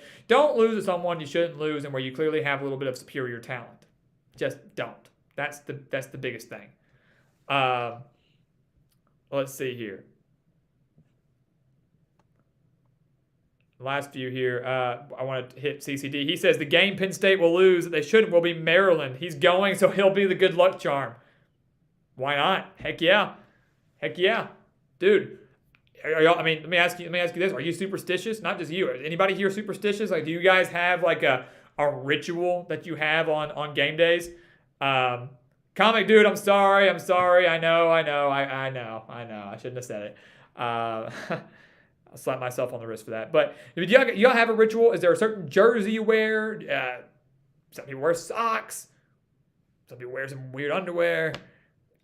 [SPEAKER 1] someone you shouldn't lose and where you clearly have a little bit of superior talent. Just don't. That's the biggest thing. Let's see here. Last few here. I want to hit CCD. He says the game Penn State will lose that they shouldn't will be Maryland. He's going, so he'll be the good luck charm. Why not? Heck yeah. Dude, are y'all, let me ask you this. Are you superstitious? Not just you. Is anybody here superstitious? Do you guys have a ritual that you have on game days? Comic dude, I'm sorry. I know. I shouldn't have said it. I'll slap myself on the wrist for that. But do y'all have a ritual? Is there a certain jersey you wear? Some people wear socks. Some people wear some weird underwear.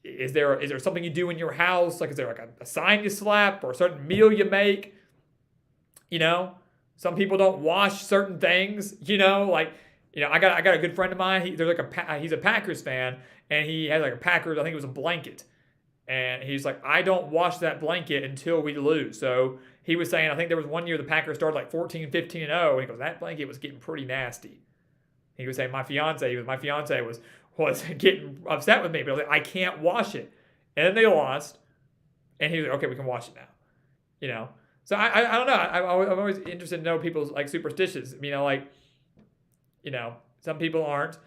[SPEAKER 1] Is there something you do in your house? Is there a sign you slap or a certain meal you make? Some people don't wash certain things. I got a good friend of mine. He's a Packers fan, and he has a Packers. I think it was a blanket, and he's like, I don't wash that blanket until we lose. So he was saying, I think there was one year the Packers started 14, 15-0, and he goes, that blanket was getting pretty nasty. He was saying my fiance was getting upset with me, but I was like, I can't wash it. And then they lost, and he was like, okay, we can wash it now. So I don't know. I'm always interested to know people's superstitions. Some people aren't.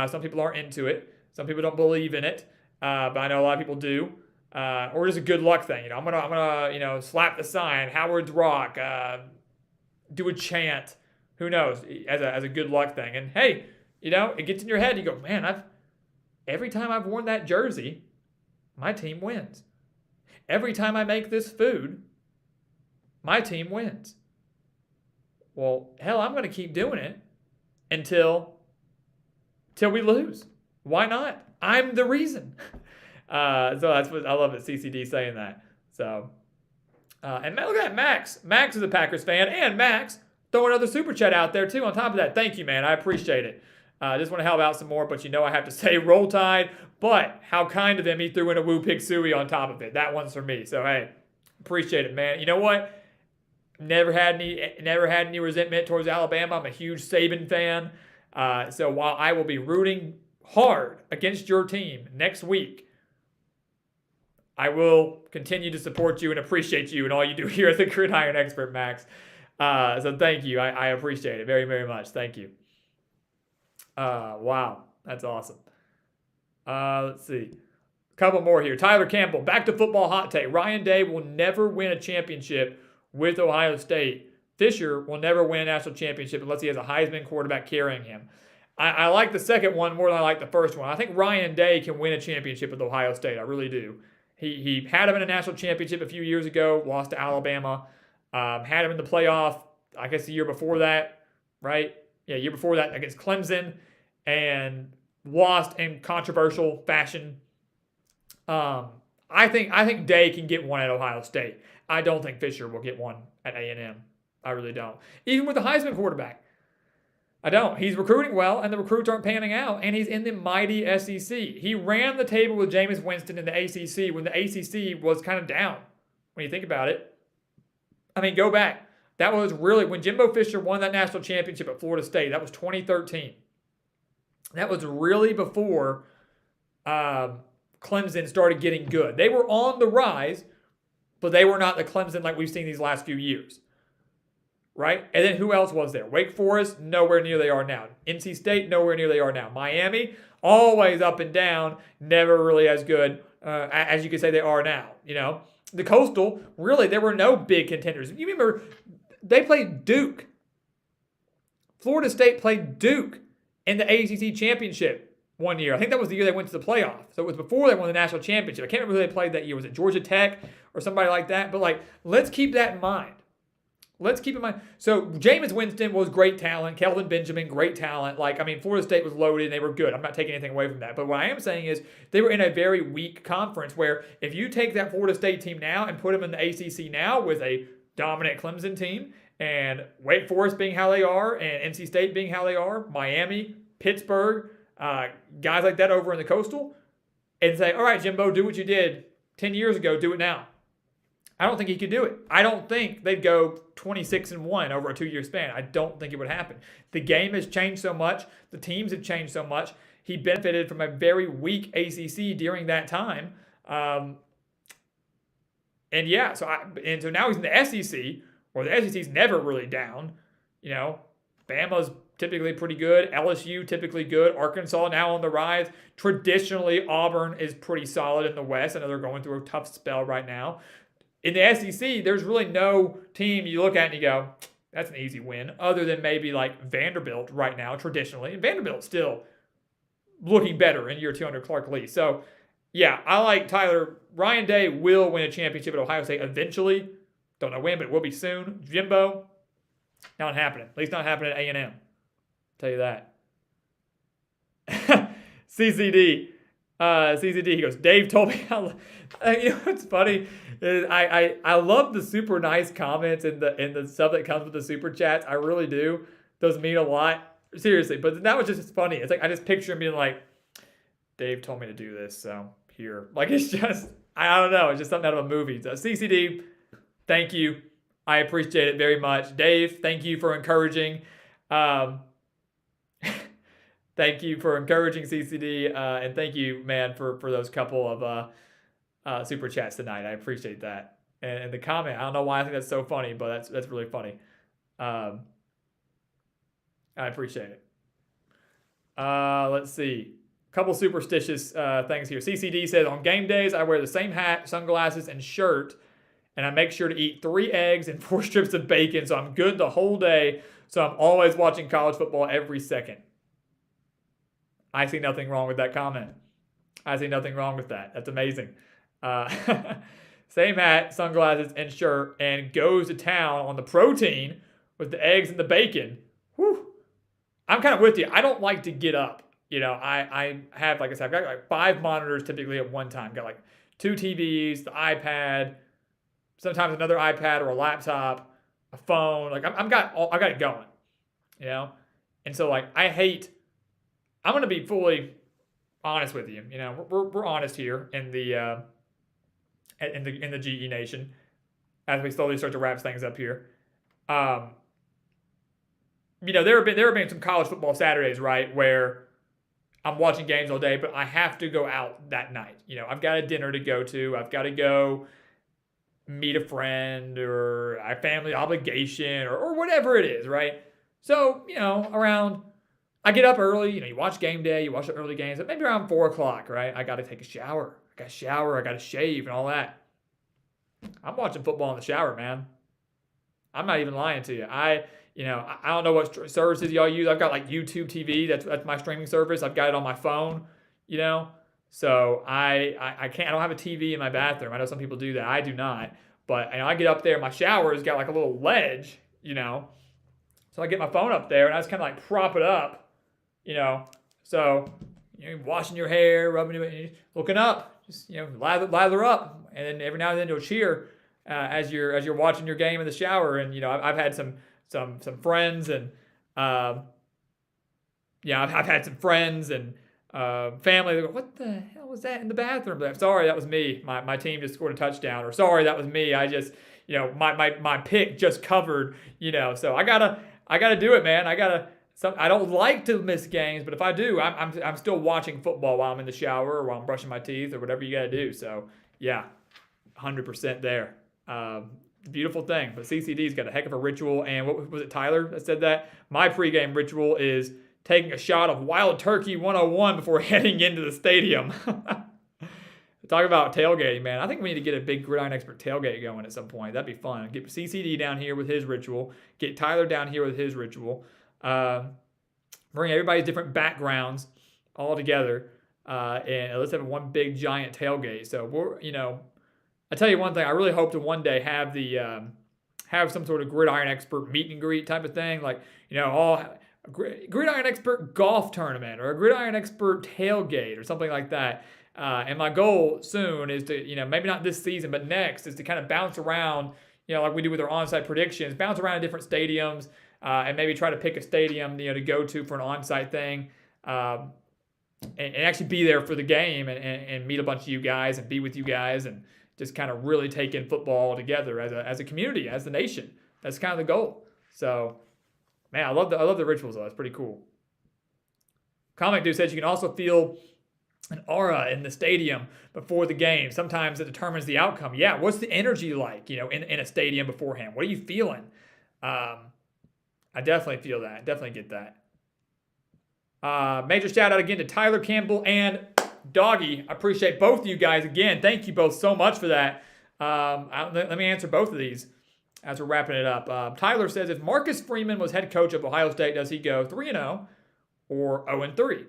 [SPEAKER 1] Some people aren't into it. Some people don't believe in it. But I know a lot of people do. Or just a good luck thing. I'm gonna slap the sign, Howard's Rock, do a chant. Who knows? As a good luck thing. And hey, it gets in your head. You go, man, every time I've worn that jersey, my team wins. Every time I make this food, my team wins. Well, hell, I'm going to keep doing it until we lose. Why not? I'm the reason. So that's what I love at CCD saying that. So, and look at that, Max. Max is a Packers fan, and Max throw another super chat out there too. On top of that, thank you, man. I appreciate it. I just want to help out some more, but I have to say Roll Tide. But how kind of him, he threw in a Woo Pig Suey on top of it. That one's for me. So hey, appreciate it, man. You know what? never had any resentment towards Alabama. I'm a huge Saban fan. So while I will be rooting hard against your team next week, I will continue to support you and appreciate you and all you do here at the Gridiron Expert, Max. So thank you. I appreciate it very, very much. Thank you. Wow. That's awesome. Let's see. A couple more here. Tyler Campbell, back to football hot take. Ryan Day will never win a championship with Ohio State. Fisher will never win a national championship unless he has a Heisman quarterback carrying him. I like the second one more than I like the first one. I think Ryan Day can win a championship with Ohio State. I really do. He had him in a national championship a few years ago, lost to Alabama. Had him in the playoff, I guess the year before that, right? Yeah, year before that against Clemson, and lost in controversial fashion. I think Day can get one at Ohio State. I don't think Fisher will get one at A&M. I really don't. Even with the Heisman quarterback. I don't. He's recruiting well, and the recruits aren't panning out, and he's in the mighty SEC. He ran the table with Jameis Winston in the ACC when the ACC was kind of down, when you think about it. I mean, go back. That was really, when Jimbo Fisher won that national championship at Florida State, that was 2013. That was really before Clemson started getting good. They were on the rise, but they were not the Clemson like we've seen these last few years. Right? And then who else was there? Wake Forest, nowhere near they are now. NC State, nowhere near they are now. Miami, always up and down, never really as good as you could say they are now. You know, the Coastal, really, there were no big contenders. You remember, they played Duke. Florida State played Duke in the ACC championship one year. I think that was the year they went to the playoff. So it was before they won the national championship. I can't remember who they played that year. Was it Georgia Tech or somebody like that? But, like, let's keep that in mind. Let's keep in mind. So, Jameis Winston was great talent. Kelvin Benjamin, great talent. Like, I mean, Florida State was loaded and they were good. I'm not taking anything away from that. But what I am saying is they were in a very weak conference where if you take that Florida State team now and put them in the ACC now with a dominant Clemson team and Wake Forest being how they are and NC State being how they are, Miami, Pittsburgh, guys like that over in the Coastal, and say, all right, Jimbo, do what you did 10 years ago. Do it now. I don't think he could do it. I don't think they'd go 26-1 over a 2-year span. I don't think it would happen. The game has changed so much. The teams have changed so much. He benefited from a very weak ACC during that time. So now he's in the SEC, where the SEC's never really down. You know, Bama's typically pretty good. LSU typically good. Arkansas now on the rise. Traditionally, Auburn is pretty solid in the West. I know they're going through a tough spell right now. In the SEC, there's really no team you look at and you go, that's an easy win, other than maybe like Vanderbilt right now, traditionally. And Vanderbilt's still looking better in year 2 under Clark Lee. So, yeah, I like Tyler. Ryan Day will win a championship at Ohio State eventually. Don't know when, but it will be soon. Jimbo, not happening. At least not happening at A&M. Tell you that. CCD. He goes, Dave told me you know what's funny is I love the super nice comments and the stuff that comes with the super chats. I really do. Those mean a lot. Seriously. But that was just funny. It's like I just picture him being like, Dave told me to do this, so here. Like it's just, I don't know, it's just something out of a movie. So CCD, thank you. I appreciate it very much. Dave, thank you for encouraging. Thank you for encouraging CCD, and thank you, man, for those couple of super chats tonight. I appreciate that. And the comment, I don't know why I think that's so funny, but that's really funny. I appreciate it. Let's see. A couple superstitious things here. CCD says, on game days, I wear the same hat, sunglasses, and shirt, and I make sure to eat 3 eggs and 4 strips of bacon, so I'm good the whole day, so I'm always watching college football every second. I see nothing wrong with that comment. I see nothing wrong with that. That's amazing. Same hat, sunglasses, and shirt, and goes to town on the protein with the eggs and the bacon. Whew. I'm kind of with you. I don't like to get up. You know, I have, like I said, I've got like 5 monitors typically at one time. Got like 2 TVs, the iPad, sometimes another iPad or a laptop, a phone. Like I got it going. You know, and so like I'm going to be fully honest with you. You know, we're honest here in the GE Nation as we slowly start to wrap things up here. um, there have been some college football Saturdays, right, where I'm watching games all day, but I have to go out that night. I've got a dinner to go to. I've got to go meet a friend or a family obligation or whatever it is, right? So, I get up early, you watch game day, you watch the early games, but maybe around 4 o'clock, right? I got to take a shower. I got to shave and all that. I'm watching football in the shower, man. I'm not even lying to you. I don't know what services y'all use. I've got like YouTube TV. That's my streaming service. I've got it on my phone, So I can't. I don't have a TV in my bathroom. I know some people do that. I do not. But I get up there. My shower has got like a little ledge, So I get my phone up there and I just kind of like prop it up, So washing your hair, rubbing it, looking up, just lather up, and then every now and then you'll cheer as you're watching your game in the shower. And I've had some friends and I've had some friends and family that go, what the hell was that in the bathroom? But sorry, that was me. My team just scored a touchdown. Or sorry, that was me. I just my pick just covered. So I gotta do it, man. I don't like to miss games, but if I do, I'm still watching football while I'm in the shower or while I'm brushing my teeth or whatever you gotta do. So yeah, 100% there. Beautiful thing. But CCD's got a heck of a ritual. And what was it, Tyler, that said that? My pregame ritual is taking a shot of Wild Turkey 101 before heading into the stadium. Talk about tailgating, man. I think we need to get a big Gridiron Expert tailgate going at some point. That'd be fun. Get CCD down here with his ritual. Get Tyler down here with his ritual. Bring everybody's different backgrounds all together. And let's have one big giant tailgate. So we're, I tell you one thing, I really hope to one day have have some sort of Gridiron Expert meet and greet type of thing, like Gridiron Expert golf tournament or a Gridiron Expert tailgate or something like that. And my goal soon is to, maybe not this season, but next is to kind of bounce around, like we do with our on-site predictions, bounce around in different stadiums and maybe try to pick a stadium, to go to for an on-site thing. And actually be there for the game and meet a bunch of you guys and be with you guys and just kind of really take in football together as a community, as the nation. That's kind of the goal. So, man, I love the rituals though. It's pretty cool. Comic Dude says you can also feel an aura in the stadium before the game. Sometimes it determines the outcome. Yeah, what's the energy like, in a stadium beforehand? What are you feeling? I definitely feel that. Definitely get that. Major shout out again to Tyler Campbell and Doggy. I appreciate both of you guys again. Thank you both so much for that. Let me answer both of these as we're wrapping it up. Tyler says, if Marcus Freeman was head coach of Ohio State, does he go 3-0 or 0-3?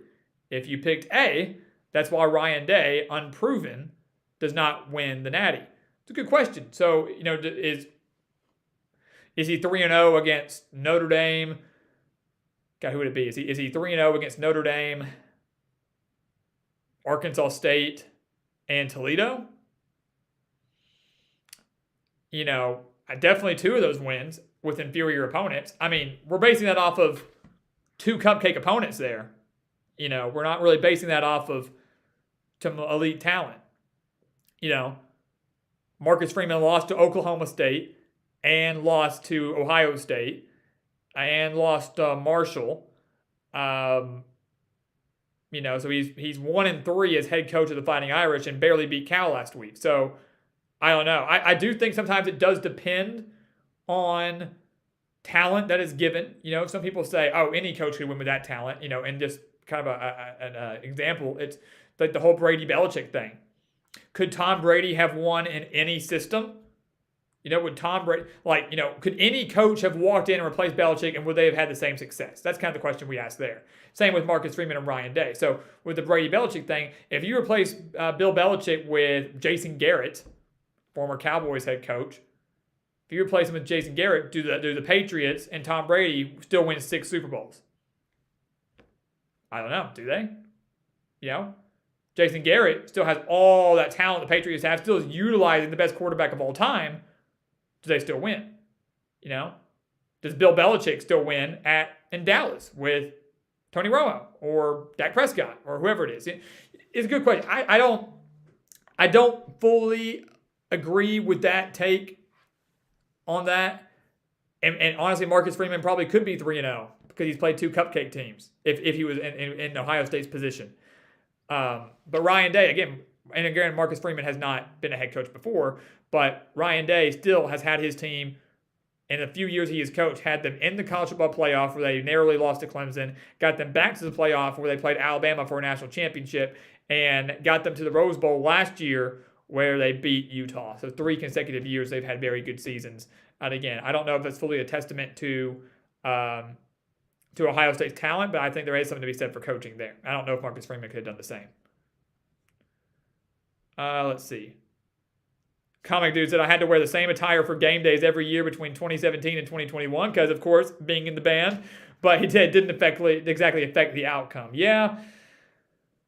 [SPEAKER 1] If you picked A, that's why Ryan Day, unproven, does not win the Natty. It's a good question. So, is he 3-0 against Notre Dame? God, who would it be? Is he 3-0 against Notre Dame, Arkansas State, and Toledo? Definitely two of those wins with inferior opponents. I mean, we're basing that off of two cupcake opponents there. We're not really basing that off of some elite talent. Marcus Freeman lost to Oklahoma State and lost to Ohio State and lost Marshall. So he's 1-3 as head coach of the Fighting Irish and barely beat Cal last week. So I don't know. I do think sometimes it does depend on talent that is given. Some people say, oh, any coach could win with that talent. And just kind of an example, it's like the whole Brady Belichick thing. Could Tom Brady have won in any system? Would Tom Brady, could any coach have walked in and replaced Belichick and would they have had the same success? That's kind of the question we asked there. Same with Marcus Freeman and Ryan Day. So with the Brady Belichick thing, if you replace Bill Belichick with Jason Garrett, former Cowboys head coach, if you replace him with Jason Garrett, do the Patriots and Tom Brady still win 6 Super Bowls? I don't know. Do they? Jason Garrett still has all that talent the Patriots have, still is utilizing the best quarterback of all time. Do they still win? Does Bill Belichick still win in Dallas with Tony Romo or Dak Prescott or whoever it is? It's a good question. I don't fully agree with that take on that. And honestly, Marcus Freeman probably could be 3-0 because he's played 2 cupcake teams if he was in Ohio State's position. But Ryan Day, again, and again, Marcus Freeman has not been a head coach before, but Ryan Day still has had his team, in the few years he has coached, had them in the college football playoff where they narrowly lost to Clemson, got them back to the playoff where they played Alabama for a national championship, and got them to the Rose Bowl last year where they beat Utah. So 3 consecutive years they've had very good seasons. And again, I don't know if that's fully a testament to Ohio State's talent, but I think there is something to be said for coaching there. I don't know if Marcus Freeman could have done the same. Let's see. Comic Dude said, I had to wear the same attire for game days every year between 2017 and 2021 because, of course, being in the band. But he didn't exactly affect the outcome. Yeah,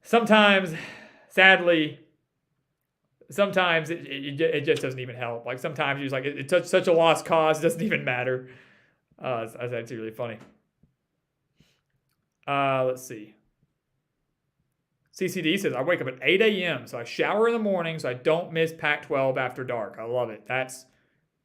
[SPEAKER 1] sometimes, sadly, it just doesn't even help. Like sometimes you're just like, it's such a lost cause, it doesn't even matter. That's actually really funny. Let's see. CCD says, I wake up at 8 a.m., so I shower in the morning so I don't miss Pac-12 after dark. I love it. That's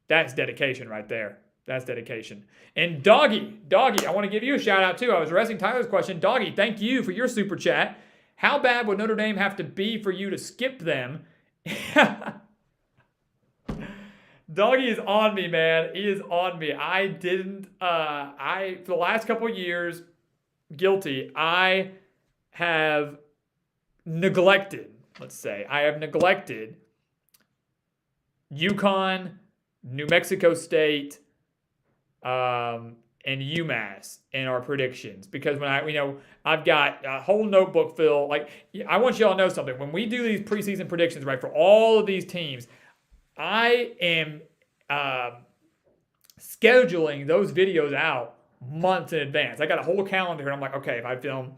[SPEAKER 1] dedication right there. That's dedication. And Doggy, I want to give you a shout out too. I was addressing Tyler's question. Doggy, thank you for your super chat. How bad would Notre Dame have to be for you to skip them? Doggy is on me, man. He is on me. For the last couple of years, guilty. I have neglected UConn, New Mexico State, and UMass in our predictions because when I've got a whole notebook filled. Like, I want y'all to know something. When we do these preseason predictions, right, for all of these teams, I am scheduling those videos out months in advance. I got a whole calendar and I'm like, okay, if I film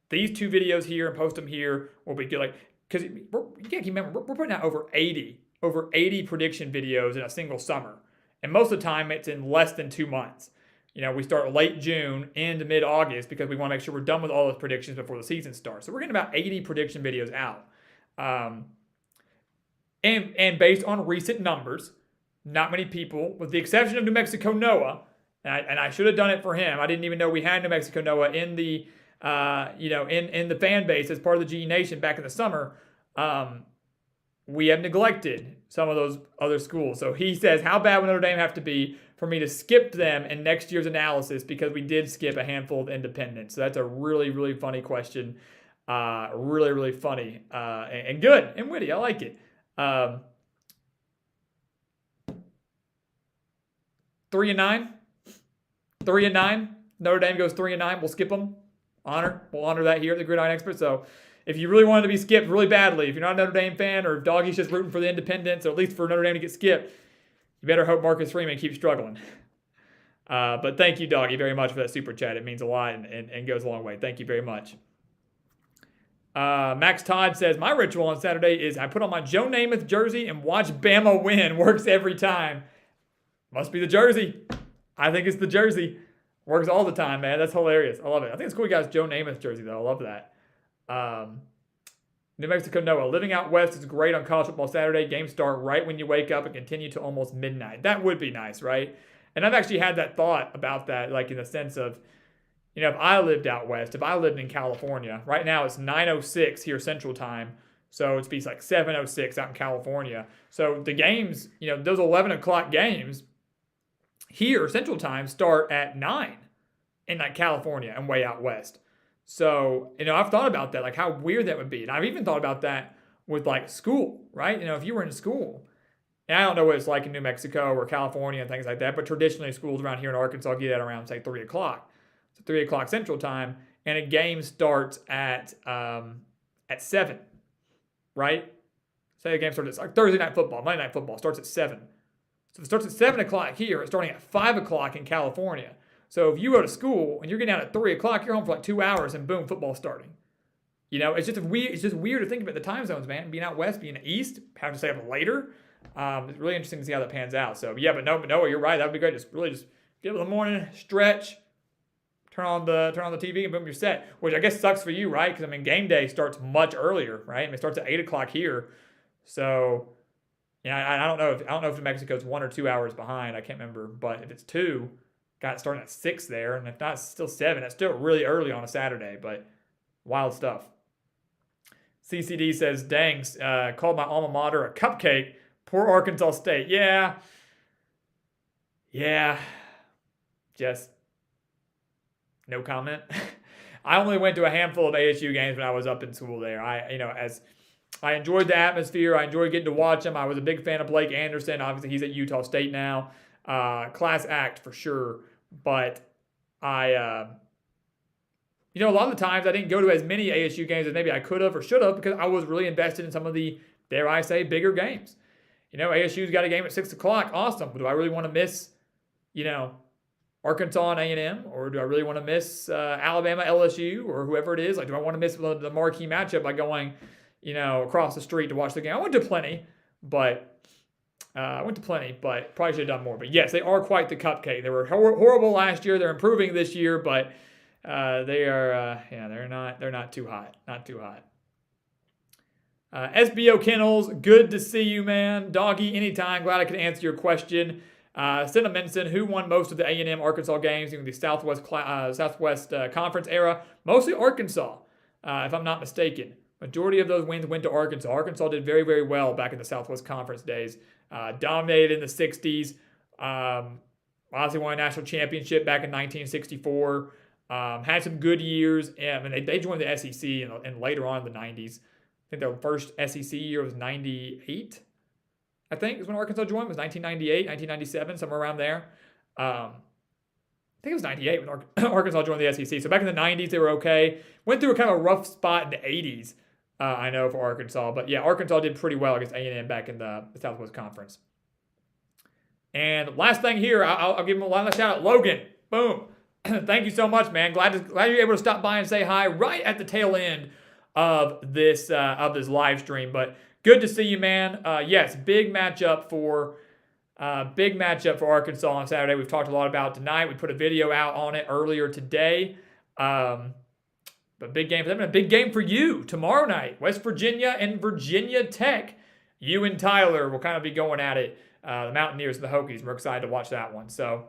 [SPEAKER 1] these 2 videos here and post them here, we'll be good. Like, because you can't remember, we're putting out over 80 prediction videos in a single summer. And most of the time it's in less than 2 months. We start late June into mid-August because we want to make sure we're done with all those predictions before the season starts. So we're getting about 80 prediction videos out. And based on recent numbers, not many people, with the exception of New Mexico Noah, and I should have done it for him. I didn't even know we had New Mexico Noah in the in the fan base as part of the GE Nation back in the summer. We have neglected some of those other schools. So he says, how bad would Notre Dame have to be for me to skip them in next year's analysis because we did skip a handful of independents? So that's a really, really funny question. Really, really funny and good and witty. I like it. 3-9. Notre Dame goes 3-9. We'll skip them. We'll honor that here at the Gridiron Expert. So if you really wanted to be skipped really badly, if you're not a Notre Dame fan or if Doggy's just rooting for the independents, or at least for Notre Dame to get skipped, you better hope Marcus Freeman keeps struggling. But thank you, Doggy, very much for that super chat. It means a lot and goes a long way. Thank you very much. Max Todd says, my ritual on Saturday is I put on my Joe Namath jersey and watch Bama win. Works every time. Must be the jersey. I think it's the jersey. Works all the time, man. That's hilarious. I love it. I think it's cool you got Joe Namath jersey, though. I love that. New Mexico Noah. Living out west is great on college football Saturday. Games start right when you wake up and continue to almost midnight. That would be nice, right? And I've actually had that thought about that, like in the sense of, if I lived out west, if I lived in California, right now it's 9:06 here Central Time. So it'd be like 7:06 out in California. So the games, those 11 o'clock games here Central Time start at 9 in like California and way out west. So, I've thought about that, like how weird that would be. And I've even thought about that with like school, right? If you were in school, and I don't know what it's like in New Mexico or California and things like that, but traditionally schools around here in Arkansas get at around, say, 3 o'clock. So 3 o'clock Central Time, and a game starts at 7, right? Say a game starts at like Thursday Night Football, Monday Night Football starts at 7. So if it starts at 7 o'clock here, it's starting at 5 o'clock in California. So if you go to school and you're getting out at 3 o'clock, you're home for like 2 hours and boom, football's starting. It's just weird to think about the time zones, man. Being out west, being east, having to stay up later. It's really interesting to see how that pans out. So yeah, but Noah, you're right. That would be great. Just get up in the morning, stretch, turn on the TV, and boom, you're set. Which I guess sucks for you, right? Because game day starts much earlier, right? It starts at 8 o'clock here. So I don't know if New Mexico's 1 or 2 hours behind. I can't remember, but if it's 2, got starting at 6 there, and if not, it's still 7. It's still really early on a Saturday, but wild stuff. CCD says, dang, called my alma mater a cupcake. Poor Arkansas State. Yeah. Just no comment. I only went to a handful of ASU games when I was up in school there. As I enjoyed the atmosphere, I enjoyed getting to watch them. I was a big fan of Blake Anderson. Obviously, he's at Utah State now. Class act for sure. But a lot of the times I didn't go to as many ASU games as maybe I could have or should have because I was really invested in some of the, dare I say, bigger games. ASU's got a game at 6 o'clock. Awesome. But do I really want to miss, Arkansas and A&M? Or do I really want to miss Alabama, LSU, or whoever it is? Like, do I want to miss the marquee matchup by going, across the street to watch the game? I went to plenty, but probably should have done more. But yes, they are quite the cupcake. They were horrible last year. They're improving this year, but they're not too hot. Not too hot. SBO Kennels, good to see you, man. Doggy, anytime. Glad I could answer your question. Senna Minson, who won most of the A&M Arkansas games in the Southwest Conference era? Mostly Arkansas, if I'm not mistaken. Majority of those wins went to Arkansas. Arkansas did very, very well back in the Southwest Conference days. Dominated in the 60s. Obviously won a national championship back in 1964. Had some good years. And they joined the SEC and later on in the 90s. I think their first SEC year was 98. I think is when Arkansas joined. It was 1998, 1997, somewhere around there. I think it was 98 when Arkansas joined the SEC. So back in the 90s, they were okay. Went through a kind of a rough spot in the 80s, I know, for Arkansas. But yeah, Arkansas did pretty well against A&M back in the Southwest Conference. And last thing here, I'll give him a shout out. Logan, boom. Thank you so much, man. Glad you're able to stop by and say hi right at the tail end of this live stream. But good to see you, man. Yes, big matchup for Arkansas on Saturday. We've talked a lot about it tonight. We put a video out on it earlier today. But big game for them and a big game for you tomorrow night. West Virginia and Virginia Tech. You and Tyler will kind of be going at it. The Mountaineers and the Hokies. We're excited to watch that one. So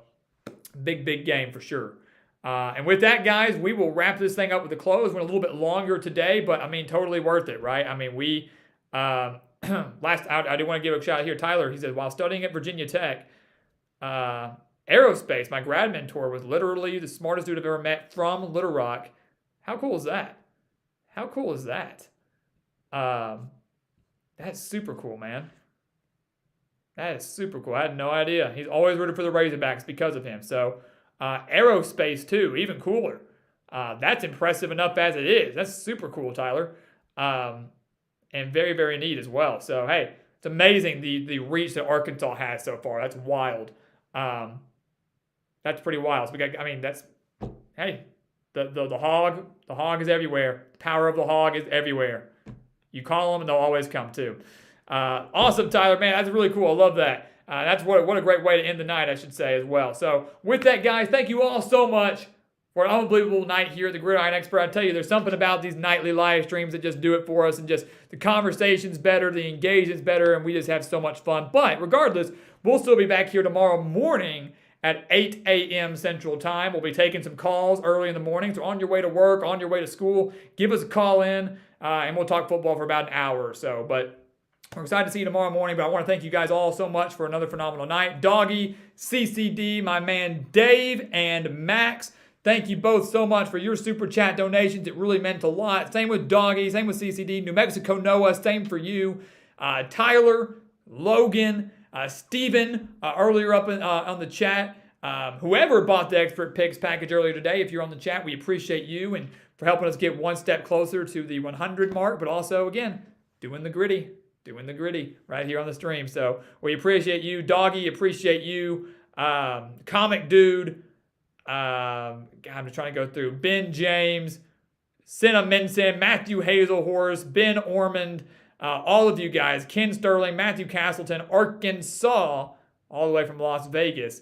[SPEAKER 1] big game for sure. And with that, guys, we will wrap this thing up with a close. Went a little bit longer today, but totally worth it, right? We I do want to give a shout out here. Tyler, he says, while studying at Virginia Tech, aerospace, my grad mentor was literally the smartest dude I've ever met from Little Rock. How cool is that? That's super cool, man. That is super cool. I had no idea. He's always rooted for the Razorbacks because of him. So, aerospace too, even cooler. That's impressive enough as it is. That's super cool, Tyler. And very, very neat as well. So, hey, it's amazing the reach that Arkansas has so far. That's wild. That's pretty wild. So we got, the hog is everywhere. The power of the hog is everywhere. You call them and they'll always come too. Awesome, Tyler, man. That's really cool. I love that. That's what a great way to end the night, I should say, as well. So with that, guys, thank you all so much for an unbelievable night here at the Gridiron Expert. I tell you, there's something about these nightly live streams that just do it for us, and just the conversation's better, the engagement's better, and we just have so much fun. But regardless, we'll still be back here tomorrow morning at 8 a.m. Central Time. We'll be taking some calls early in the morning. So on your way to work, on your way to school, give us a call in, and we'll talk football for about an hour or so. But we're excited to see you tomorrow morning, but I want to thank you guys all so much for another phenomenal night. Doggy, CCD, my man Dave, and Max, thank you both so much for your super chat donations. It really meant a lot. Same with Doggy, same with CCD. New Mexico Noah, same for you. Tyler, Logan, Steven, earlier up on the chat. Whoever bought the Expert Picks package earlier today, if you're on the chat, we appreciate you and for helping us get one step closer to the 100 mark, but also, again, doing the gritty right here on the stream. So we appreciate you. Doggy, appreciate you. Comic Dude. I'm just trying to go through. Ben James, Senna Minson, Matthew Hazelhorse, Ben Ormond, all of you guys. Ken Sterling, Matthew Castleton, Arkansas, all the way from Las Vegas.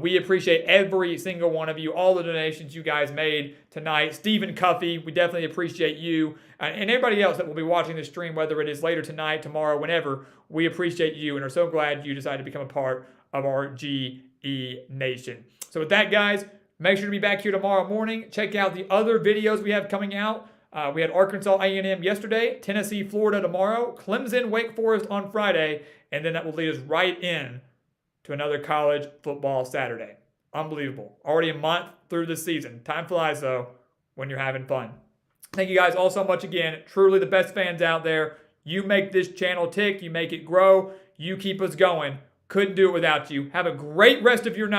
[SPEAKER 1] We appreciate every single one of you, all the donations you guys made tonight. Stephen Cuffey, we definitely appreciate you. And everybody else that will be watching the stream, whether it is later tonight, tomorrow, whenever, we appreciate you and are so glad you decided to become a part of our GE Nation. So with that, guys, make sure to be back here tomorrow morning. Check out the other videos we have coming out. We had Arkansas A&M yesterday, Tennessee, Florida tomorrow, Clemson, Wake Forest on Friday, and then that will lead us right in to another college football Saturday. Unbelievable. Already a month through the season. Time flies, though, when you're having fun. Thank you guys all so much again. Truly the best fans out there. You make this channel tick. You make it grow. You keep us going. Couldn't do it without you. Have a great rest of your night.